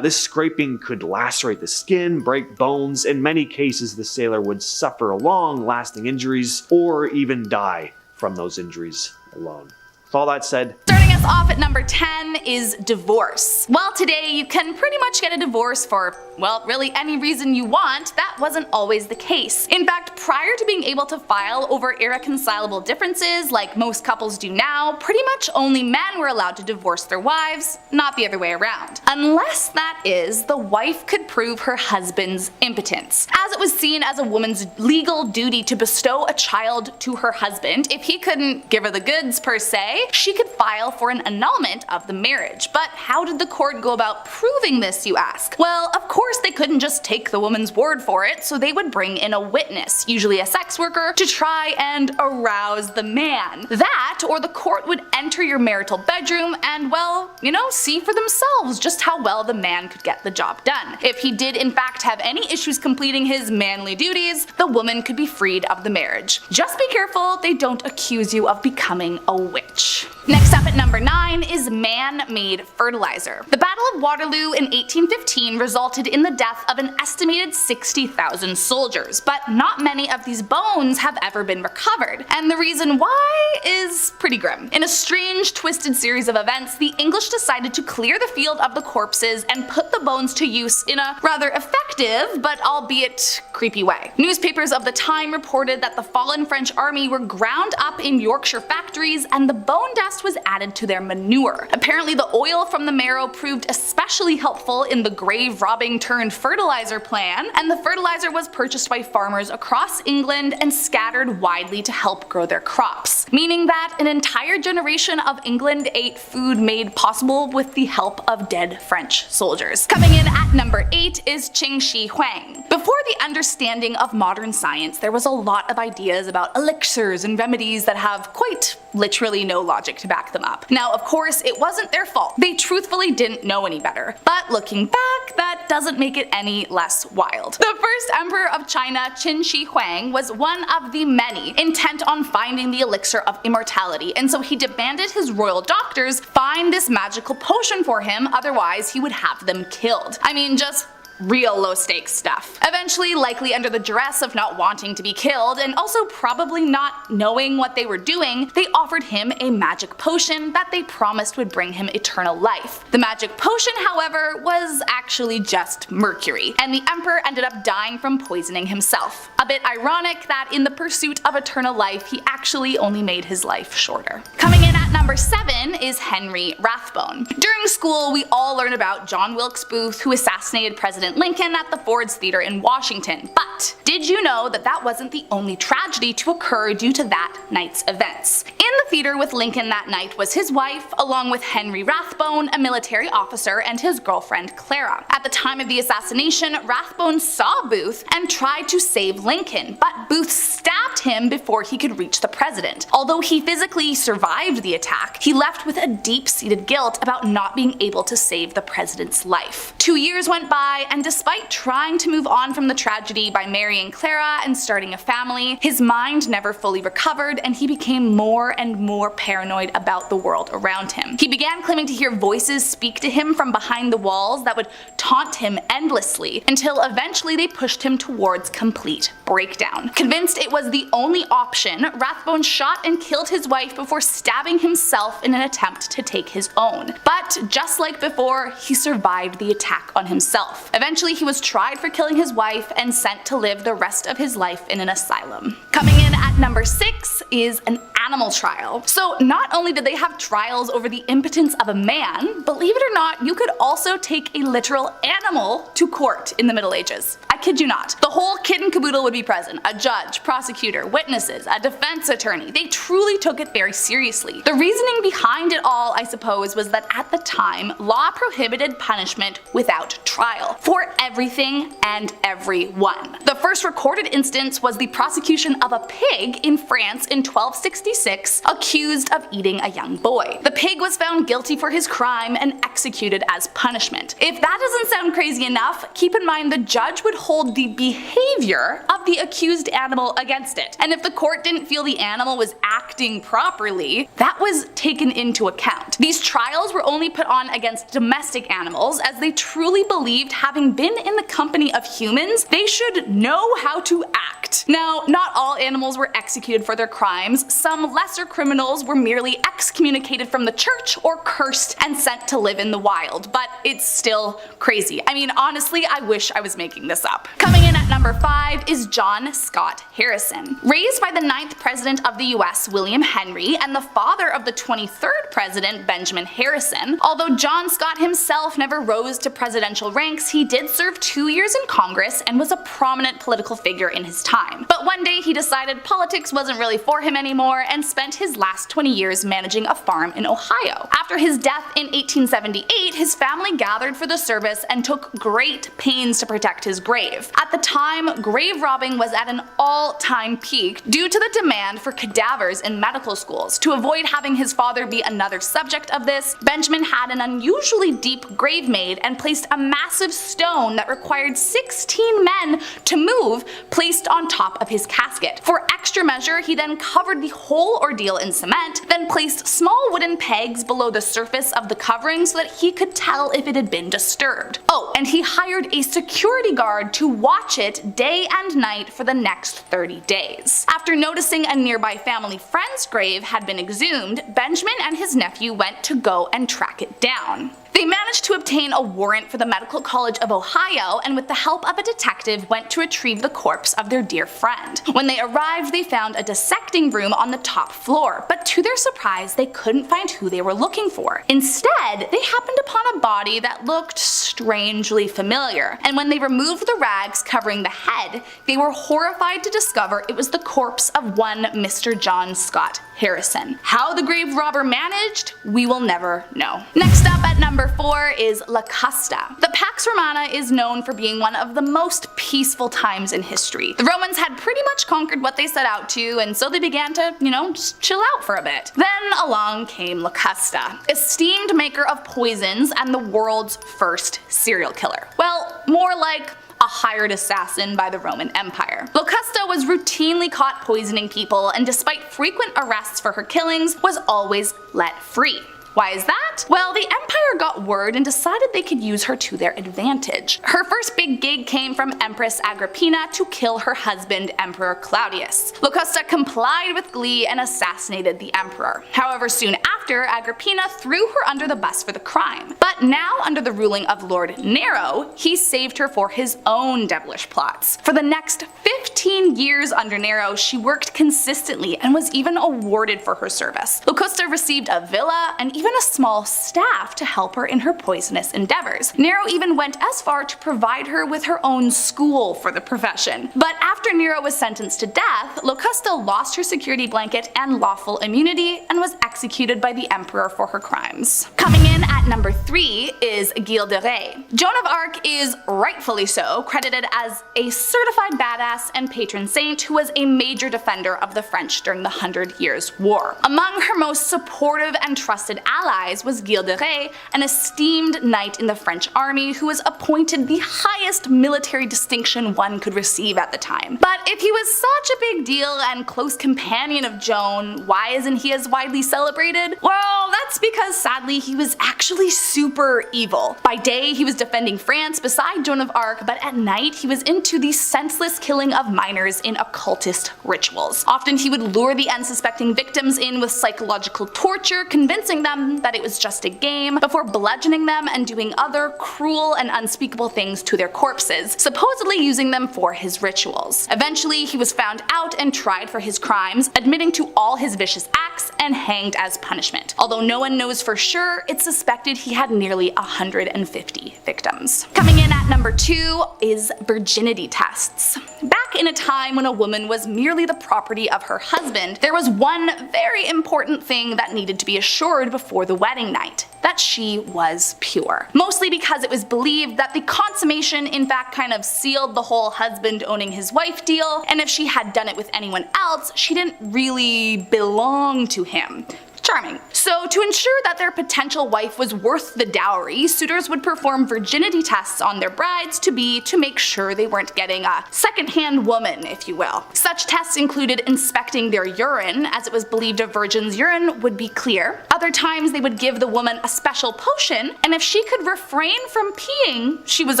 This scraping could lacerate the skin, break bones. In many cases, the sailor would suffer long-lasting injuries or even die from those injuries alone. With all that said, starting us off at number 10 is divorce. While today you can pretty much get a divorce for, well, really any reason you want, that wasn't always the case. In fact, prior to being able to file over irreconcilable differences like most couples do now, pretty much only men were allowed to divorce their wives, not the other way around. Unless, that is, the wife could prove her husband's impotence, as it was seen as a woman's legal duty to bestow a child to her husband. If he couldn't give her the goods per se, she could file for an annulment of the marriage. But how did the court go about proving this, you ask? Well, of course they couldn't just take the woman's word for it, so they would bring in a witness, usually a sex worker, to try and arouse the man. That, or the court would enter your marital bedroom and, well, see for themselves just how well the man could get the job done. If he did in fact have any issues completing his manly duties, the woman could be freed of the marriage. Just be careful they don't accuse you of becoming a witch. Next up at number number 9 is man-made fertilizer. The Battle of Waterloo in 1815 resulted in the death of an estimated 60,000 soldiers, but not many of these bones have ever been recovered, and the reason why is pretty grim. In a strange, twisted series of events, the English decided to clear the field of the corpses and put the bones to use in a rather effective, but albeit creepy way. Newspapers of the time reported that the fallen French army were ground up in Yorkshire factories and the bone dust was added to their manure. Apparently the oil from the marrow proved especially helpful in the grave robbing turned fertilizer plan, and the fertilizer was purchased by farmers across England and scattered widely to help grow their crops, meaning that an entire generation of England ate food made possible with the help of dead French soldiers. Coming in at number 8 is Qin Shi Huang. Before the understanding of modern science, there was a lot of ideas about elixirs and remedies that have quite literally no logic to back them up. Now, of course, it wasn't their fault. They truthfully didn't know any better. But looking back, that doesn't make it any less wild. The first emperor of China, Qin Shi Huang, was one of the many intent on finding the elixir of immortality, and so he demanded his royal doctors find this magical potion for him, otherwise he would have them killed. I mean, just real low stakes stuff. Eventually, likely under the duress of not wanting to be killed and also probably not knowing what they were doing, they offered him a magic potion that they promised would bring him eternal life. The magic potion, however, was actually just mercury, and the emperor ended up dying from poisoning himself. A bit ironic that in the pursuit of eternal life, he actually only made his life shorter. Coming in at number 7 is Henry Rathbone. During school, we all learn about John Wilkes Booth, who assassinated President Lincoln at the Ford's Theater in Washington. But did you know that that wasn't the only tragedy to occur due to that night's events? In the theater with Lincoln that night was his wife, along with Henry Rathbone, a military officer, and his girlfriend Clara. At the time of the assassination, Rathbone saw Booth and tried to save Lincoln, but Booth stabbed him before he could reach the president. Although he physically survived the attack, he left with a deep-seated guilt about not being able to save the president's life. 2 years went by, and despite trying to move on from the tragedy by marrying Clara and starting a family, his mind never fully recovered and he became more and more paranoid about the world around him. He began claiming to hear voices speak to him from behind the walls that would taunt him endlessly, until eventually they pushed him towards complete breakdown. Convinced it was the only option, Rathbone shot and killed his wife before stabbing himself in an attempt to take his own. But just like before, he survived the attack on himself. Eventually he was tried for killing his wife and sent to live the rest of his life in an asylum. Coming in at number 6 is an animal trial. So not only did they have trials over the impotence of a man, believe it or not, you could also take a literal animal to court in the Middle Ages. I kid you not. The whole kit and caboodle would be present. A judge, prosecutor, witnesses, a defense attorney. They truly took it very seriously. The reasoning behind it all, I suppose, was that at the time, law prohibited punishment without trial for everything and everyone. The first recorded instance was the prosecution of a pig in France in 1266, accused of eating a young boy. The pig was found guilty for his crime and executed as punishment. If that doesn't sound crazy enough, keep in mind the judge would hold the behavior of the accused animal against it, and if the court didn't feel the animal was acting properly, that was taken into account. These trials were only put on against domestic animals, as they truly believed, having been in the company of humans, they should know how to act. Now, not all animals were executed for their crimes. Some lesser criminals were merely excommunicated from the church or cursed and sent to live in the wild, but it's still crazy. I mean, honestly, I wish I was making this up. Coming in at number 5 is John Scott Harrison. Raised by the 9th president of the US, William Henry, and the father of the 23rd president, Benjamin Harrison, although John Scott himself never rose to presidential ranks, he did serve 2 years in Congress and was a prominent political figure in his time. But one day he decided politics wasn't really for him anymore and spent his last 20 years managing a farm in Ohio. After his death in 1878, his family gathered for the service and took great pains to protect his grave. grave. At the time, grave robbing was at an all-time peak due to the demand for cadavers in medical schools. To avoid having his father be another subject of this, Benjamin had an unusually deep grave made and placed a massive stone that required 16 men to move placed on top of his casket. For extra measure, he then covered the whole ordeal in cement, then placed small wooden pegs below the surface of the covering so that he could tell if it had been disturbed. Oh, and he hired a security guard to watch it day and night for the next 30 days. After noticing a nearby family friend's grave had been exhumed, Benjamin and his nephew went to go and track it down. They managed to obtain a warrant for the Medical College of Ohio, and with the help of a detective went to retrieve the corpse of their dear friend. When they arrived, they found a dissecting room on the top floor, but to their surprise they couldn't find who they were looking for. Instead, they happened upon a body that looked strangely familiar, and when they removed the rags covering the head, they were horrified to discover it was the corpse of one Mr. John Scott Harrison. How the grave robber managed, we will never know. Next up at number 4 is La Custa. The Pax Romana is known for being one of the most peaceful times in history. The Romans had pretty much conquered what they set out to, and so they began to, just chill out for a bit. Then along came La Custa, esteemed maker of poisons and the world's first serial killer. Well, more like a hired assassin by the Roman Empire. Locusta was routinely caught poisoning people, and despite frequent arrests for her killings, was always let free. Why is that? Well, the Empire got word and decided they could use her to their advantage. Her first big gig came from Empress Agrippina to kill her husband, Emperor Claudius. Locusta complied with glee and assassinated the emperor. However, soon after, Agrippina threw her under the bus for the crime. But now, under the ruling of Lord Nero, he saved her for his own devilish plots. For the next 15 years under Nero, she worked consistently and was even awarded for her service. Locusta received a villa and even a small staff to help her in her poisonous endeavors. Nero even went as far to provide her with her own school for the profession. But after Nero was sentenced to death, Locusta lost her security blanket and lawful immunity and was executed by the emperor for her crimes. Coming in at number 3 is Gilles de Rais. Joan of Arc is, rightfully so, credited as a certified badass and patron saint who was a major defender of the French during the 100 Years' War. Among her most supportive and trusted allies was Gilles de Rais, an esteemed knight in the French army who was appointed the highest military distinction one could receive at the time. But if he was such a big deal and close companion of Joan, why isn't he as widely celebrated? Well, that's because sadly he was actually super evil. By day he was defending France beside Joan of Arc, but at night he was into the senseless killing of minors in occultist rituals. Often he would lure the unsuspecting victims in with psychological torture, convincing them that it was just a game, before bludgeoning them and doing other cruel and unspeakable things to their corpses, supposedly using them for his rituals. Eventually he was found out and tried for his crimes, admitting to all his vicious acts and hanged as punishment. Although no one knows for sure, it's suspected he had nearly 150 victims. Coming in at number 2 is virginity tests. Back in a time when a woman was merely the property of her husband, there was one very important thing that needed to be assured before the wedding night: that she was pure. Mostly because it was believed that the consummation in fact kind of sealed the whole husband owning his wife deal, and if she had done it with anyone else, she didn't really belong to him. Charming. So to ensure that their potential wife was worth the dowry, suitors would perform virginity tests on their brides to make sure they weren't getting a second-hand woman, if you will. Such tests included inspecting their urine, as it was believed a virgin's urine would be clear. Other times they would give the woman a special potion, and if she could refrain from peeing, she was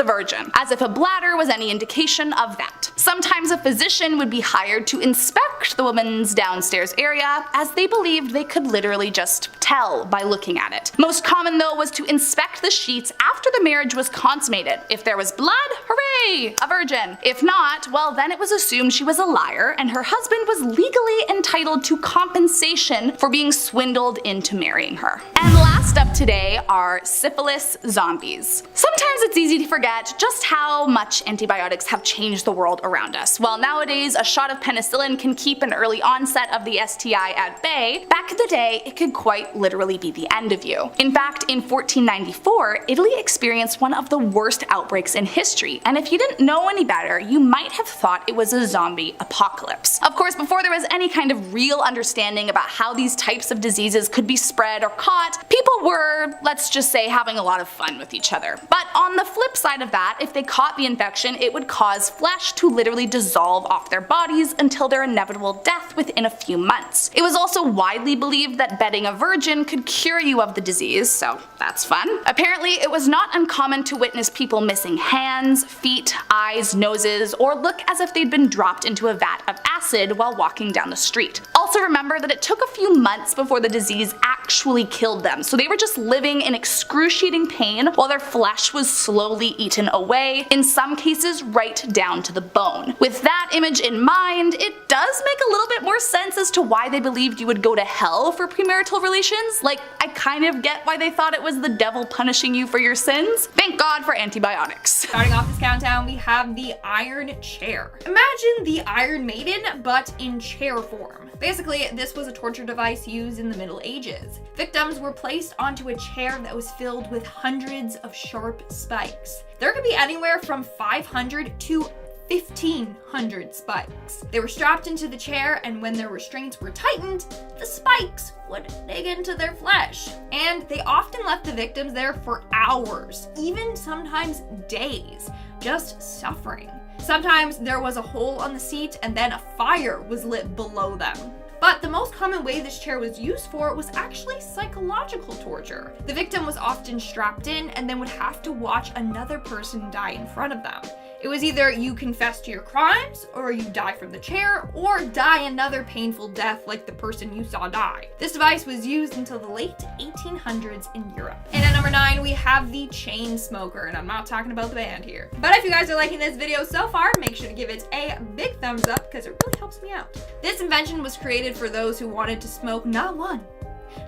a virgin, as if a bladder was any indication of that. Sometimes a physician would be hired to inspect the woman's downstairs area, as they believed they could literally just tell by looking at it. Most common though was to inspect the sheets after the marriage was consummated. If there was blood, hooray, a virgin. If not, well then it was assumed she was a liar and her husband was legally entitled to compensation for being swindled into marrying her. And last Last up today are syphilis zombies. Sometimes it's easy to forget just how much antibiotics have changed the world around us. While nowadays a shot of penicillin can keep an early onset of the STI at bay, back in the day it could quite literally be the end of you. In fact, in 1494, Italy experienced one of the worst outbreaks in history, and if you didn't know any better, you might have thought it was a zombie apocalypse. Of course, before there was any kind of real understanding about how these types of diseases could be spread or caught, people were, let's just say, having a lot of fun with each other. But on the flip side of that, if they caught the infection, it would cause flesh to literally dissolve off their bodies until their inevitable death within a few months. It was also widely believed that bedding a virgin could cure you of the disease, so that's fun. Apparently, it was not uncommon to witness people missing hands, feet, eyes, noses, or look as if they'd been dropped into a vat of acid while walking down the street. Also remember that it took a few months before the disease actually killed them, so they were just living in excruciating pain while their flesh was slowly eaten away, in some cases right down to the bone. With that image in mind, it does make a little bit more sense as to why they believed you would go to hell for premarital relations. Like, I kind of get why they thought it was the devil punishing you for your sins. Thank God for antibiotics. Starting off this countdown, we have the Iron Chair. Imagine the Iron Maiden, but in chair form. Basically, this was a torture device used in the Middle Ages. Victims were placed onto a chair that was filled with hundreds of sharp spikes. There could be anywhere from 500 to 1,500 spikes. They were strapped into the chair, and when their restraints were tightened, the spikes would dig into their flesh. And they often left the victims there for hours, even sometimes days, just suffering. Sometimes there was a hole on the seat and then a fire was lit below them. But the most common way this chair was used for was actually psychological torture. The victim was often strapped in and then would have to watch another person die in front of them. It was either you confess to your crimes, or you die from the chair, or die another painful death like the person you saw die. This device was used until the late 1800s in Europe. And at number 9, we have the chain smoker, and I'm not talking about the band here. But if you guys are liking this video so far, make sure to give it a big thumbs up because it really helps me out. This invention was created for those who wanted to smoke not 1,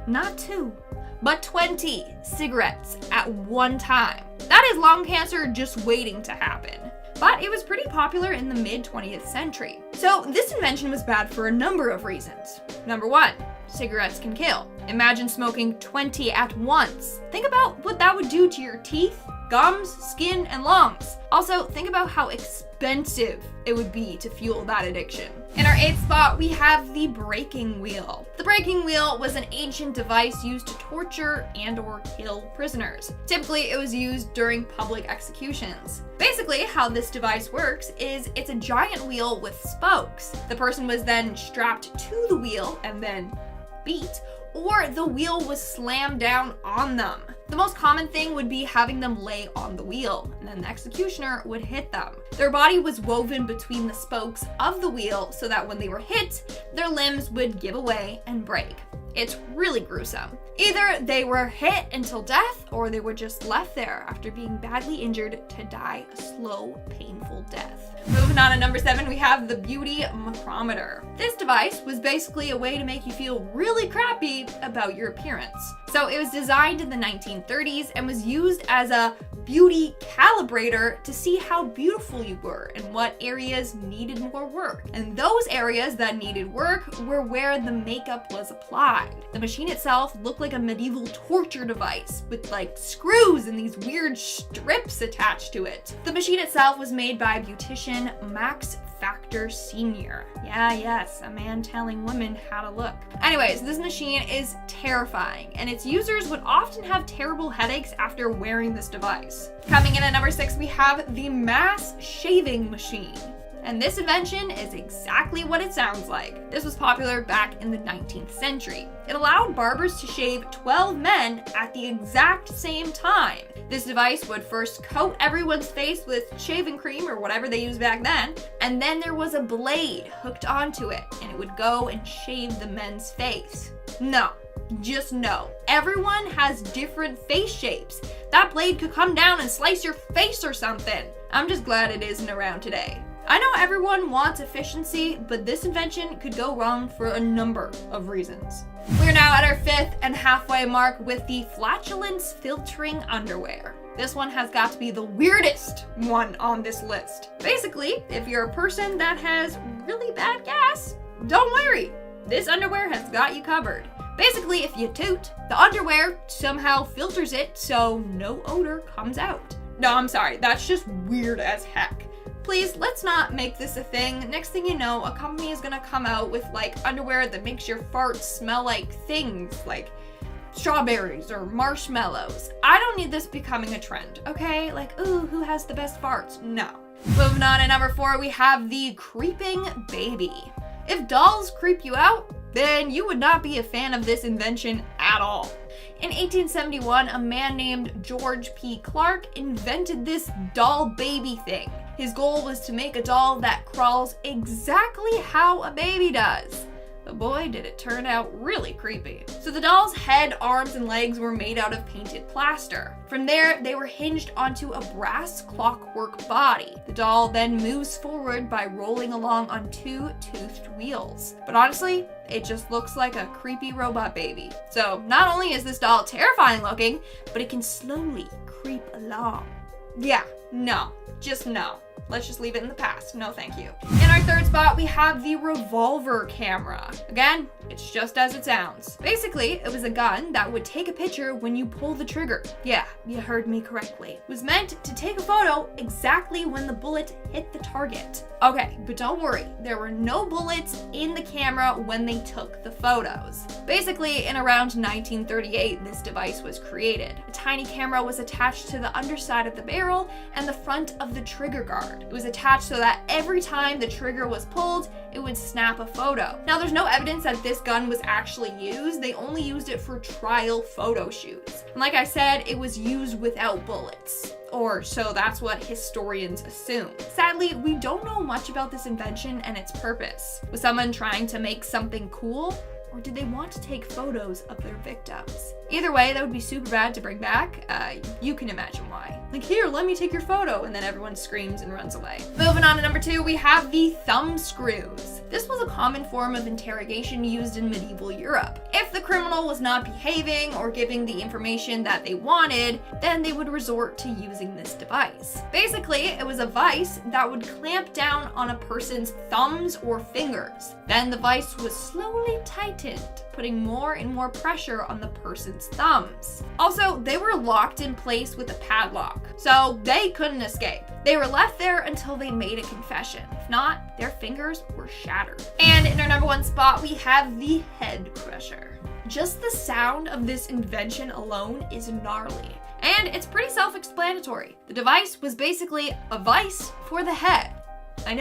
not 2, but 20 cigarettes at one time. That is lung cancer just waiting to happen. But it was pretty popular in the mid-20th century. So this invention was bad for a number of reasons. Number 1, cigarettes can kill. Imagine smoking 20 at once. Think about what that would do to your teeth, gums, skin, and lungs. Also, think about how expensive it would be to fuel that addiction. In our 8th spot, we have the breaking wheel. The breaking wheel was an ancient device used to torture and/or kill prisoners. Typically, it was used during public executions. Basically, how this device works is it's a giant wheel with spokes. The person was then strapped to the wheel and then beat, or the wheel was slammed down on them. The most common thing would be having them lay on the wheel, and then the executioner would hit them. Their body was woven between the spokes of the wheel so that when they were hit, their limbs would give away and break. It's really gruesome. Either they were hit until death, or they were just left there after being badly injured to die a slow, painful death. Moving on to number 7, we have the beauty micrometer. This device was basically a way to make you feel really crappy about your appearance. So it was designed in the 1930s and was used as a beauty calibrator to see how beautiful you were and what areas needed more work. And those areas that needed work were where the makeup was applied. The machine itself looked like a medieval torture device with like screws and these weird strips attached to it. The machine itself was made by beautician Max Factor Sr. Yes, a man telling women how to look. Anyways, this machine is terrifying, and its users would often have terrible headaches after wearing this device. Coming in at number 6, we have the mass shaving machine. And this invention is exactly what it sounds like. This was popular back in the 19th century. It allowed barbers to shave 12 men at the exact same time. This device would first coat everyone's face with shaving cream or whatever they used back then, and then there was a blade hooked onto it, and it would go and shave the men's face. No. Just no. Everyone has different face shapes. That blade could come down and slice your face or something. I'm just glad it isn't around today. I know everyone wants efficiency, but this invention could go wrong for a number of reasons. We're now at our 5th and halfway mark with the flatulence filtering underwear. This one has got to be the weirdest one on this list. Basically, if you're a person that has really bad gas, don't worry. This underwear has got you covered. Basically, if you toot, the underwear somehow filters it so no odor comes out. No, I'm sorry, that's just weird as heck. Please, let's not make this a thing. Next thing you know, a company is gonna come out with like underwear that makes your farts smell like things like strawberries or marshmallows. I don't need this becoming a trend, okay? Like, ooh, who has the best farts? No. Moving on to number 4, we have the creeping baby. If dolls creep you out, then you would not be a fan of this invention at all. In 1871, a man named George P. Clark invented this doll baby thing. His goal was to make a doll that crawls exactly how a baby does. But boy, did it turn out really creepy. So the doll's head, arms, and legs were made out of painted plaster. From there, they were hinged onto a brass clockwork body. The doll then moves forward by rolling along on 2 toothed wheels. But honestly, it just looks like a creepy robot baby. So not only is this doll terrifying looking, but it can slowly creep along. Yeah, no, just no. Let's just leave it in the past. No, thank you. In our 3rd spot, we have the revolver camera. Again, it's just as it sounds. Basically, it was a gun that would take a picture when you pull the trigger. Yeah, you heard me correctly. It was meant to take a photo exactly when the bullet hit the target. Okay, but don't worry, there were no bullets in the camera when they took the photos. Basically, in around 1938, this device was created. A tiny camera was attached to the underside of the barrel and the front of the trigger guard. It was attached so that every time the trigger was pulled, it would snap a photo. Now, there's no evidence that this gun was actually used. They only used it for trial photo shoots. And like I said, it was used without bullets. Or so that's what historians assume. Sadly, we don't know much about this invention and its purpose. Was someone trying to make something cool? Or did they want to take photos of their victims? Either way, that would be super bad to bring back. You can imagine why. Like, here, let me take your photo, and then everyone screams and runs away. Moving on to number 2, we have the thumb screws. This was a common form of interrogation used in medieval Europe. If the criminal was not behaving or giving the information that they wanted, then they would resort to using this device. Basically, it was a vise that would clamp down on a person's thumbs or fingers. Then the vise was slowly tightened, putting more and more pressure on the person's thumbs. Also, they were locked in place with a padlock, so they couldn't escape. They were left there until they made a confession. If not, their fingers were shattered. And in our number 1 spot, we have the head crusher. Just the sound of this invention alone is gnarly, and it's pretty self-explanatory. The device was basically a vice for the head. I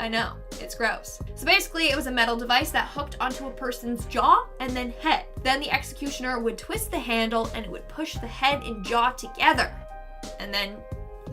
know, it's gross. So basically, it was a metal device that hooked onto a person's jaw and then head. Then the executioner would twist the handle and it would push the head and jaw together. And then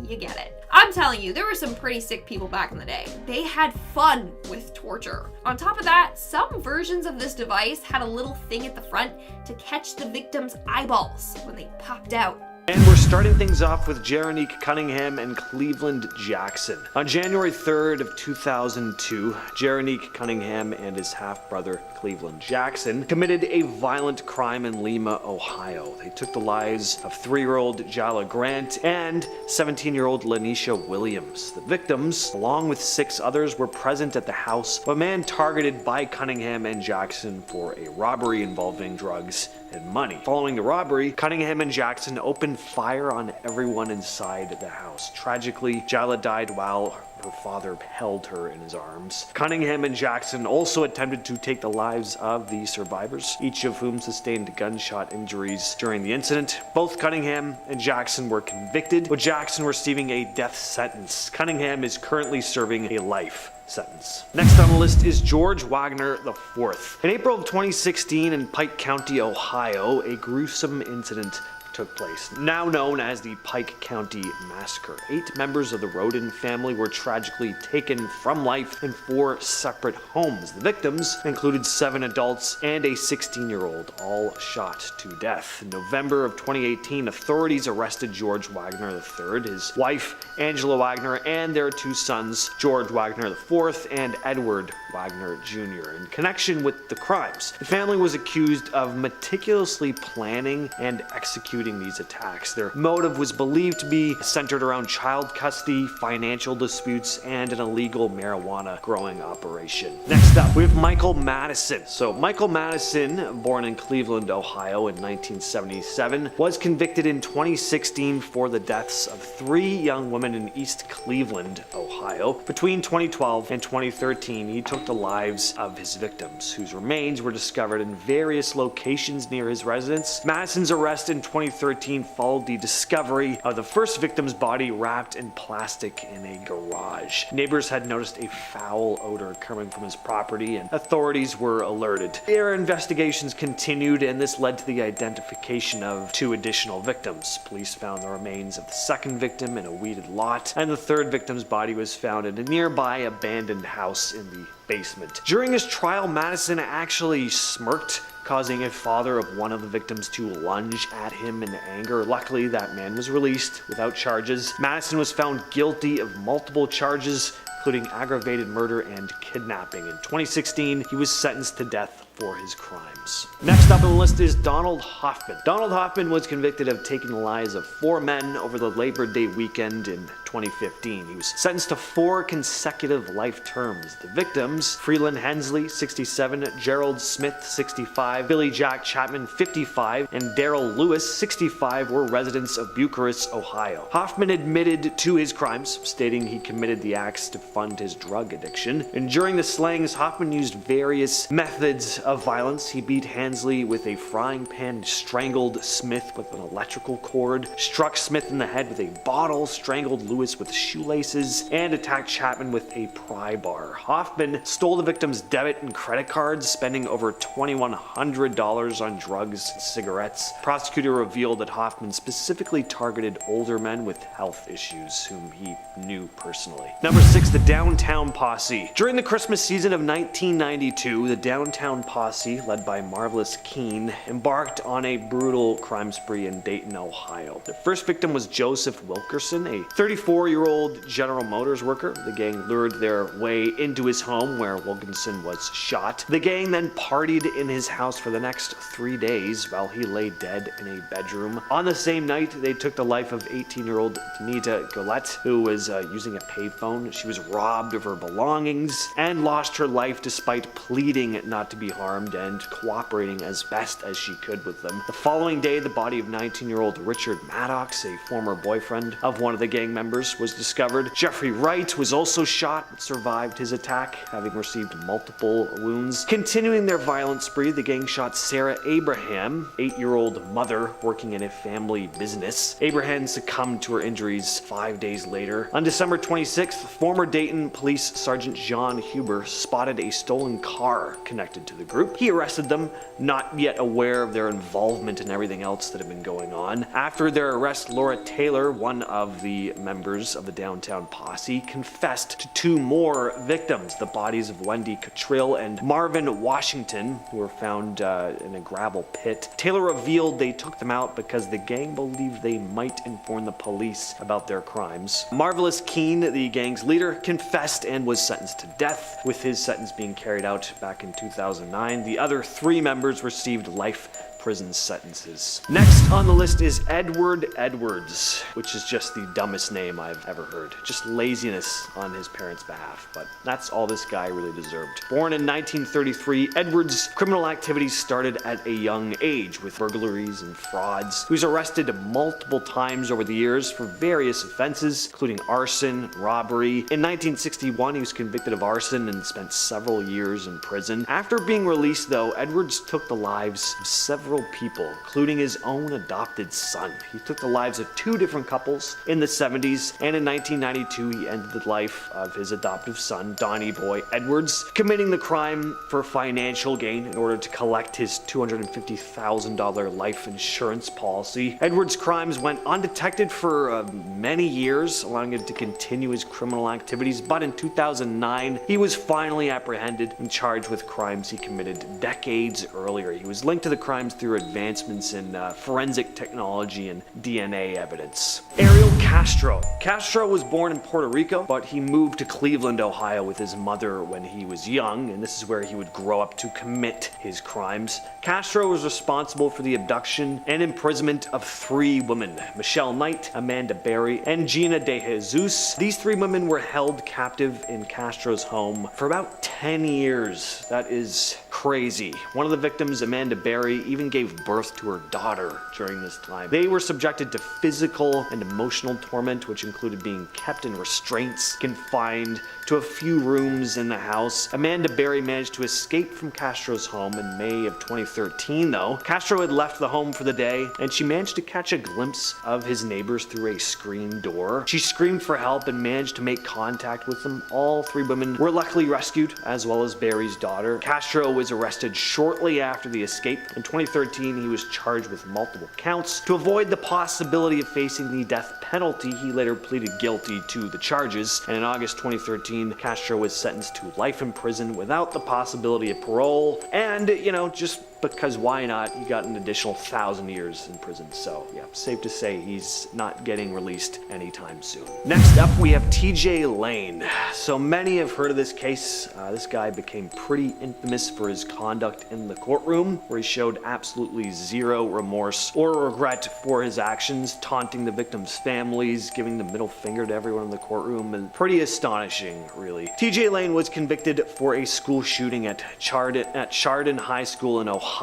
you get it. I'm telling you, there were some pretty sick people back in the day. They had fun with torture. On top of that, some versions of this device had a little thing at the front to catch the victim's eyeballs when they popped out. And we're starting things off with Geronique Cunningham and Cleveland Jackson. On January 3rd of 2002, Geronique Cunningham and his half-brother Cleveland Jackson committed a violent crime in Lima, Ohio. They took the lives of 3-year-old Jala Grant and 17-year-old Lanisha Williams. The victims, along with 6 others, were present at the house of a man targeted by Cunningham and Jackson for a robbery involving drugs and money. Following the robbery, Cunningham and Jackson opened fire on everyone inside the house. Tragically, Jala died while her father held her in his arms. Cunningham and Jackson also attempted to take the lives of the survivors, each of whom sustained gunshot injuries during the incident. Both Cunningham and Jackson were convicted, with Jackson receiving a death sentence. Cunningham is currently serving a life sentence. Next on the list is George Wagner IV. In April of 2016 in Pike County, Ohio, a gruesome incident took place, now known as the Pike County Massacre. 8 members of the Roden family were tragically taken from life in 4 separate homes. The victims included 7 adults and a 16-year-old, all shot to death. In November of 2018, authorities arrested George Wagner III, his wife Angela Wagner, and their 2 sons, George Wagner IV and Edward Wagner Jr., in connection with the crimes. The family was accused of meticulously planning and executing these attacks. Their motive was believed to be centered around child custody, financial disputes, and an illegal marijuana growing operation. Next up, we have Michael Madison. So Michael Madison, born in Cleveland, Ohio in 1977, was convicted in 2016 for the deaths of 3 young women in East Cleveland, Ohio. Between 2012 and 2013, he took the lives of his victims, whose remains were discovered in various locations near his residence. Madison's arrest in 2013 followed the discovery of the first victim's body wrapped in plastic in a garage. Neighbors had noticed a foul odor coming from his property, and authorities were alerted. Their investigations continued, and this led to the identification of 2 additional victims. Police found the remains of the second victim in a weeded lot, and the third victim's body was found in a nearby abandoned house in the basement. During his trial, Madison actually smirked, causing a father of one of the victims to lunge at him in anger. Luckily, that man was released without charges. Madison was found guilty of multiple charges, including aggravated murder and kidnapping. In 2016, he was sentenced to death for his crimes. Next up on the list is Donald Hoffman. Donald Hoffman was convicted of taking the lives of 4 men over the Labor Day weekend in 2015. He was sentenced to 4 consecutive life terms. The victims, Freeland Hensley, 67, Gerald Smith, 65, Billy Jack Chapman, 55, and Daryl Lewis, 65, were residents of Bucharest, Ohio. Hoffman admitted to his crimes, stating he committed the acts to fund his drug addiction. And during the slayings, Hoffman used various methods of violence. He beat Hensley with a frying pan, strangled Smith with an electrical cord, struck Smith in the head with a bottle, strangled Lewis with shoelaces, and attacked Chapman with a pry bar. Hoffman stole the victim's debit and credit cards, spending over $2,100 on drugs and cigarettes. Prosecutor revealed that Hoffman specifically targeted older men with health issues whom he knew personally. Number 6, the Downtown Posse. During the Christmas season of 1992, the Downtown Posse, led by Marvelous Keene, embarked on a brutal crime spree in Dayton, Ohio. The first victim was Joseph Wilkerson, a 34-year-old General Motors worker. The gang lured their way into his home where Wilkinson was shot. The gang then partied in his house for the next 3 days while he lay dead in a bedroom. On the same night, they took the life of 18-year-old Danita Golette, who was using a payphone. She was robbed of her belongings and lost her life despite pleading not to be harmed and cooperating as best as she could with them. The following day, the body of 19-year-old Richard Maddox, a former boyfriend of one of the gang members, was discovered. Jeffrey Wright was also shot but survived his attack, having received multiple wounds. Continuing their violent spree, the gang shot Sarah Abraham, 8-year-old mother working in a family business. Abraham succumbed to her injuries 5 days later. On December 26th, former Dayton Police Sergeant John Huber spotted a stolen car connected to the group. He arrested them, not yet aware of their involvement in everything else that had been going on. After their arrest, Laura Taylor, one of the members of the Downtown Posse, confessed to 2 more victims, the bodies of Wendy Cottrill and Marvin Washington, who were found in a gravel pit. Taylor revealed they took them out because the gang believed they might inform the police about their crimes. Marvelous Keene, the gang's leader, confessed and was sentenced to death, with his sentence being carried out back in 2009. The other 3 members received life prison sentences. Next on the list is Edward Edwards, which is just the dumbest name I've ever heard. Just laziness on his parents' behalf, but that's all this guy really deserved. Born in 1933, Edwards' criminal activities started at a young age with burglaries and frauds. He was arrested multiple times over the years for various offenses, including arson, robbery. In 1961, he was convicted of arson and spent several years in prison. After being released, though, Edwards took the lives of several several people, including his own adopted son. He took the lives of 2 different couples in the 70s, and in 1992 he ended the life of his adoptive son, Donnie Boy Edwards, committing the crime for financial gain in order to collect his $250,000 life insurance policy. Edwards' crimes went undetected for many years, allowing him to continue his criminal activities, but in 2009 he was finally apprehended and charged with crimes he committed decades earlier. He was linked to the crimes through advancements in forensic technology and DNA evidence. Ariel Castro. Castro was born in Puerto Rico, but he moved to Cleveland, Ohio with his mother when he was young, and this is where he would grow up to commit his crimes. Castro was responsible for the abduction and imprisonment of 3 women, Michelle Knight, Amanda Berry, and Gina De Jesus. These 3 women were held captive in Castro's home for about 10 years. That is crazy. One of the victims, Amanda Berry, even gave birth to her daughter during this time. They were subjected to physical and emotional torment, which included being kept in restraints, confined to a few rooms in the house. Amanda Berry managed to escape from Castro's home in May of 2013, though. Castro had left the home for the day, and she managed to catch a glimpse of his neighbors through a screen door. She screamed for help and managed to make contact with them. All 3 women were luckily rescued, as well as Berry's daughter. Castro was arrested shortly after the escape. In 2013, he was charged with multiple counts. To avoid the possibility of facing the death penalty, he later pleaded guilty to the charges, and in August 2013, Castro was sentenced to life in prison without the possibility of parole, and, just because why not, he got an additional 1,000 years in prison. So yeah, safe to say he's not getting released anytime soon. Next up, we have TJ Lane. So many have heard of this case. This guy became pretty infamous for his conduct in the courtroom, where he showed absolutely zero remorse or regret for his actions, taunting the victims' families, giving the middle finger to everyone in the courtroom, and pretty astonishing, really. TJ Lane was convicted for a school shooting at Chardon High School in Ohio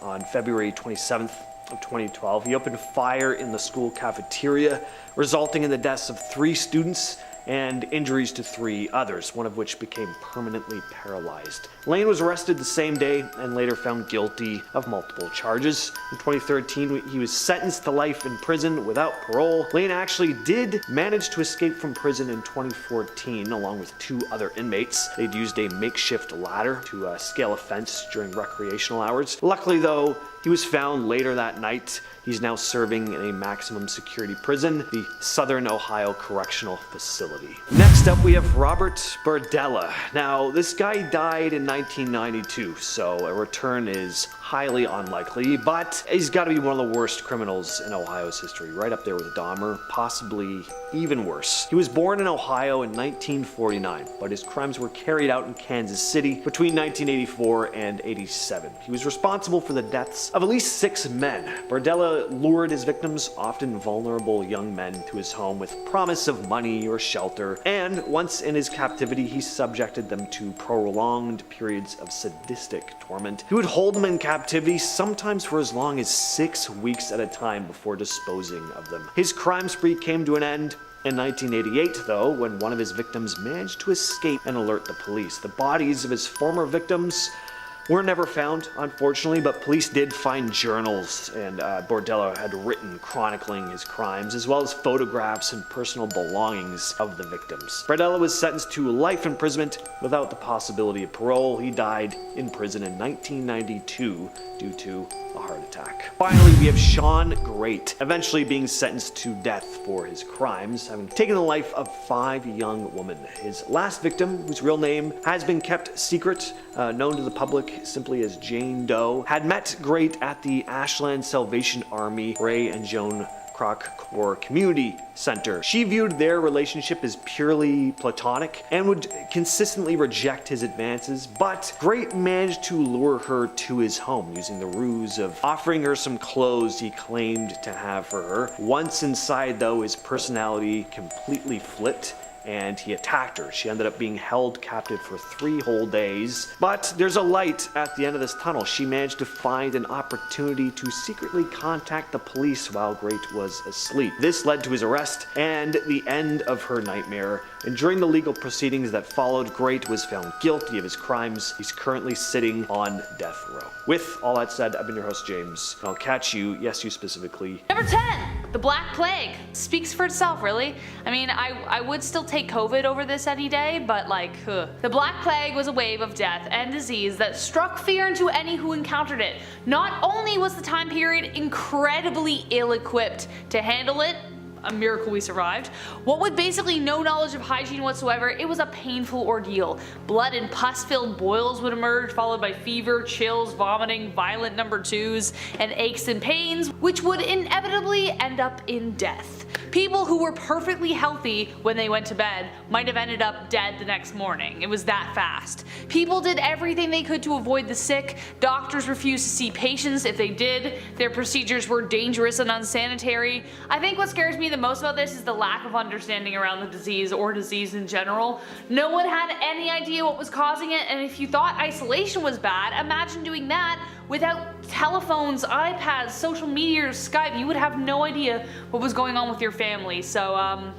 on February 27th of 2012. He opened fire in the school cafeteria, resulting in the deaths of 3 students and injuries to 3 others, one of which became permanently paralyzed. Lane was arrested the same day and later found guilty of multiple charges. In 2013, he was sentenced to life in prison without parole. Lane actually did manage to escape from prison in 2014 along with 2 other inmates. They'd used a makeshift ladder to scale a fence during recreational hours. Luckily though, he was found later that night. He's now serving in a maximum security prison, the Southern Ohio Correctional Facility. Next up, we have Robert Burdella. Now, this guy died in 1992, so a return is highly unlikely, but he's got to be one of the worst criminals in Ohio's history, right up there with Dahmer, possibly even worse. He was born in Ohio in 1949, but his crimes were carried out in Kansas City between 1984 and 87. He was responsible for the deaths of at least 6 men. Burdella lured his victims, often vulnerable young men, to his home with promise of money or shelter, and once in his captivity, he subjected them to prolonged periods of sadistic torment. He would hold them in captivity, sometimes for as long as 6 weeks at a time before disposing of them. His crime spree came to an end in 1988, though, when one of his victims managed to escape and alert the police. The bodies of his former victims were never found, unfortunately, but police did find journals and Burdella had written chronicling his crimes, as well as photographs and personal belongings of the victims. Burdella was sentenced to life imprisonment without the possibility of parole. He died in prison in 1992 due to a heart attack. Finally, we have Sean Great, eventually being sentenced to death for his crimes, having taken the life of 5 young women. His last victim, whose real name has been kept secret, known to the public simply as Jane Doe, had met Great at the Ashland Salvation Army Ray and Joan Kroc Corps Community Center. She viewed their relationship as purely platonic and would consistently reject his advances, but Great managed to lure her to his home using the ruse of offering her some clothes he claimed to have for her. Once inside though, his personality completely flipped and he attacked her. She ended up being held captive for 3 whole days. But there's a light at the end of this tunnel. She managed to find an opportunity to secretly contact the police while Great was asleep. This led to his arrest and the end of her nightmare. And during the legal proceedings that followed, Great was found guilty of his crimes. He's currently sitting on death row. With all that said, I've been your host, James. I'll catch you, yes, you specifically. Number 10, the Black Plague. Speaks for itself, really. I mean, I would still take COVID over this any day, but like, The Black Plague was a wave of death and disease that struck fear into any who encountered it. Not only was the time period incredibly ill-equipped to handle it, a miracle we survived. What with basically no knowledge of hygiene whatsoever, it was a painful ordeal. Blood and pus-filled boils would emerge, followed by fever, chills, vomiting, violent number 2s, and aches and pains, which would inevitably end up in death. People who were perfectly healthy when they went to bed might have ended up dead the next morning. It was that fast. People did everything they could to avoid the sick. Doctors refused to see patients if they did. Their procedures were dangerous and unsanitary. I think what scares me the most about this is the lack of understanding around the disease or disease in general. No one had any idea what was causing it, and if you thought isolation was bad, imagine doing that without telephones, iPads, social media, or Skype. You would have no idea what was going on with your family. So,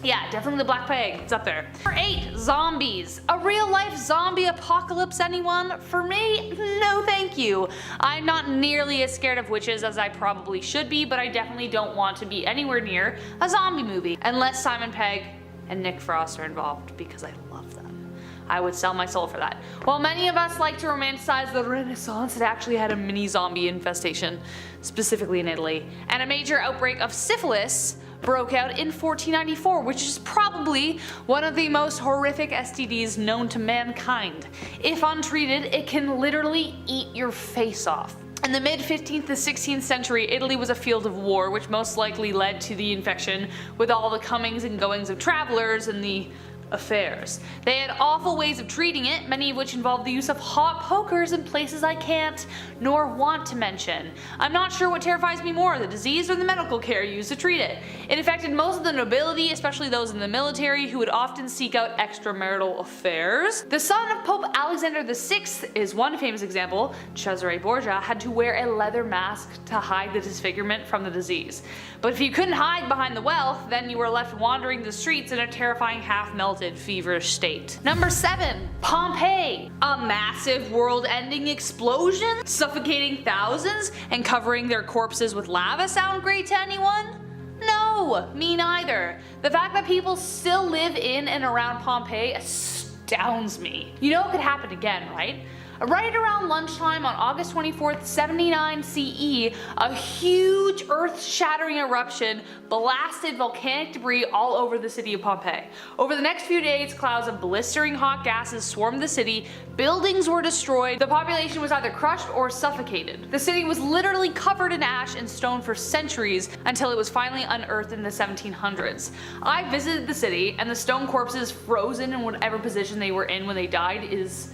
yeah, definitely the Black Plague. It's up there. Number 8, zombies. A real life zombie apocalypse, anyone? For me, no thank you. I'm not nearly as scared of witches as I probably should be, but I definitely don't want to be anywhere near a zombie movie. Unless Simon Pegg and Nick Frost are involved, because I love them. I would sell my soul for that. While many of us like to romanticize the Renaissance, it actually had a mini zombie infestation, specifically in Italy. And a major outbreak of syphilis broke out in 1494, which is probably one of the most horrific STDs known to mankind. If untreated, it can literally eat your face off. In the mid-15th to 16th century, Italy was a field of war, which most likely led to the infection, with all the comings and goings of travelers and the affairs. They had awful ways of treating it, many of which involved the use of hot pokers in places I can't nor want to mention. I'm not sure what terrifies me more, the disease or the medical care used to treat it. It affected most of the nobility, especially those in the military, who would often seek out extramarital affairs. The son of Pope Alexander VI is one famous example. Cesare Borgia had to wear a leather mask to hide the disfigurement from the disease. But if you couldn't hide behind the wealth, then you were left wandering the streets in a terrifying half-melted feverish state. Number 7, Pompeii. A massive world-ending explosion, suffocating thousands and covering their corpses with lava sound great to anyone? No, me neither. The fact that people still live in and around Pompeii astounds me. You know it could happen again, right? Right around lunchtime on August 24th, 79 CE, a huge earth-shattering eruption blasted volcanic debris all over the city of Pompeii. Over the next few days, clouds of blistering hot gases swarmed the city, buildings were destroyed, the population was either crushed or suffocated. The city was literally covered in ash and stone for centuries until it was finally unearthed in the 1700s. I visited the city, and the stone corpses frozen in whatever position they were in when they died is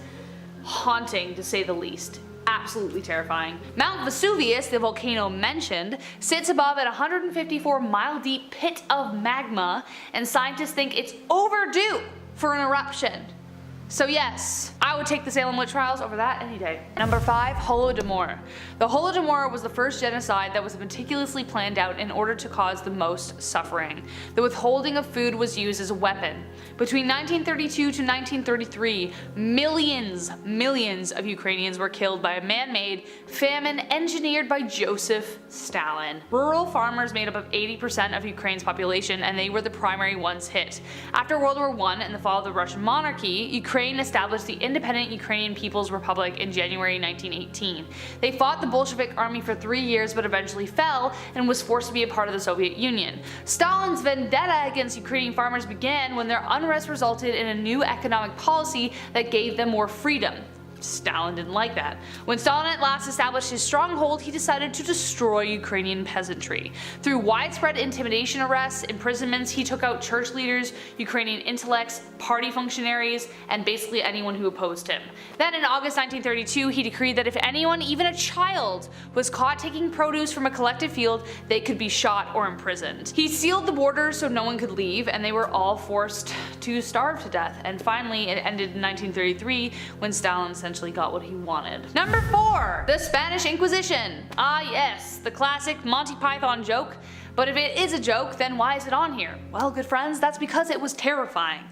haunting, to say the least. Absolutely terrifying. Mount Vesuvius, the volcano mentioned, sits above a 154-mile-deep pit of magma, and scientists think it's overdue for an eruption. So yes, I would take the Salem witch trials over that any day. Number 5, Holodomor. The Holodomor was the first genocide that was meticulously planned out in order to cause the most suffering. The withholding of food was used as a weapon. Between 1932 to 1933, millions of Ukrainians were killed by a man-made famine engineered by Joseph Stalin. Rural farmers made up of 80% of Ukraine's population, and they were the primary ones hit. After World War I and the fall of the Russian monarchy, Ukraine established the independent Ukrainian People's Republic in January 1918. They fought the Bolshevik army for 3 years but eventually fell and was forced to be a part of the Soviet Union. Stalin's vendetta against Ukrainian farmers began when their unrest resulted in a new economic policy that gave them more freedom. Stalin didn't like that. When Stalin at last established his stronghold, he decided to destroy Ukrainian peasantry. Through widespread intimidation arrests, imprisonments, he took out church leaders, Ukrainian intellects, party functionaries, and basically anyone who opposed him. Then in August 1932, he decreed that if anyone, even a child, was caught taking produce from a collective field, they could be shot or imprisoned. He sealed the borders so no one could leave, and they were all forced to starve to death. And finally, it ended in 1933 when Stalin essentially got what he wanted. Number 4. The Spanish Inquisition. Ah yes, the classic Monty Python joke. But if it is a joke, then why is it on here? Well, good friends, that's because it was terrifying.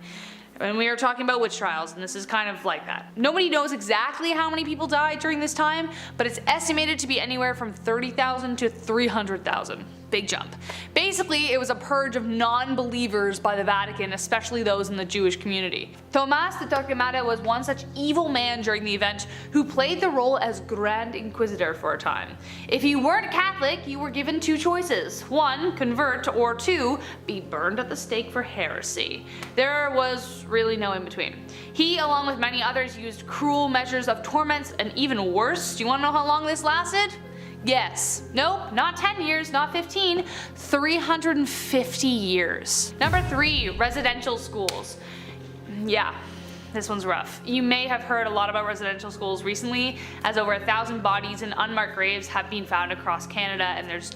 And we are talking about witch trials, and this is kind of like that. Nobody knows exactly how many people died during this time, but it's estimated to be anywhere from 30,000 to 300,000. Big jump. Basically, it was a purge of non-believers by the Vatican, especially those in the Jewish community. Tomas De Torquemada was one such evil man during the event who played the role as Grand Inquisitor for a time. If you weren't Catholic, you were given 2 choices. 1, convert, or 2, be burned at the stake for heresy. There was really no in between. He, along with many others, used cruel measures of torments, and even worse, do you want to know how long this lasted? Yes. Nope, not 10 years, not 15, 350 years. Number 3, residential schools. Yeah, this one's rough. You may have heard a lot about residential schools recently, as over 1,000 bodies in unmarked graves have been found across Canada, and there's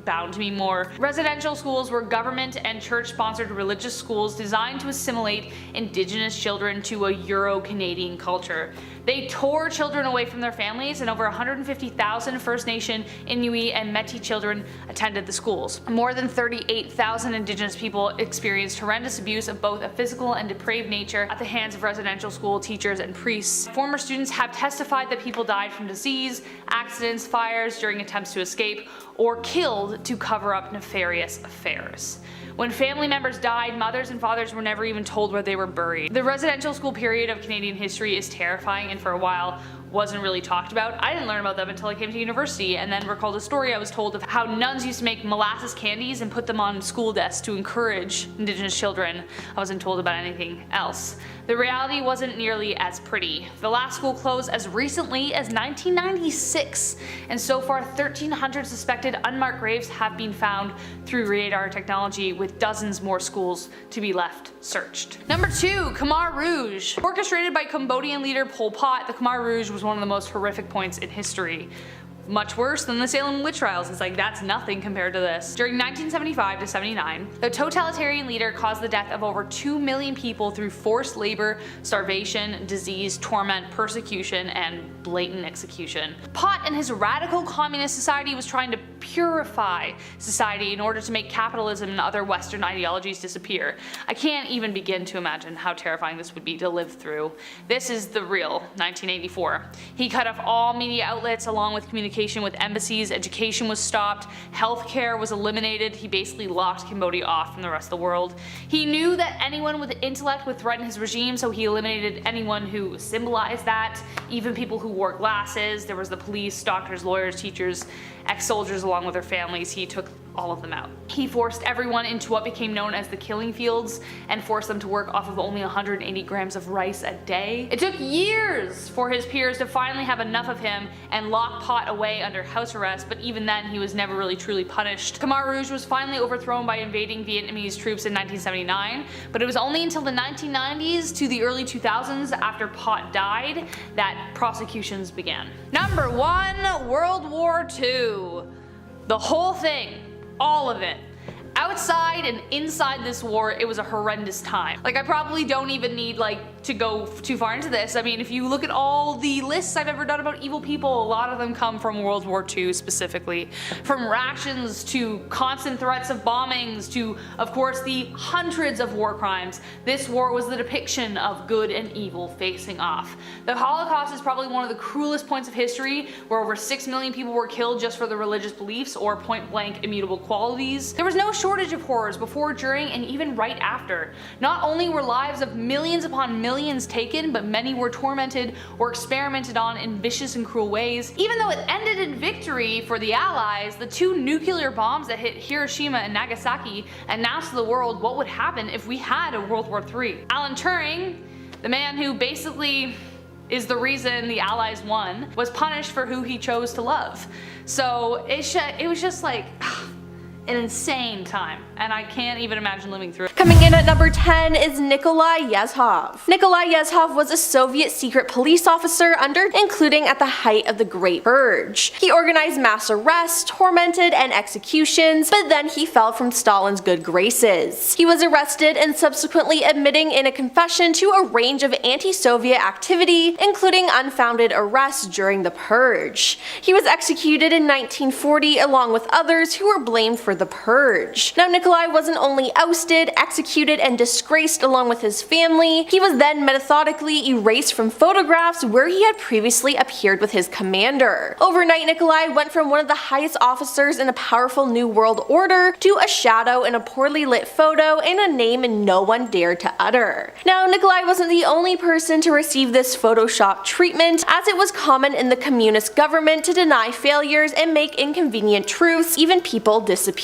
bound to be more. Residential schools were government and church-sponsored religious schools designed to assimilate Indigenous children to a Euro-Canadian culture. They tore children away from their families, and over 150,000 First Nation, Inuit, and Métis children attended the schools. More than 38,000 Indigenous people experienced horrendous abuse of both a physical and depraved nature at the hands of residential school teachers and priests. Former students have testified that people died from disease, accidents, fires during attempts to escape, or killed to cover up nefarious affairs. When family members died, mothers and fathers were never even told where they were buried. The residential school period of Canadian history is terrifying, and for a while wasn't really talked about. I didn't learn about them until I came to university, and then recalled a story I was told of how nuns used to make molasses candies and put them on school desks to encourage Indigenous children. I wasn't told about anything else. The reality wasn't nearly as pretty. The last school closed as recently as 1996, and so far 1,300 suspected unmarked graves have been found through radar technology, with dozens more schools to be left searched. Number 2, Khmer Rouge. Orchestrated by Cambodian leader Pol Pot, the Khmer Rouge was one of the most horrific points in history. Much worse than the Salem witch trials. It's like, that's nothing compared to this. During 1975 to 79, the totalitarian leader caused the death of over 2 million people through forced labor, starvation, disease, torment, persecution, and blatant execution. Pot and his radical communist society was trying to purify society in order to make capitalism and other Western ideologies disappear. I can't even begin to imagine how terrifying this would be to live through. This is the real 1984. He cut off all media outlets along with communication with embassies, education was stopped, healthcare was eliminated. He basically locked Cambodia off from the rest of the world. He knew that anyone with intellect would threaten his regime, so he eliminated anyone who symbolized that, even people who wore glasses. There was the police, doctors, lawyers, teachers, ex-soldiers along with their families. He took all of them out. He forced everyone into what became known as the killing fields and forced them to work off of only 180 grams of rice a day. It took years for his peers to finally have enough of him and lock Pot away under house arrest, but even then he was never really truly punished. Khmer Rouge was finally overthrown by invading Vietnamese troops in 1979, but it was only until the 1990s to the early 2000s, after Pot died, that prosecutions began. Number 1, World War II. The whole thing. All of it. Outside and inside this war, it was a horrendous time. Like, I probably don't even need to go too far into this. I mean, if you look at all the lists I've ever done about evil people, a lot of them come from World War II specifically. From rations to constant threats of bombings to, of course, the hundreds of war crimes. This war was the depiction of good and evil facing off. The Holocaust is probably one of the cruelest points of history, where over 6 million people were killed just for their religious beliefs or point-blank immutable qualities. There was no shortage of horrors before, during, and even right after. Not only were lives of millions upon millions taken, but many were tormented or experimented on in vicious and cruel ways. Even though it ended in victory for the Allies, the 2 nuclear bombs that hit Hiroshima and Nagasaki announced to the world what would happen if we had a World War III. Alan Turing, the man who basically is the reason the Allies won, was punished for who he chose to love. So it was just like an insane time, and I can't even imagine living through it. Coming in at number 10 is Nikolai Yezhov. Nikolai Yezhov was a Soviet secret police officer including at the height of the Great Purge. He organized mass arrests, tormented, and executions, but then he fell from Stalin's good graces. He was arrested and subsequently admitting in a confession to a range of anti-Soviet activity, including unfounded arrests during the Purge. He was executed in 1940 along with others who were blamed for the Purge. Now Nikolai wasn't only ousted, executed, and disgraced along with his family, he was then methodically erased from photographs where he had previously appeared with his commander. Overnight, Nikolai went from one of the highest officers in a powerful New World Order to a shadow in a poorly lit photo and a name no one dared to utter. Now Nikolai wasn't the only person to receive this Photoshop treatment, as it was common in the communist government to deny failures and make inconvenient truths even people disappear.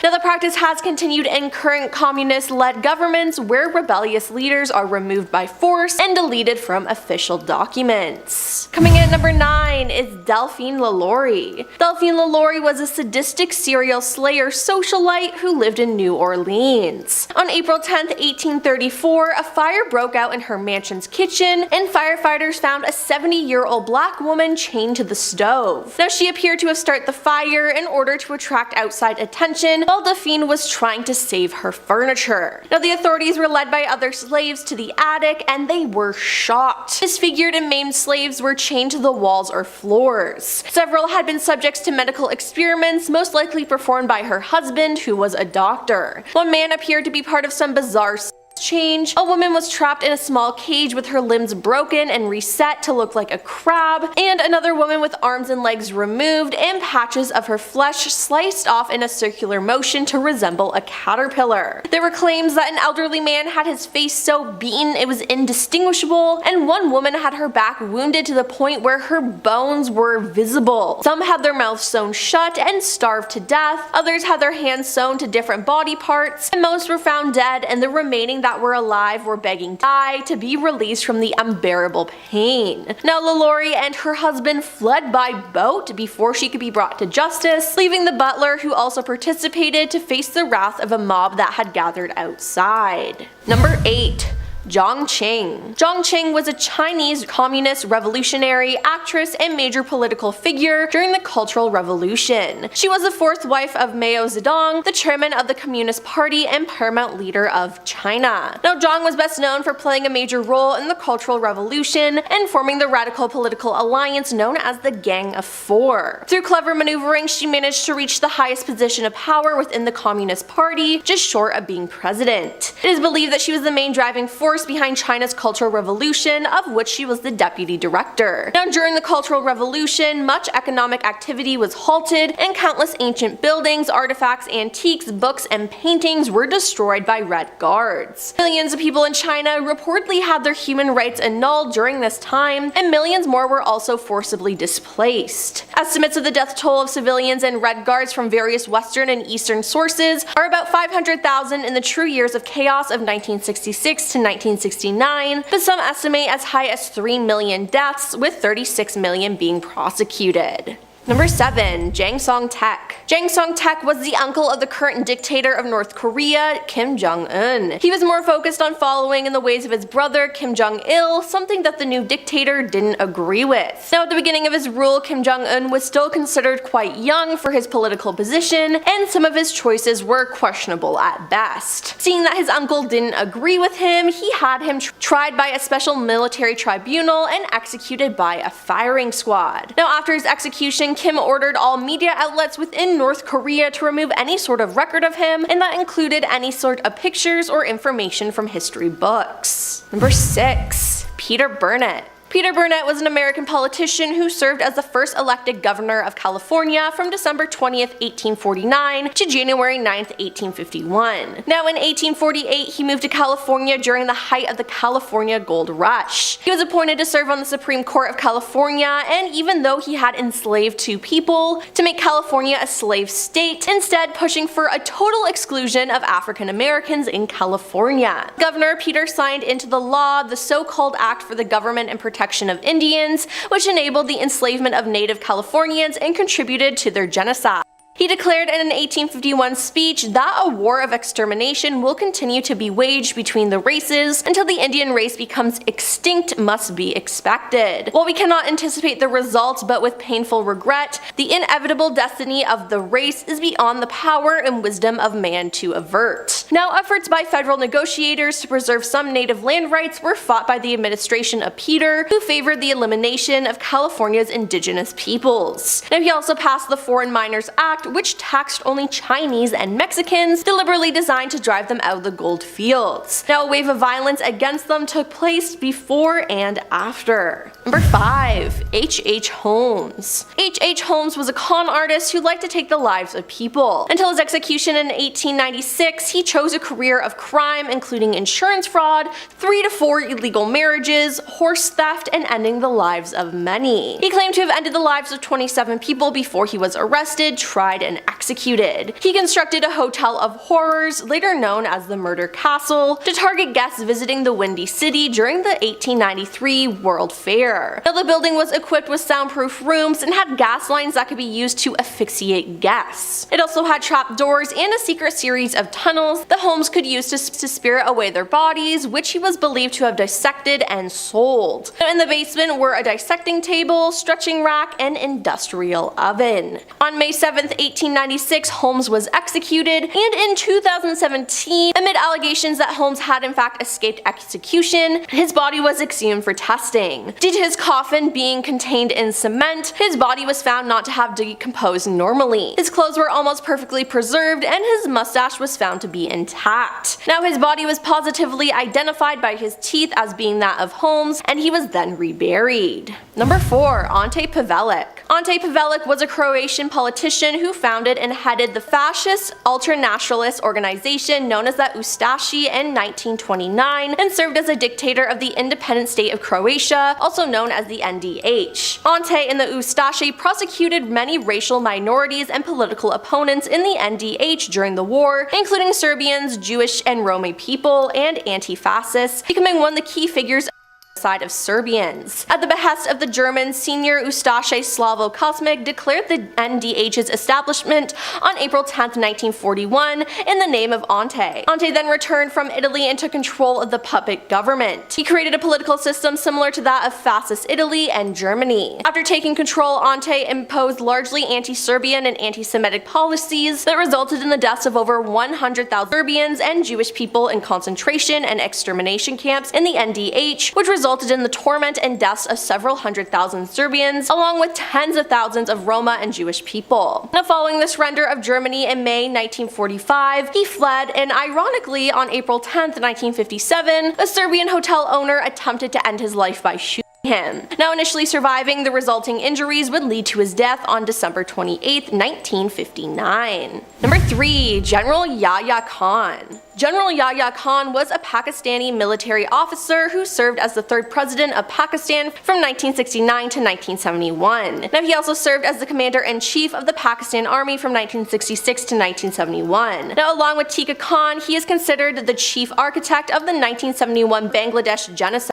Now the practice has continued in current communist-led governments where rebellious leaders are removed by force and deleted from official documents. Coming in at number 9 is Delphine LaLaurie. Delphine LaLaurie was a sadistic serial slayer socialite who lived in New Orleans. On April 10, 1834, a fire broke out in her mansion's kitchen, and firefighters found a 70-year-old black woman chained to the stove. Now she appeared to have started the fire in order to attract outside attention while Delphine was trying to save her furniture. Now the authorities were led by other slaves to the attic and they were shocked. Disfigured and maimed slaves were chained to the walls or floors. Several had been subjects to medical experiments, most likely performed by her husband, who was a doctor. One man appeared to be part of some bizarre change. A woman was trapped in a small cage with her limbs broken and reset to look like a crab, and another woman with arms and legs removed and patches of her flesh sliced off in a circular motion to resemble a caterpillar. There were claims that an elderly man had his face so beaten it was indistinguishable, and one woman had her back wounded to the point where her bones were visible. Some had their mouths sewn shut and starved to death, others had their hands sewn to different body parts, and most were found dead, and the remaining that were alive were begging to die to be released from the unbearable pain. Now LaLaurie and her husband fled by boat before she could be brought to justice, leaving the butler, who also participated, to face the wrath of a mob that had gathered outside. Number 8. Zhang Qing. Zhang Qing was a Chinese communist revolutionary, actress, and major political figure during the Cultural Revolution. She was the fourth wife of Mao Zedong, the chairman of the Communist Party and paramount leader of China. Now Zhang was best known for playing a major role in the Cultural Revolution and forming the radical political alliance known as the Gang of Four. Through clever maneuvering, she managed to reach the highest position of power within the Communist Party, just short of being president. It is believed that she was the main driving force behind China's Cultural Revolution, of which she was the deputy director. Now during the Cultural Revolution, much economic activity was halted and countless ancient buildings, artifacts, antiques, books, and paintings were destroyed by Red Guards. Millions of people in China reportedly had their human rights annulled during this time, and millions more were also forcibly displaced. Estimates of the death toll of civilians and Red Guards from various Western and Eastern sources are about 500,000 in the true years of chaos of 1966 to 1969, but some estimate as high as 3 million deaths, with 36 million being prosecuted. Number 7. Jang Song-taek. Jang Song-taek was the uncle of the current dictator of North Korea, Kim Jong-un. He was more focused on following in the ways of his brother, Kim Jong-il, something that the new dictator didn't agree with. Now at the beginning of his rule, Kim Jong-un was still considered quite young for his political position, and some of his choices were questionable at best. Seeing that his uncle didn't agree with him, he had him tried by a special military tribunal and executed by a firing squad. Now after his execution, Kim ordered all media outlets within North Korea to remove any sort of record of him, and that included any sort of pictures or information from history books. Number 6. Peter Burnett. Peter Burnett was an American politician who served as the first elected governor of California from December 20th, 1849 to January 9th, 1851. Now in 1848, he moved to California during the height of the California Gold Rush. He was appointed to serve on the Supreme Court of California, and even though he had enslaved 2 people, to make California a slave state, instead pushing for a total exclusion of African Americans in California. Governor Peter signed into the law the so-called Act for the Government and Protection protection of Indians, which enabled the enslavement of native Californians and contributed to their genocide. He declared in an 1851 speech that a war of extermination will continue to be waged between the races until the Indian race becomes extinct must be expected. While we cannot anticipate the results, but with painful regret, the inevitable destiny of the race is beyond the power and wisdom of man to avert. Now, efforts by federal negotiators to preserve some native land rights were fought by the administration of Peter, who favored the elimination of California's indigenous peoples. Now, he also passed the Foreign Miners Act, which taxed only Chinese and Mexicans, deliberately designed to drive them out of the gold fields. Now, a wave of violence against them took place before and after. Number 5. H.H. Holmes. H.H. Holmes was a con artist who liked to take the lives of people. Until his execution in 1896, he chose a career of crime including insurance fraud, 3 to 4 illegal marriages, horse theft, and ending the lives of many. He claimed to have ended the lives of 27 people before he was arrested, tried, and executed. He constructed a hotel of horrors, later known as the Murder Castle, to target guests visiting the Windy City during the 1893 World Fair. Now, the building was equipped with soundproof rooms and had gas lines that could be used to asphyxiate guests. It also had trap doors and a secret series of tunnels that Holmes could use to spirit away their bodies, which he was believed to have dissected and sold. Now, in the basement were a dissecting table, stretching rack, and industrial oven. On May 7th, 1896, Holmes was executed, and in 2017, amid allegations that Holmes had in fact escaped execution, his body was exhumed for testing. Due to his coffin being contained in cement, his body was found not to have decomposed normally. His clothes were almost perfectly preserved, and his mustache was found to be intact. Now, his body was positively identified by his teeth as being that of Holmes, and he was then reburied. Number 4. Ante Pavelic. Ante Pavelic was a Croatian politician who founded and headed the fascist ultranationalist organization known as the Ustashi in 1929 and served as a dictator of the independent state of Croatia, also known as the NDH. Ante and the Ustashi prosecuted many racial minorities and political opponents in the NDH during the war, including Serbians, Jewish and Roma people, and anti-fascists, becoming one of the key figures side of Serbians. At the behest of the Germans, senior Ustaše Slavo Kosmic declared the NDH's establishment on April 10, 1941 in the name of Ante. Ante then returned from Italy and took control of the puppet government. He created a political system similar to that of fascist Italy and Germany. After taking control, Ante imposed largely anti-Serbian and anti-Semitic policies that resulted in the deaths of over 100,000 Serbians and Jewish people in concentration and extermination camps in the NDH, which resulted in the torment and deaths of several 100,000 Serbians, along with tens of thousands of Roma and Jewish people. Now, following the surrender of Germany in May 1945, he fled, and ironically, on April 10, 1957, a Serbian hotel owner attempted to end his life by shooting him. Now, initially surviving, the resulting injuries would lead to his death on December 28, 1959. Number 3. General Yahya Khan. General Yahya Khan was a Pakistani military officer who served as the 3rd president of Pakistan from 1969 to 1971. Now, he also served as the commander-in-chief of the Pakistan Army from 1966 to 1971. Now, along with Tika Khan, he is considered the chief architect of the 1971 Bangladesh genocide.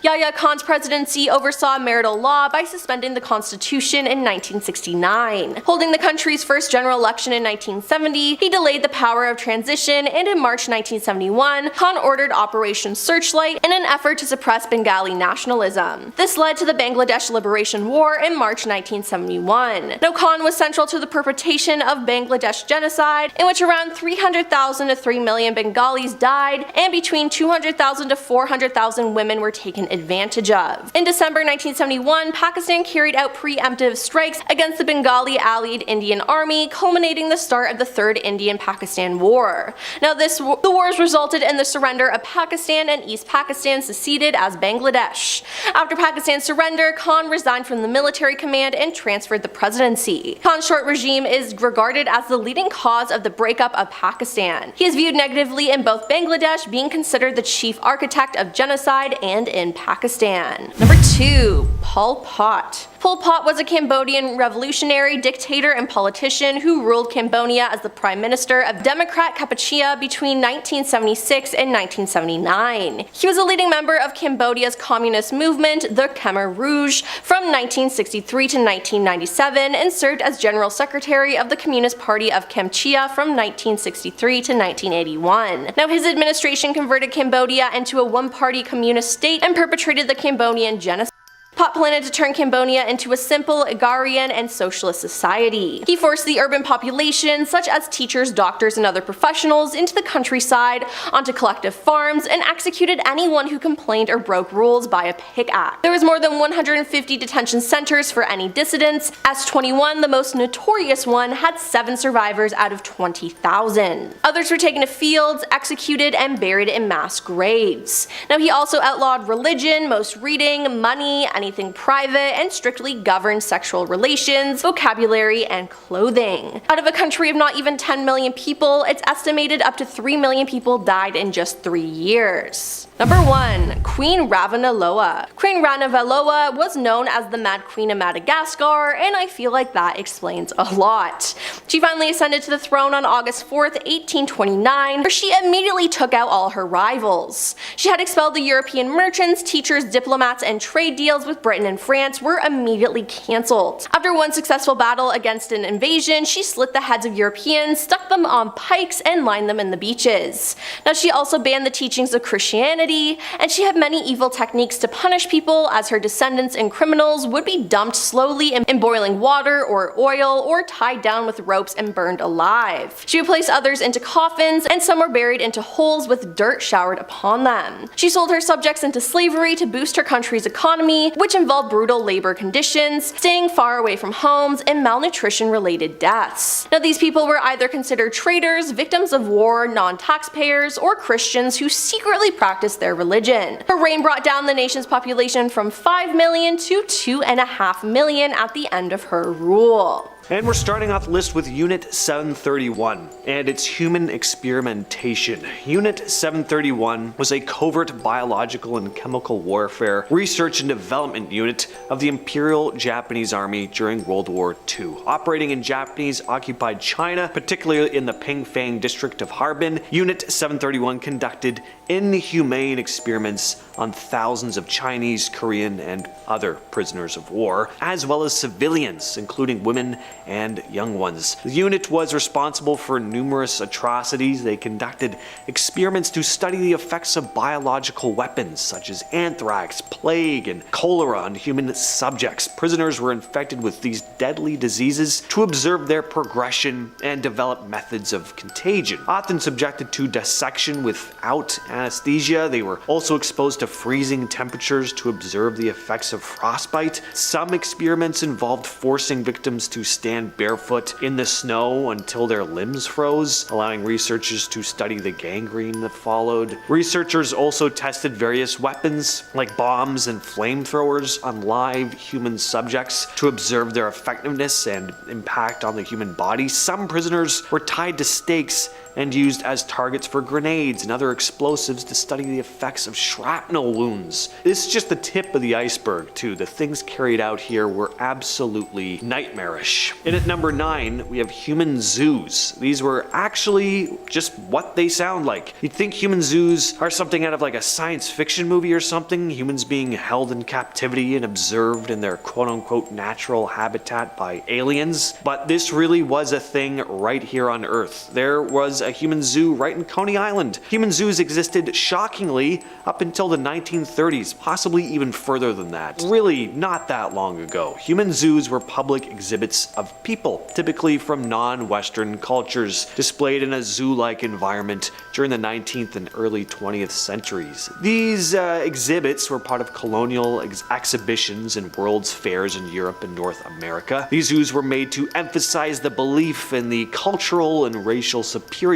Yahya Khan's presidency oversaw marital law by suspending the constitution in 1969. Holding the country's first general election in 1970, he delayed the power of transition, and in March 1971, Khan ordered Operation Searchlight in an effort to suppress Bengali nationalism. This led to the Bangladesh Liberation War in March 1971. Now, Khan was central to the perpetration of Bangladesh genocide, in which around 300,000 to 3 million Bengalis died, and between 200,000 to 400,000 women were taken advantage of. In December 1971, Pakistan carried out preemptive strikes against the Bengali allied Indian Army, culminating the start of the Third Indian-Pakistan War. Now, the wars resulted in the surrender of Pakistan, and East Pakistan seceded as Bangladesh. After Pakistan's surrender, Khan resigned from the military command and transferred the presidency. Khan's short regime is regarded as the leading cause of the breakup of Pakistan. He is viewed negatively in both Bangladesh, being considered the chief architect of genocide, and in Pakistan. Number 2. Pol Pot. Pol Pot was a Cambodian revolutionary, dictator, and politician who ruled Cambodia as the Prime Minister of Democrat Kampuchea between 1976 and 1979. He was a leading member of Cambodia's communist movement, the Khmer Rouge, from 1963 to 1997 and served as General Secretary of the Communist Party of Kampuchea from 1963 to 1981. Now, his administration converted Cambodia into a one-party communist state and perpetrated the Cambodian genocide. Pot planned to turn Cambodia into a simple, agrarian, and socialist society. He forced the urban population, such as teachers, doctors, and other professionals, into the countryside, onto collective farms, and executed anyone who complained or broke rules by a pickaxe. There was more than 150 detention centers for any dissidents. S-21, the most notorious one, had 7 survivors out of 20,000. Others were taken to fields, executed, and buried in mass graves. Now, he also outlawed religion, most reading, money, anything private, and strictly governed sexual relations, vocabulary, and clothing. Out of a country of not even 10 million people, it's estimated up to 3 million people died in just 3 years. Number 1. Queen Ravaloa. Queen Ravaloa was known as the Mad Queen of Madagascar, and I feel like that explains a lot. She finally ascended to the throne on August 4th, 1829, where she immediately took out all her rivals. She had expelled the European merchants, teachers, diplomats, and trade deals with Britain and France were immediately cancelled. After one successful battle against an invasion, she slit the heads of Europeans, stuck them on pikes, and lined them in the beaches. Now, she also banned the teachings of Christianity, and she had many evil techniques to punish people, as her descendants and criminals would be dumped slowly in boiling water or oil, or tied down with ropes and burned alive. She would place others into coffins, and some were buried into holes with dirt showered upon them. She sold her subjects into slavery to boost her country's economy, which involved brutal labor conditions, staying far away from homes, and malnutrition-related deaths. Now, these people were either considered traitors, victims of war, non-taxpayers, or Christians who secretly practiced their religion. Her reign brought down the nation's population from 5 million to 2.5 million at the end of her rule. And we're starting off the list with Unit 731 and its human experimentation. Unit 731 was a covert biological and chemical warfare research and development unit of the Imperial Japanese Army during World War II. Operating in Japanese-occupied China, particularly in the Pingfang district of Harbin, Unit 731 conducted inhumane experiments on thousands of Chinese, Korean, and other prisoners of war, as well as civilians, including women and young ones. The unit was responsible for numerous atrocities. They conducted experiments to study the effects of biological weapons such as anthrax, plague, and cholera on human subjects. Prisoners were infected with these deadly diseases to observe their progression and develop methods of contagion. Often subjected to dissection without anesthesia, they were also exposed to freezing temperatures to observe the effects of frostbite. Some experiments involved forcing victims to stand barefoot in the snow until their limbs froze, allowing researchers to study the gangrene that followed. Researchers also tested various weapons like bombs and flamethrowers on live human subjects to observe their effectiveness and impact on the human body. Some prisoners were tied to stakes and used as targets for grenades and other explosives to study the effects of shrapnel wounds. This is just the tip of the iceberg too. The things carried out here were absolutely nightmarish. And at number 9, we have human zoos. These were actually just what they sound like. You'd think human zoos are something out of like a science fiction movie or something, humans being held in captivity and observed in their quote-unquote natural habitat by aliens, but this really was a thing right here on Earth. There was a human zoo right in Coney Island. Human zoos existed shockingly up until the 1930s, possibly even further than that. Really not that long ago. Human zoos were public exhibits of people, typically from non-Western cultures, displayed in a zoo-like environment during the 19th and early 20th centuries. These exhibits were part of colonial exhibitions and world's fairs in Europe and North America. These zoos were made to emphasize the belief in the cultural and racial superiority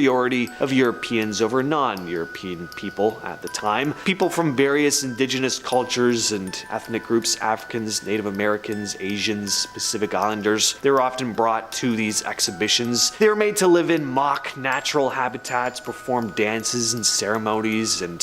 of Europeans over non-European people at the time. People from various indigenous cultures and ethnic groups, Africans, Native Americans, Asians, Pacific Islanders, they were often brought to these exhibitions. They were made to live in mock natural habitats, perform dances and ceremonies, and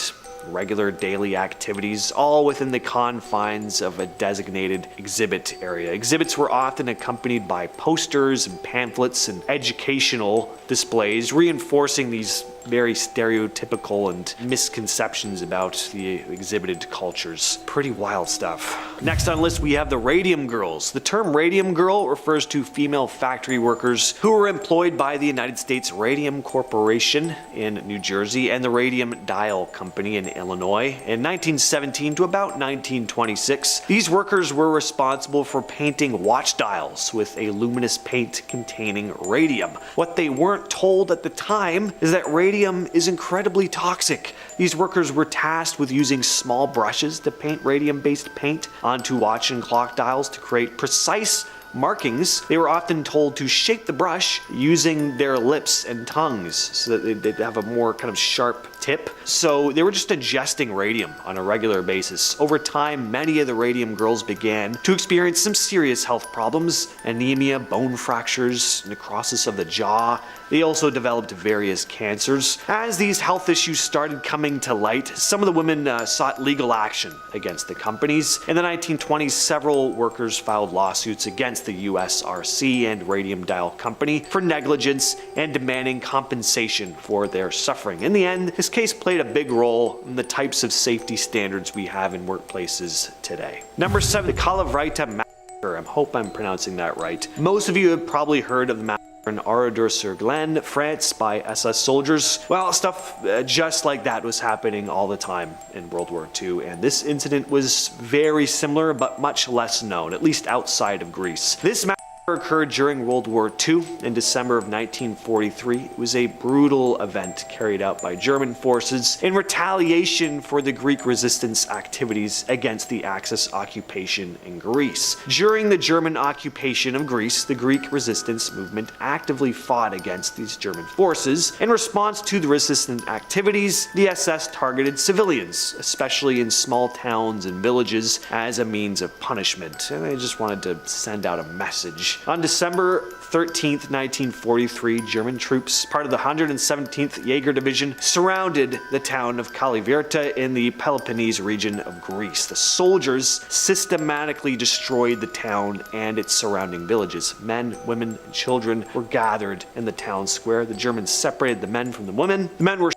regular daily activities, all within the confines of a designated exhibit area. Exhibits were often accompanied by posters and pamphlets and educational displays, reinforcing these very stereotypical and misconceptions about the exhibited cultures. Pretty wild stuff. Next on the list we have the Radium Girls. The term Radium Girl refers to female factory workers who were employed by the United States Radium Corporation in New Jersey and the Radium Dial Company in Illinois in 1917 to about 1926. These workers were responsible for painting watch dials with a luminous paint containing radium. What they weren't told at the time is that radium is incredibly toxic. These workers were tasked with using small brushes to paint radium-based paint onto watch and clock dials to create precise markings. They were often told to shake the brush using their lips and tongues so that they'd have a more kind of sharp tip. So they were just ingesting radium on a regular basis. Over time, many of the Radium Girls began to experience some serious health problems: anemia, bone fractures, necrosis of the jaw. They also developed various cancers. As these health issues started coming to light, some of the women sought legal action against the companies. In the 1920s, several workers filed lawsuits against the USRC and Radium Dial Company for negligence and demanding compensation for their suffering. In the end, this case played a big role in the types of safety standards we have in workplaces today. Number 7, the Calavrita Massacre. I hope I'm pronouncing that right. Most of you have probably heard of the massacre in Oradour-sur-Glane, France, by SS soldiers. Well, stuff just like that was happening all the time in World War II, and this incident was very similar but much less known, at least outside of Greece. This massacre occurred during World War II in December of 1943. It was a brutal event carried out by German forces in retaliation for the Greek resistance activities against the Axis occupation in Greece. During the German occupation of Greece, the Greek resistance movement actively fought against these German forces. In response to the resistance activities, the SS targeted civilians, especially in small towns and villages, as a means of punishment. And they just wanted to send out a message. On December 13th, 1943, German troops, part of the 117th Jaeger Division, surrounded the town of Kalivirta in the Peloponnese region of Greece. The soldiers systematically destroyed the town and its surrounding villages. Men, women, and children were gathered in the town square. The Germans separated the men from the women. The men were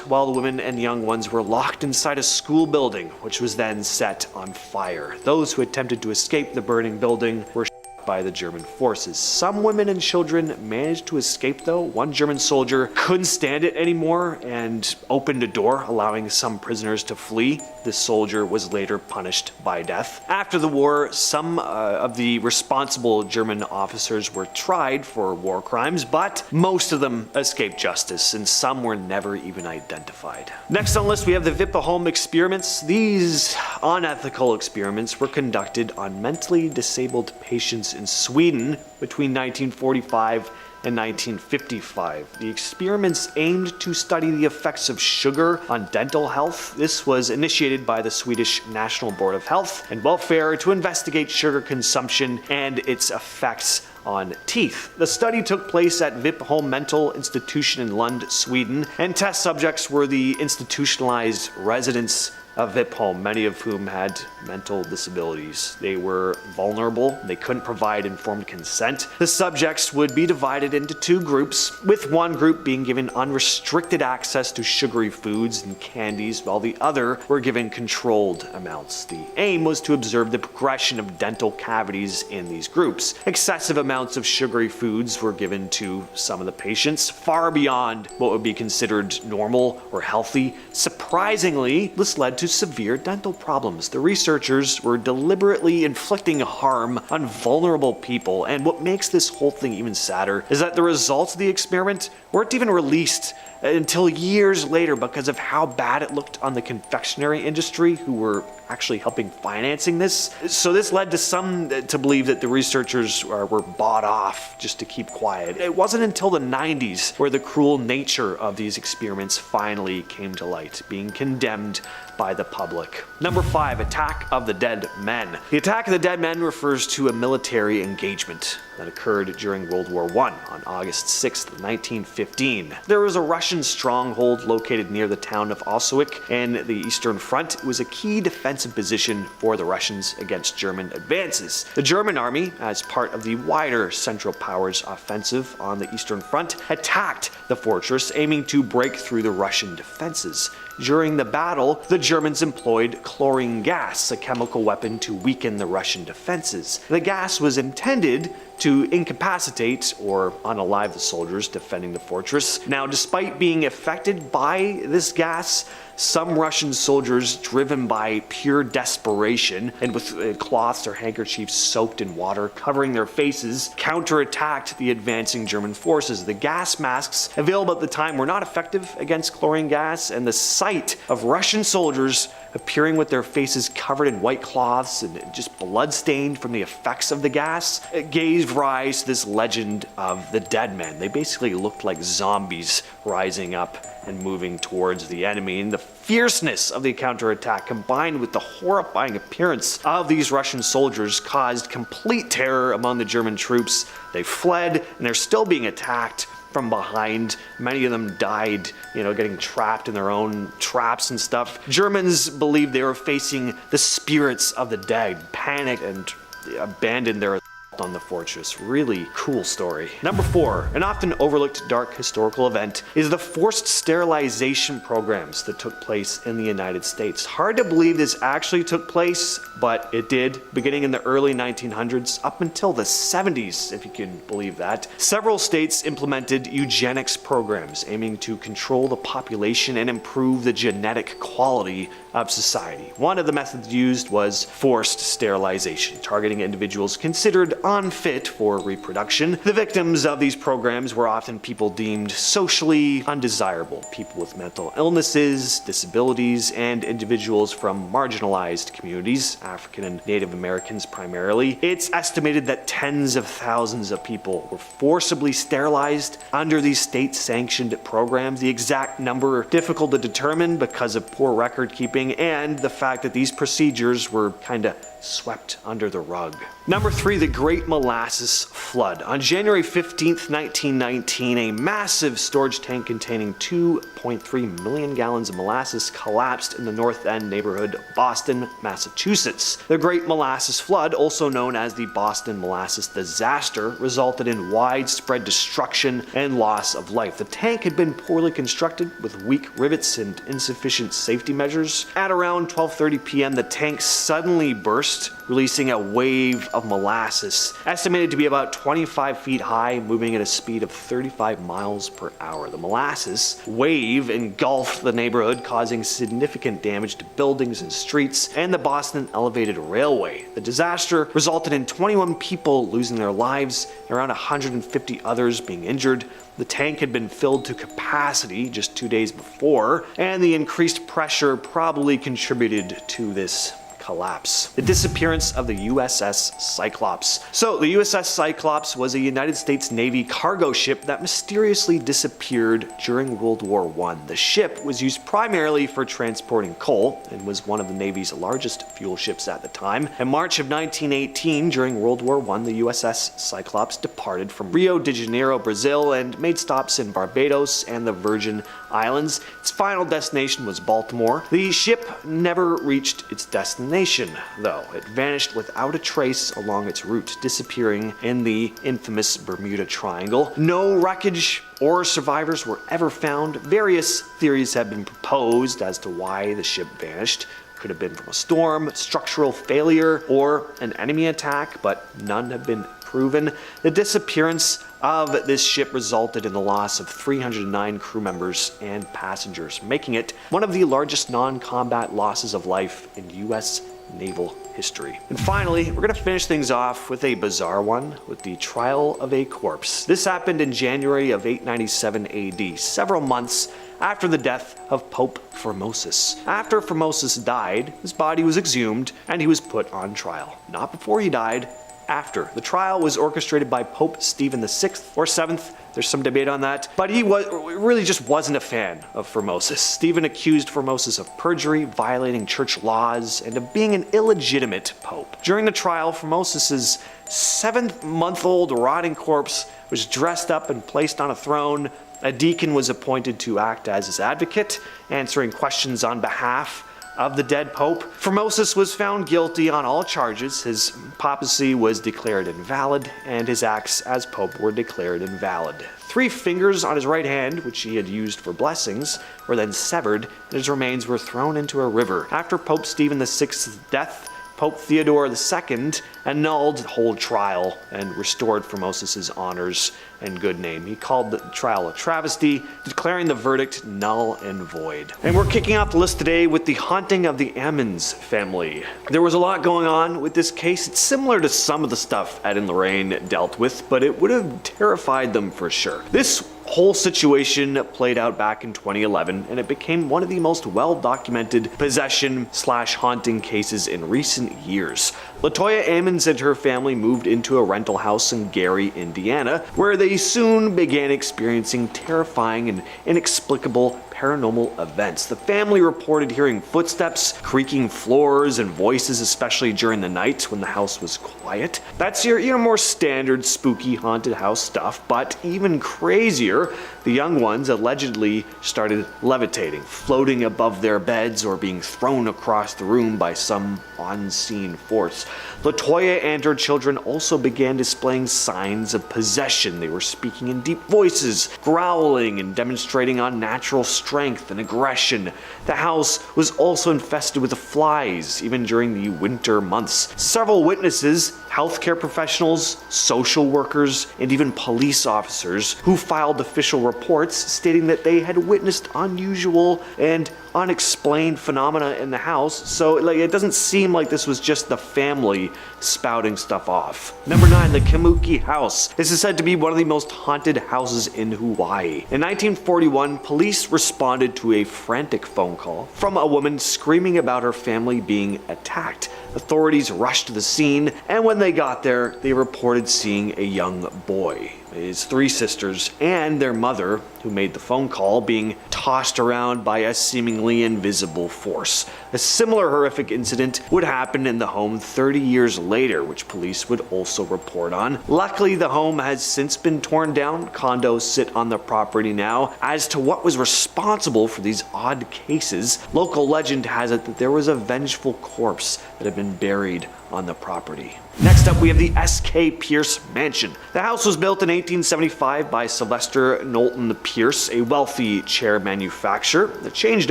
while the women and young ones were locked inside a school building, which was then set on fire. Those who attempted to escape the burning building were by the German forces. Some women and children managed to escape though. One German soldier couldn't stand it anymore and opened a door, allowing some prisoners to flee. The soldier was later punished by death. After the war, some of the responsible German officers were tried for war crimes, but most of them escaped justice, and some were never even identified. Next on the list we have the Vipeholm experiments. These unethical experiments were conducted on mentally disabled patients in Sweden between 1945 and 1955. The experiments aimed to study the effects of sugar on dental health. This was initiated by the Swedish National Board of Health and Welfare to investigate sugar consumption and its effects on teeth. The study took place at Vipeholm Mental Institution in Lund, Sweden, and test subjects were the institutionalized residents of Vipeholm, many of whom had mental disabilities. They were vulnerable, they couldn't provide informed consent. The subjects would be divided into two groups, with one group being given unrestricted access to sugary foods and candies, while the other were given controlled amounts. The aim was to observe the progression of dental cavities in these groups. Excessive amounts of sugary foods were given to some of the patients, far beyond what would be considered normal or healthy. Surprisingly, this led to severe dental problems. The researchers were deliberately inflicting harm on vulnerable people, and what makes this whole thing even sadder is that the results of the experiment weren't even released until years later because of how bad it looked on the confectionery industry, who were actually helping financing this. So this led to some to believe that the researchers were bought off just to keep quiet. It wasn't until the 90s where the cruel nature of these experiments finally came to light, being condemned by the public. Number 5, Attack of the Dead Men. The Attack of the Dead Men refers to a military engagement that occurred during World War I on August 6, 1915. There was a Russian stronghold located near the town of Oswiec and the Eastern Front. It was a key defensive position for the Russians against German advances. The German army, as part of the wider Central Powers offensive on the Eastern Front, attacked the fortress, aiming to break through the Russian defenses. During the battle, the Germans employed chlorine gas, a chemical weapon to weaken the Russian defenses. The gas was intended to incapacitate or unalive the soldiers defending the fortress. Now, despite being affected by this gas, some Russian soldiers, driven by pure desperation and with cloths or handkerchiefs soaked in water covering their faces, counterattacked the advancing German forces. The gas masks available at the time were not effective against chlorine gas, and the sight of Russian soldiers appearing with their faces covered in white cloths and just blood-stained from the effects of the gas, it gave rise to this legend of the dead men. They basically looked like zombies rising up and moving towards the enemy. And the fierceness of the counterattack combined with the horrifying appearance of these Russian soldiers caused complete terror among the German troops. They fled, and they're still being attacked from behind. Many of them died, getting trapped in their own traps and stuff. Germans believed they were facing the spirits of the dead, panicked and abandoned their on the fortress. Really cool story. Number 4, an often overlooked dark historical event is the forced sterilization programs that took place in the United States. Hard to believe this actually took place, but it did, beginning in the early 1900s up until the 70s, if you can believe that. Several states implemented eugenics programs aiming to control the population and improve the genetic quality of society. One of the methods used was forced sterilization, targeting individuals considered unfit for reproduction. The victims of these programs were often people deemed socially undesirable, people with mental illnesses, disabilities, and individuals from marginalized communities, African and Native Americans primarily. It's estimated that tens of thousands of people were forcibly sterilized under these state-sanctioned programs. The exact number difficult to determine because of poor record keeping and the fact that these procedures were kinda swept under the rug. Number 3, the Great Molasses Flood. On January 15th, 1919, a massive storage tank containing 2.3 million gallons of molasses collapsed in the North End neighborhood of Boston, Massachusetts. The Great Molasses Flood, also known as the Boston Molasses Disaster, resulted in widespread destruction and loss of life. The tank had been poorly constructed with weak rivets and insufficient safety measures. At around 12:30 p.m., the tank suddenly burst, releasing a wave of molasses, estimated to be about 25 feet high, moving at a speed of 35 miles per hour. The molasses wave engulfed the neighborhood, causing significant damage to buildings and streets and the Boston Elevated Railway. The disaster resulted in 21 people losing their lives and around 150 others being injured. The tank had been filled to capacity just 2 days before, and the increased pressure probably contributed to this collapse. The disappearance of the USS Cyclops. So the USS Cyclops was a United States Navy cargo ship that mysteriously disappeared during World War I. The ship was used primarily for transporting coal and was one of the Navy's largest fuel ships at the time. In March of 1918, during World War I, the USS Cyclops departed from Rio de Janeiro, Brazil, and made stops in Barbados and the Virgin Islands. Its final destination was Baltimore. The ship never reached its destination, though. It vanished without a trace along its route, disappearing in the infamous Bermuda Triangle. No wreckage or survivors were ever found. Various theories have been proposed as to why the ship vanished. Could have been from a storm, structural failure, or an enemy attack, but none have been proven. The disappearance of this ship resulted in the loss of 309 crew members and passengers, making it one of the largest non-combat losses of life in U.S. naval history. And finally, we're going to finish things off with a bizarre one, with the trial of a corpse. This happened in January of 897 AD, several months after the death of Pope Formosus. After Formosus died, his body was exhumed and he was put on trial. Not before he died, after. The trial was orchestrated by Pope Stephen VI or 7th. There's some debate on that, but he really just wasn't a fan of Formosus. Stephen accused Formosus of perjury, violating church laws, and of being an illegitimate pope. During the trial, Formosus's 7-month-old rotting corpse was dressed up and placed on a throne. A deacon was appointed to act as his advocate, answering questions on behalf of the dead pope. Formosus was found guilty on all charges. His papacy was declared invalid, and his acts as pope were declared invalid. 3 fingers on his right hand, which he had used for blessings, were then severed, and his remains were thrown into a river. After Pope Stephen VI's death, Pope Theodore II annulled the whole trial and restored Formosus's honors and good name. He called the trial a travesty, declaring the verdict null and void. And we're kicking off the list today with the haunting of the Ammons family. There was a lot going on with this case. It's similar to some of the stuff Ed and Lorraine dealt with, but it would have terrified them for sure. This whole situation played out back in 2011, and it became one of the most well-documented possession/haunting cases in recent years. Latoya Ammons and her family moved into a rental house in Gary, Indiana, where they soon began experiencing terrifying and inexplicable paranormal events. The family reported hearing footsteps, creaking floors, and voices, especially during the night when the house was quiet. That's your more standard spooky haunted house stuff, but even crazier, the young ones allegedly started levitating, floating above their beds or being thrown across the room by some unseen force. Latoya and her children also began displaying signs of possession. They were speaking in deep voices, growling, and demonstrating unnatural strength and aggression. The house was also infested with flies, even during the winter months. Several witnesses, healthcare professionals, social workers, and even police officers who filed official reports stating that they had witnessed unusual and unexplained phenomena in the house, so it doesn't seem like this was just the family spouting stuff off. Number 9, the Kamuki House. This is said to be one of the most haunted houses in Hawaii. In 1941, police responded to a frantic phone call from a woman screaming about her family being attacked. Authorities rushed to the scene, and when they got there, they reported seeing a young boy, his 3 sisters, and their mother, who made the phone call, being tossed around by a seemingly invisible force. A similar horrific incident would happen in the home 30 years later, which police would also report on. Luckily, the home has since been torn down. Condos sit on the property now. As to what was responsible for these odd cases, local legend has it that there was a vengeful corpse that had been buried on the property. Next up, we have the S.K. Pierce Mansion. The house was built in 1875 by Sylvester Knowlton Pierce, a wealthy chair manufacturer. It changed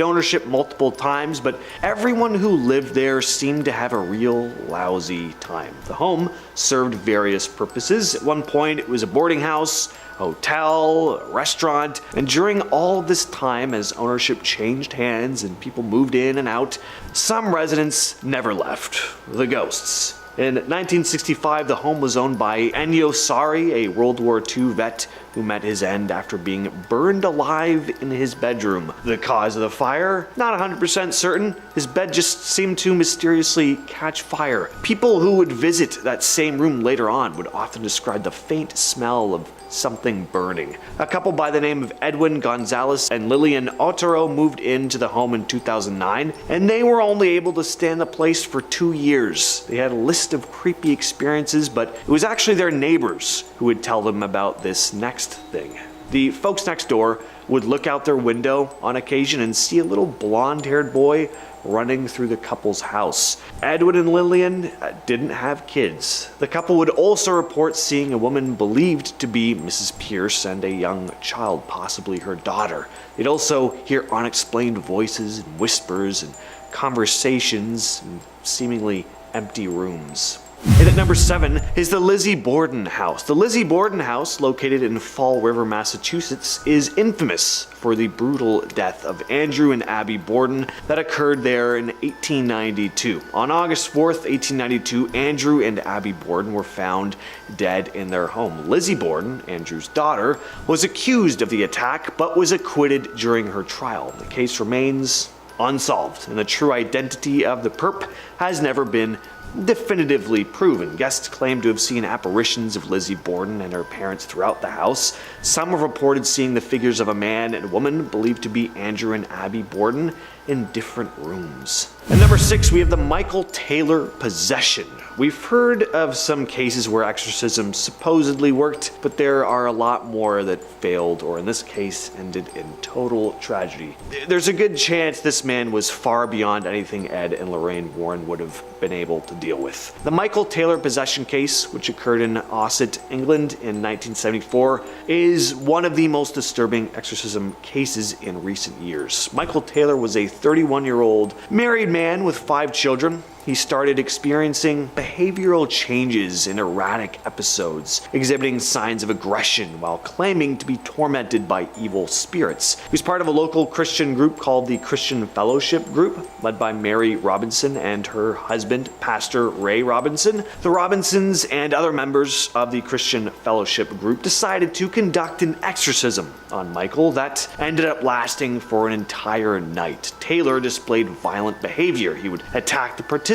ownership multiple times, but everyone who lived there seemed to have a real lousy time. The home served various purposes. At one point, it was a boarding house, hotel, a restaurant, and during all this time, as ownership changed hands and people moved in and out, some residents never left. The ghosts. In 1965, the home was owned by Ennio Sari, a World War II vet who met his end after being burned alive in his bedroom. The cause of the fire? Not 100% certain. His bed just seemed to mysteriously catch fire. People who would visit that same room later on would often describe the faint smell of something burning. A couple by the name of Edwin Gonzalez and Lillian Otero moved into the home in 2009, and they were only able to stay in the place for 2 years. They had a list of creepy experiences, but it was actually their neighbors who would tell them about this next thing. The folks next door would look out their window on occasion and see a little blonde-haired boy running through the couple's house. Edwin and Lillian didn't have kids. The couple would also report seeing a woman believed to be Mrs. Pierce and a young child, possibly her daughter. They'd also hear unexplained voices and whispers and conversations in seemingly empty rooms. And at number 7 is the Lizzie Borden house. The Lizzie Borden house, located in Fall River, Massachusetts, is infamous for the brutal death of Andrew and Abby Borden that occurred there in 1892. On August 4th, 1892, Andrew and Abby Borden were found dead in their home. Lizzie Borden, Andrew's daughter, was accused of the attack but was acquitted during her trial. The case remains unsolved, and the true identity of the perp has never been definitively proven. Guests claim to have seen apparitions of Lizzie Borden and her parents throughout the house. Some have reported seeing the figures of a man and woman believed to be Andrew and Abby Borden in different rooms. At number 6, we have the Michael Taylor possession. We've heard of some cases where exorcism supposedly worked, but there are a lot more that failed, or in this case, ended in total tragedy. There's a good chance this man was far beyond anything Ed and Lorraine Warren would have been able to deal with. The Michael Taylor possession case, which occurred in Ossett, England in 1974, is one of the most disturbing exorcism cases in recent years. Michael Taylor was a 31-year-old married man with 5 children. He started experiencing behavioral changes in erratic episodes, exhibiting signs of aggression while claiming to be tormented by evil spirits. He was part of a local Christian group called the Christian Fellowship Group, led by Mary Robinson and her husband, Pastor Ray Robinson. The Robinsons and other members of the Christian Fellowship Group decided to conduct an exorcism on Michael that ended up lasting for an entire night. Taylor displayed violent behavior. He would attack the participants.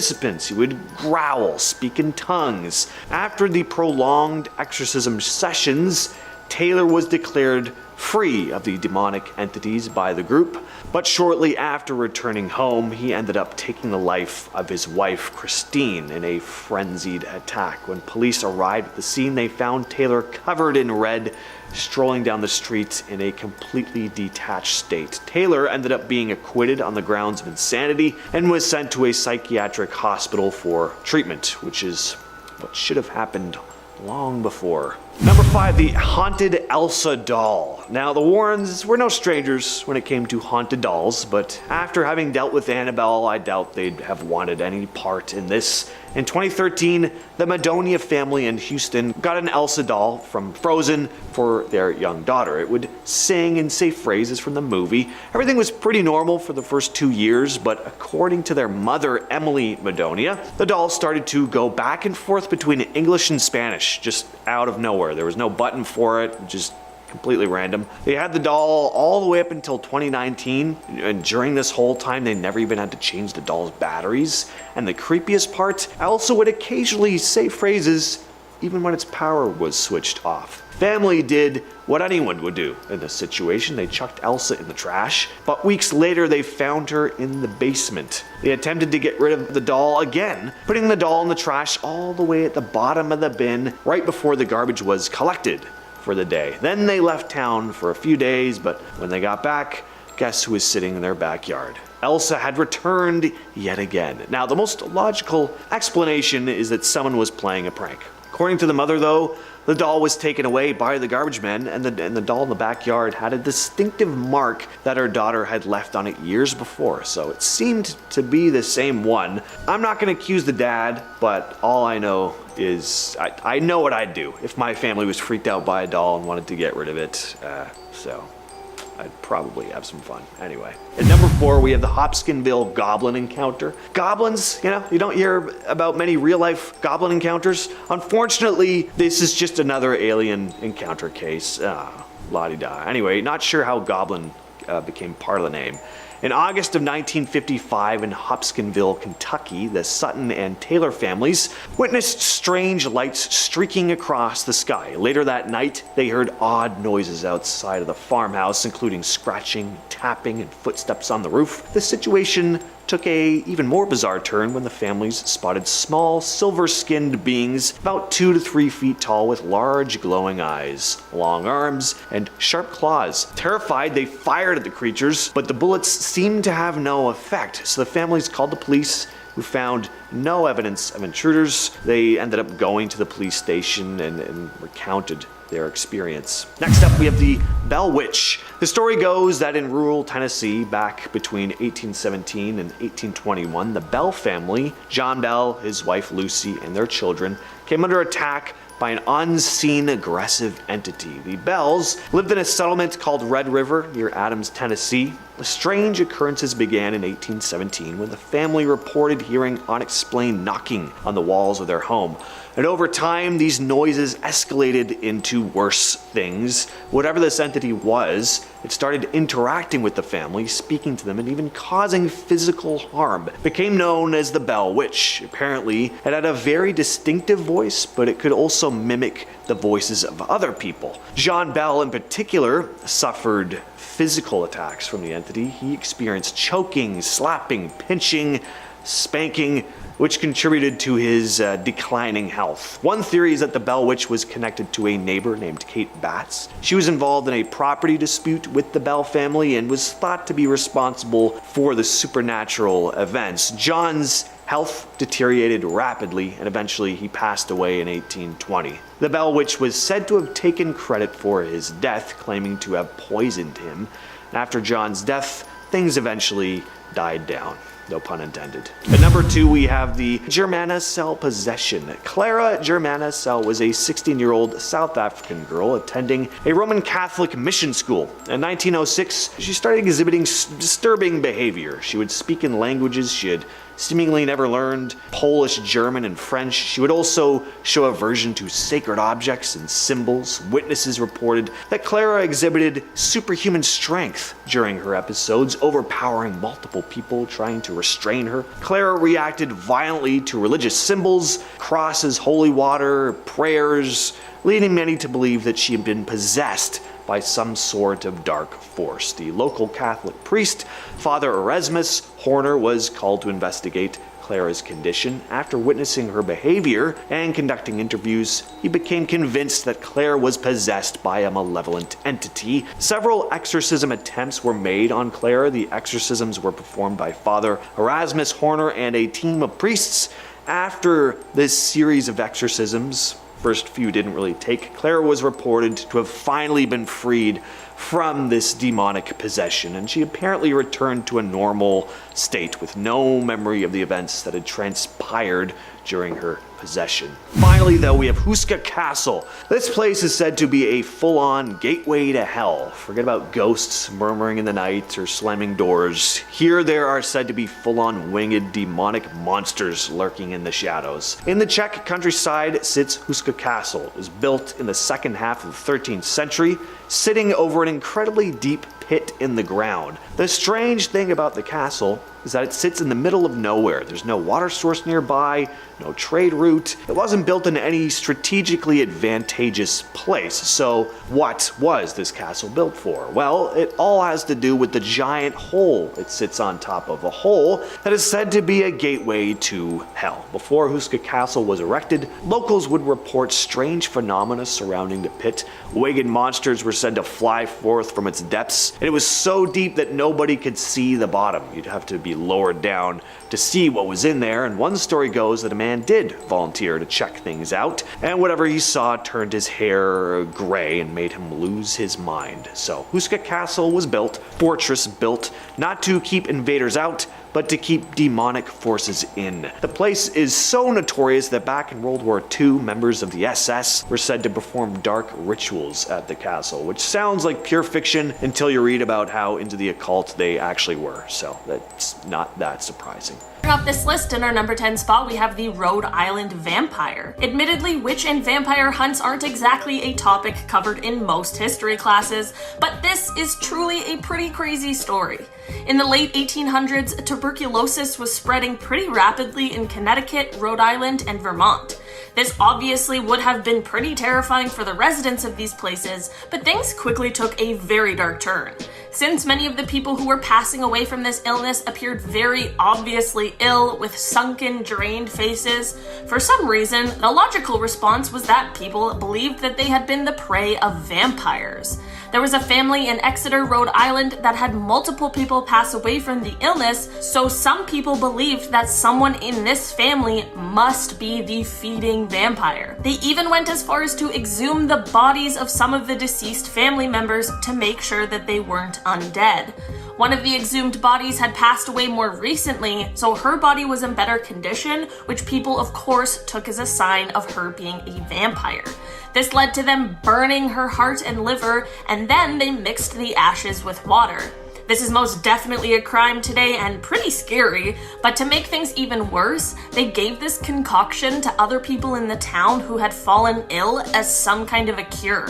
He would growl, speak in tongues. After the prolonged exorcism sessions, Taylor was declared free of the demonic entities by the group, but shortly after returning home, he ended up taking the life of his wife, Christine, in a frenzied attack. When police arrived at the scene, they found Taylor covered in red, strolling down the street in a completely detached state. Taylor ended up being acquitted on the grounds of insanity and was sent to a psychiatric hospital for treatment, which is what should have happened long before. Number 5, the haunted Elsa doll. Now, the Warrens were no strangers when it came to haunted dolls, but after having dealt with Annabelle, I doubt they'd have wanted any part in this. In 2013, the Madonia family in Houston got an Elsa doll from Frozen for their young daughter. It would sing and say phrases from the movie. Everything was pretty normal for the first 2 years, but according to their mother, Emily Madonia, the doll started to go back and forth between English and Spanish, just out of nowhere. There was no button for it, just completely random. They had the doll all the way up until 2019, and during this whole time they never even had to change the doll's batteries. And the creepiest part, Elsa would occasionally say phrases even when its power was switched off. Family did what anyone would do in this situation. They chucked Elsa in the trash, but weeks later they found her in the basement. They attempted to get rid of the doll again, putting the doll in the trash all the way at the bottom of the bin right before the garbage was collected for the day. Then they left town for a few days, but when they got back, guess who was sitting in their backyard? Elsa had returned yet again. Now, the most logical explanation is that someone was playing a prank. According to the mother, though, the doll was taken away by the garbage men, and the doll in the backyard had a distinctive mark that her daughter had left on it years before, so it seemed to be the same one. I'm not going to accuse the dad, but all I know is I know what I'd do if my family was freaked out by a doll and wanted to get rid of it, so I'd probably have some fun. Anyway, at number 4, we have the Hopkinsville Goblin Encounter. Goblins, you don't hear about many real-life goblin encounters. Unfortunately, this is just another alien encounter case. La-di-da. Anyway, not sure how goblin became part of the name. In August of 1955 in Hopkinsville, Kentucky, the Sutton and Taylor families witnessed strange lights streaking across the sky. Later that night, they heard odd noises outside of the farmhouse, including scratching, tapping, and footsteps on the roof. The situation took a even more bizarre turn when the families spotted small, silver-skinned beings about 2 to 3 feet tall with large glowing eyes, long arms, and sharp claws. Terrified, they fired at the creatures, but the bullets seemed to have no effect, so the families called the police who found no evidence of intruders. They ended up going to the police station and recounted their experience. Next up, we have the Bell Witch. The story goes that in rural Tennessee, back between 1817 and 1821, the Bell family, John Bell, his wife Lucy, and their children, came under attack by an unseen aggressive entity. The Bells lived in a settlement called Red River near Adams, Tennessee. Strange occurrences began in 1817 when the family reported hearing unexplained knocking on the walls of their home. And over time, these noises escalated into worse things. Whatever this entity was, it started interacting with the family, speaking to them, and even causing physical harm. It became known as the Bell Witch. Apparently, it had a very distinctive voice, but it could also mimic the voices of other people. John Bell, in particular, suffered physical attacks from the entity. He experienced choking, slapping, pinching, spanking, which contributed to his declining health. One theory is that the Bell Witch was connected to a neighbor named Kate Batts. She was involved in a property dispute with the Bell family and was thought to be responsible for the supernatural events. John's health deteriorated rapidly, and eventually he passed away in 1820. The Bell Witch was said to have taken credit for his death, claiming to have poisoned him. After John's death, things eventually died down. No pun intended. At number 2, we have the Germana Cele possession. Clara Germana Cele was a 16-year-old South African girl attending a Roman Catholic mission school. In 1906, she started exhibiting disturbing behavior. She would speak in languages she had seemingly never learned: Polish, German, and French. She would also show aversion to sacred objects and symbols. Witnesses reported that Clara exhibited superhuman strength during her episodes, overpowering multiple people trying to restrain her. Clara reacted violently to religious symbols, crosses, holy water, prayers, leading many to believe that she had been possessed by some sort of dark force. The local Catholic priest, Father Erasmus Horner, was called to investigate Clara's condition. After witnessing her behavior and conducting interviews, he became convinced that Clara was possessed by a malevolent entity. Several exorcism attempts were made on Clara. The exorcisms were performed by Father Erasmus Horner and a team of priests. After this series of exorcisms, first few didn't really take, Clara was reported to have finally been freed from this demonic possession, and she apparently returned to a normal state with no memory of the events that had transpired during her possession. Finally, though, we have Huska Castle. This place is said to be a full-on gateway to hell. Forget about ghosts murmuring in the night or slamming doors. Here there are said to be full-on winged demonic monsters lurking in the shadows. In the Czech countryside sits Huska Castle. It was built in the second half of the 13th century, sitting over an incredibly deep pit in the ground. The strange thing about the castle is that it sits in the middle of nowhere. There's no water source nearby, no trade route. It wasn't built in any strategically advantageous place. So what was this castle built for? Well, it all has to do with the giant hole it sits on top of, a hole that is said to be a gateway to hell. Before Huska Castle was erected, locals would report strange phenomena surrounding the pit. Winged monsters were said to fly forth from its depths, and it was so deep that nobody could see the bottom. You'd have to be lowered down to see what was in there, and one story goes that a man did volunteer to check things out, and whatever he saw turned his hair gray and made him lose his mind. So Huska Castle was built, fortress built, not to keep invaders out, but to keep demonic forces in. The place is so notorious that back in World War II, members of the SS were said to perform dark rituals at the castle, which sounds like pure fiction until you read about how into the occult they actually were, so that's not that surprising. Off this list, in our number 10 spot, we have the Rhode Island vampire. Admittedly, witch and vampire hunts aren't exactly a topic covered in most history classes, but this is truly a pretty crazy story. In the late 1800s, tuberculosis was spreading pretty rapidly in Connecticut, Rhode Island, and Vermont. This obviously would have been pretty terrifying for the residents of these places, but things quickly took a very dark turn. Since many of the people who were passing away from this illness appeared very obviously ill with sunken, drained faces, for some reason, the logical response was that people believed that they had been the prey of vampires. There was a family in Exeter, Rhode Island that had multiple people pass away from the illness, so some people believed that someone in this family must be the feeding vampire. They even went as far as to exhume the bodies of some of the deceased family members to make sure that they weren't undead. One of the exhumed bodies had passed away more recently, so her body was in better condition, which people of course took as a sign of her being a vampire. This led to them burning her heart and liver, and then they mixed the ashes with water. This is most definitely a crime today and pretty scary, but to make things even worse, they gave this concoction to other people in the town who had fallen ill as some kind of a cure.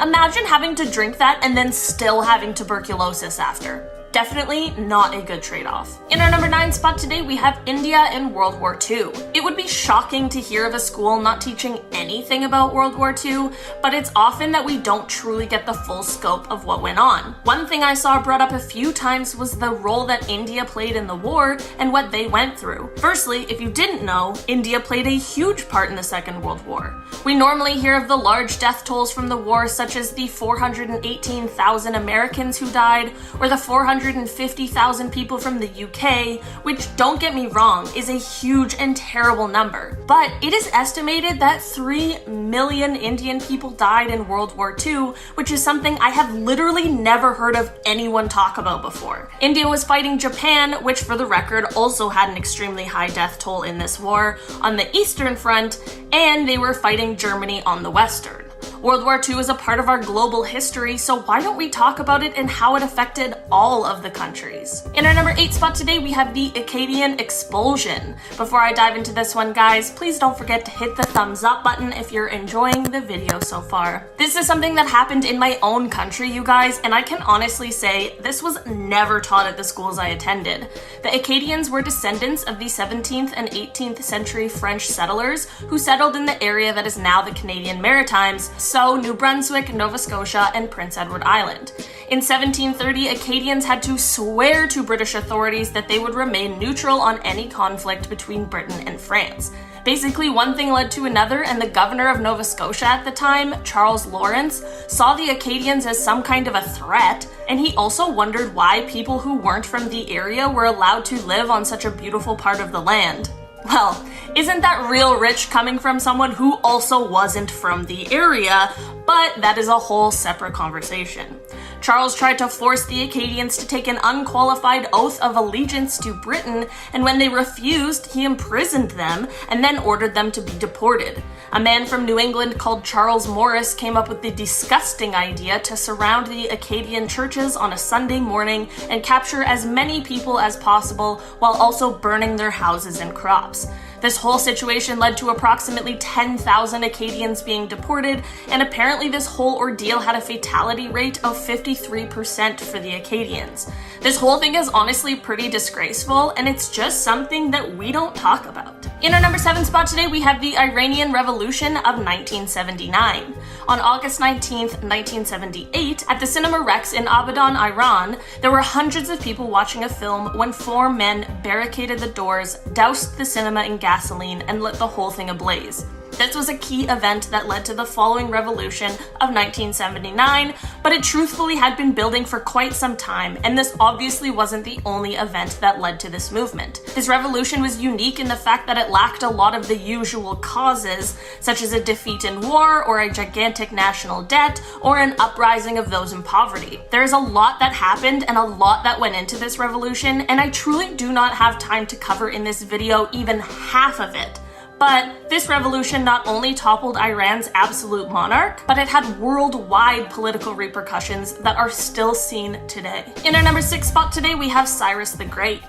Imagine having to drink that and then still having tuberculosis after. Definitely not a good trade-off. In our number 9 spot today, we have India in World War II. It would be shocking to hear of a school not teaching anything about World War II, but it's often that we don't truly get the full scope of what went on. One thing I saw brought up a few times was the role that India played in the war and what they went through. Firstly, if you didn't know, India played a huge part in the Second World War. We normally hear of the large death tolls from the war, such as the 418,000 Americans who died, or the 450,000 people from the UK, which, don't get me wrong, is a huge and terrible number. But it is estimated that 3 million Indian people died in World War II, which is something I have literally never heard of anyone talk about before. India was fighting Japan, which for the record also had an extremely high death toll in this war, on the Eastern Front, and they were fighting Germany on the Western. World War II is a part of our global history, so why don't we talk about it and how it affected all of the countries? In our number 8 spot today, we have the Acadian expulsion. Before I dive into this one, guys, please don't forget to hit the thumbs up button if you're enjoying the video so far. This is something that happened in my own country, you guys, and I can honestly say this was never taught at the schools I attended. The Acadians were descendants of the 17th and 18th century French settlers who settled in the area that is now the Canadian Maritimes, so New Brunswick, Nova Scotia, and Prince Edward Island. In 1730, Acadians had to swear to British authorities that they would remain neutral on any conflict between Britain and France. Basically, one thing led to another, and the governor of Nova Scotia at the time, Charles Lawrence, saw the Acadians as some kind of a threat, and he also wondered why people who weren't from the area were allowed to live on such a beautiful part of the land. Well, isn't that real rich coming from someone who also wasn't from the area? But that is a whole separate conversation. Charles tried to force the Acadians to take an unqualified oath of allegiance to Britain, and when they refused, he imprisoned them and then ordered them to be deported. A man from New England called Charles Morris came up with the disgusting idea to surround the Acadian churches on a Sunday morning and capture as many people as possible while also burning their houses and crops. This whole situation led to approximately 10,000 Acadians being deported, and apparently this whole ordeal had a fatality rate of 53% for the Acadians. This whole thing is honestly pretty disgraceful, and it's just something that we don't talk about. In our number 7 spot today, we have the Iranian Revolution of 1979. On August 19th, 1978, at the Cinema Rex in Abadan, Iran, there were hundreds of people watching a film when 4 men barricaded the doors, doused the cinema in gasoline, and lit the whole thing ablaze. This was a key event that led to the following revolution of 1979, but it truthfully had been building for quite some time, and this obviously wasn't the only event that led to this movement. This revolution was unique in the fact that it lacked a lot of the usual causes, such as a defeat in war, or a gigantic national debt, or an uprising of those in poverty. There is a lot that happened and a lot that went into this revolution, and I truly do not have time to cover in this video even half of it. But this revolution not only toppled Iran's absolute monarch, but it had worldwide political repercussions that are still seen today. In our number 6 spot today, we have Cyrus the Great.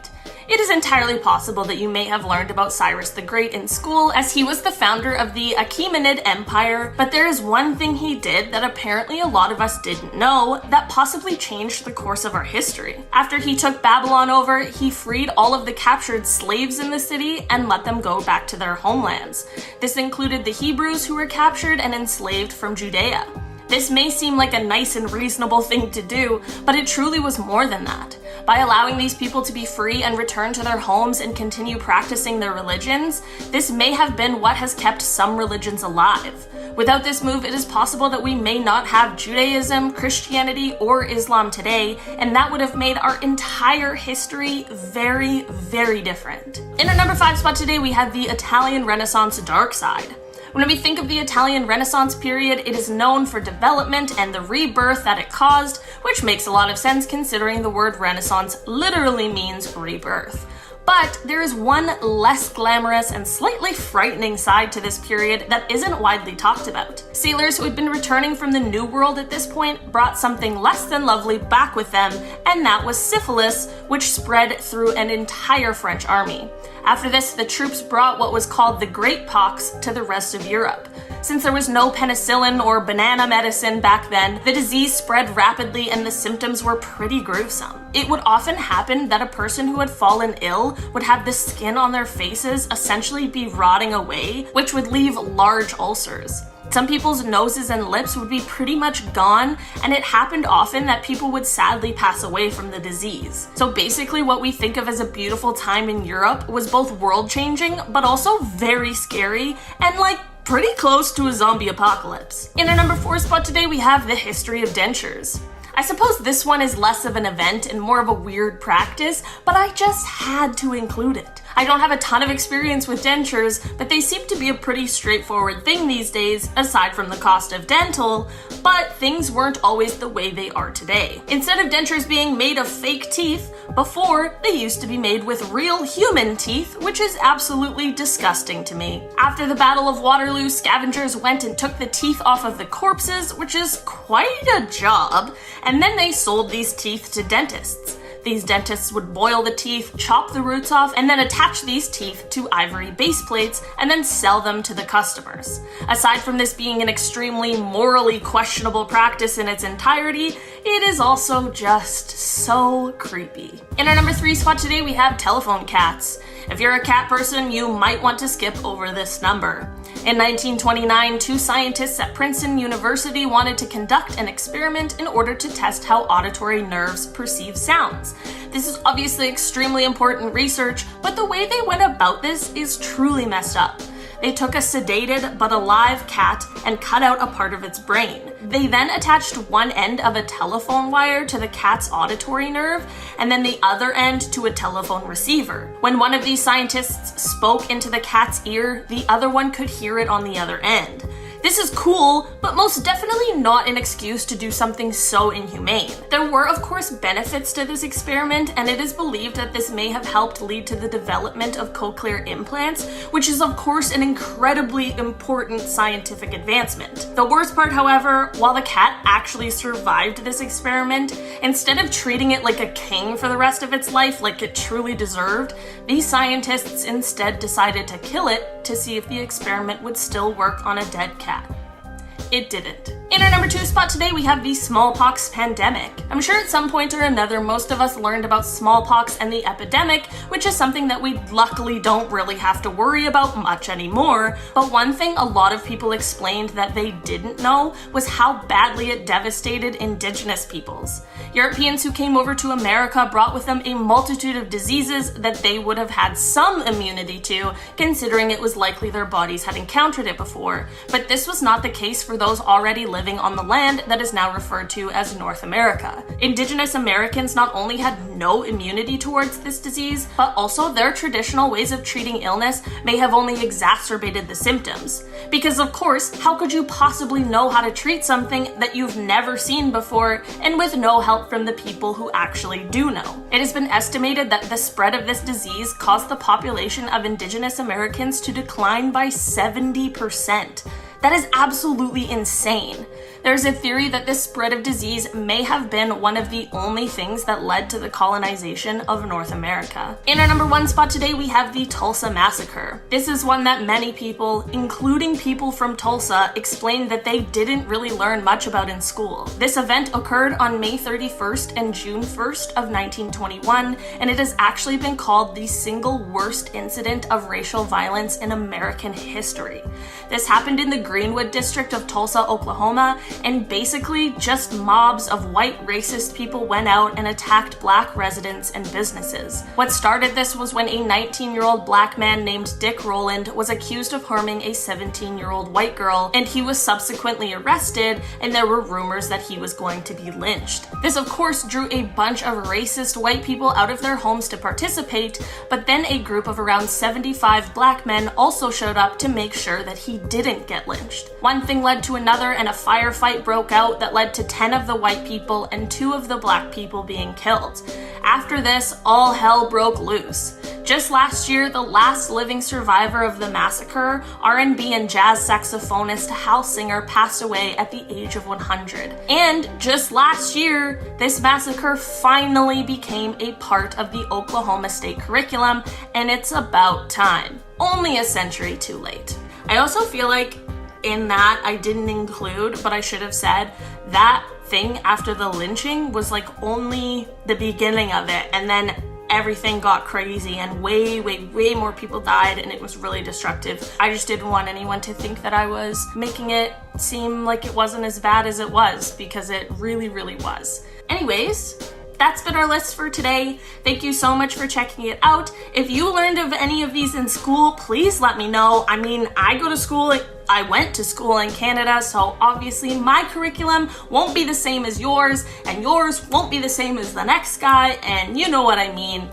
It is entirely possible that you may have learned about Cyrus the Great in school, as he was the founder of the Achaemenid Empire, but there is one thing he did that apparently a lot of us didn't know that possibly changed the course of our history. After he took Babylon over, he freed all of the captured slaves in the city and let them go back to their homelands. This included the Hebrews who were captured and enslaved from Judea. This may seem like a nice and reasonable thing to do, but it truly was more than that. By allowing these people to be free and return to their homes and continue practicing their religions, this may have been what has kept some religions alive. Without this move, it is possible that we may not have Judaism, Christianity, or Islam today, and that would have made our entire history very, very different. In our number 5 spot today, we have the Italian Renaissance dark side. When we think of the Italian Renaissance period, it is known for development and the rebirth that it caused, which makes a lot of sense considering the word Renaissance literally means rebirth. But there is one less glamorous and slightly frightening side to this period that isn't widely talked about. Sailors who had been returning from the New World at this point brought something less than lovely back with them, and that was syphilis, which spread through an entire French army. After this, the troops brought what was called the Great Pox to the rest of Europe. Since there was no penicillin or banana medicine back then, the disease spread rapidly and the symptoms were pretty gruesome. It would often happen that a person who had fallen ill would have the skin on their faces essentially be rotting away, which would leave large ulcers. Some people's noses and lips would be pretty much gone, and it happened often that people would sadly pass away from the disease. So basically what we think of as a beautiful time in Europe was both world-changing, but also very scary, and like pretty close to a zombie apocalypse. In our number 4 spot today, we have the history of dentures. I suppose this one is less of an event and more of a weird practice, but I just had to include it. I don't have a ton of experience with dentures, but they seem to be a pretty straightforward thing these days, aside from the cost of dental, but things weren't always the way they are today. Instead of dentures being made of fake teeth, before they used to be made with real human teeth, which is absolutely disgusting to me. After the Battle of Waterloo, scavengers went and took the teeth off of the corpses, which is quite a job, and then they sold these teeth to dentists. These dentists would boil the teeth, chop the roots off, and then attach these teeth to ivory base plates and then sell them to the customers. Aside from this being an extremely morally questionable practice in its entirety, it is also just so creepy. In our number 3 spot today, we have telephone cats. If you're a cat person, you might want to skip over this number. In 1929, 2 scientists at Princeton University wanted to conduct an experiment in order to test how auditory nerves perceive sounds. This is obviously extremely important research, but the way they went about this is truly messed up. They took a sedated but alive cat and cut out a part of its brain. They then attached one end of a telephone wire to the cat's auditory nerve and then the other end to a telephone receiver. When one of these scientists spoke into the cat's ear, the other one could hear it on the other end. This is cool, but most definitely not an excuse to do something so inhumane. There were, of course, benefits to this experiment, and it is believed that this may have helped lead to the development of cochlear implants, which is, of course, an incredibly important scientific advancement. The worst part, however, while the cat actually survived this experiment, instead of treating it like a king for the rest of its life like it truly deserved, these scientists instead decided to kill it to see if the experiment would still work on a dead cat. It didn't. In our number 2 spot today, we have the smallpox pandemic. I'm sure at some point or another, most of us learned about smallpox and the epidemic, which is something that we luckily don't really have to worry about much anymore. But one thing a lot of people explained that they didn't know was how badly it devastated indigenous peoples. Europeans who came over to America brought with them a multitude of diseases that they would have had some immunity to, considering it was likely their bodies had encountered it before. But this was not the case for those already living on the land that is now referred to as North America. Indigenous Americans not only had no immunity towards this disease, but also their traditional ways of treating illness may have only exacerbated the symptoms. Because of course, how could you possibly know how to treat something that you've never seen before and with no help from the people who actually do know? It has been estimated that the spread of this disease caused the population of Indigenous Americans to decline by 70%. That is absolutely insane. There's a theory that this spread of disease may have been one of the only things that led to the colonization of North America. In our number 1 spot today, we have the Tulsa Massacre. This is one that many people, including people from Tulsa, explained that they didn't really learn much about in school. This event occurred on May 31st and June 1st of 1921, and it has actually been called the single worst incident of racial violence in American history. This happened in the Greenwood district of Tulsa, Oklahoma, and basically just mobs of white racist people went out and attacked black residents and businesses. What started this was when a 19-year-old black man named Dick Rowland was accused of harming a 17-year-old white girl, and he was subsequently arrested, and there were rumors that he was going to be lynched. This of course drew a bunch of racist white people out of their homes to participate, but then a group of around 75 black men also showed up to make sure that he didn't get lynched. One thing led to another, and a firefight broke out that led to 10 of the white people and 2 of the black people being killed. After this, all hell broke loose. Just last year, the last living survivor of the massacre, R&B and jazz saxophonist Hal Singer, passed away at the age of 100. And just last year, this massacre finally became a part of the Oklahoma State curriculum, and it's about time. Only a century too late. I also feel like in that I didn't include, but I should have said, that thing after the lynching was like only the beginning of it, and then everything got crazy and way more people died, and it was really destructive. I just didn't want anyone to think that I was making it seem like it wasn't as bad as it was, because it really was. Anyways, that's been our list for today. Thank you so much for checking it out. If you learned of any of these in school, please let me know. I mean, I went to school in Canada, so obviously my curriculum won't be the same as yours, and yours won't be the same as the next guy, and you know what I mean.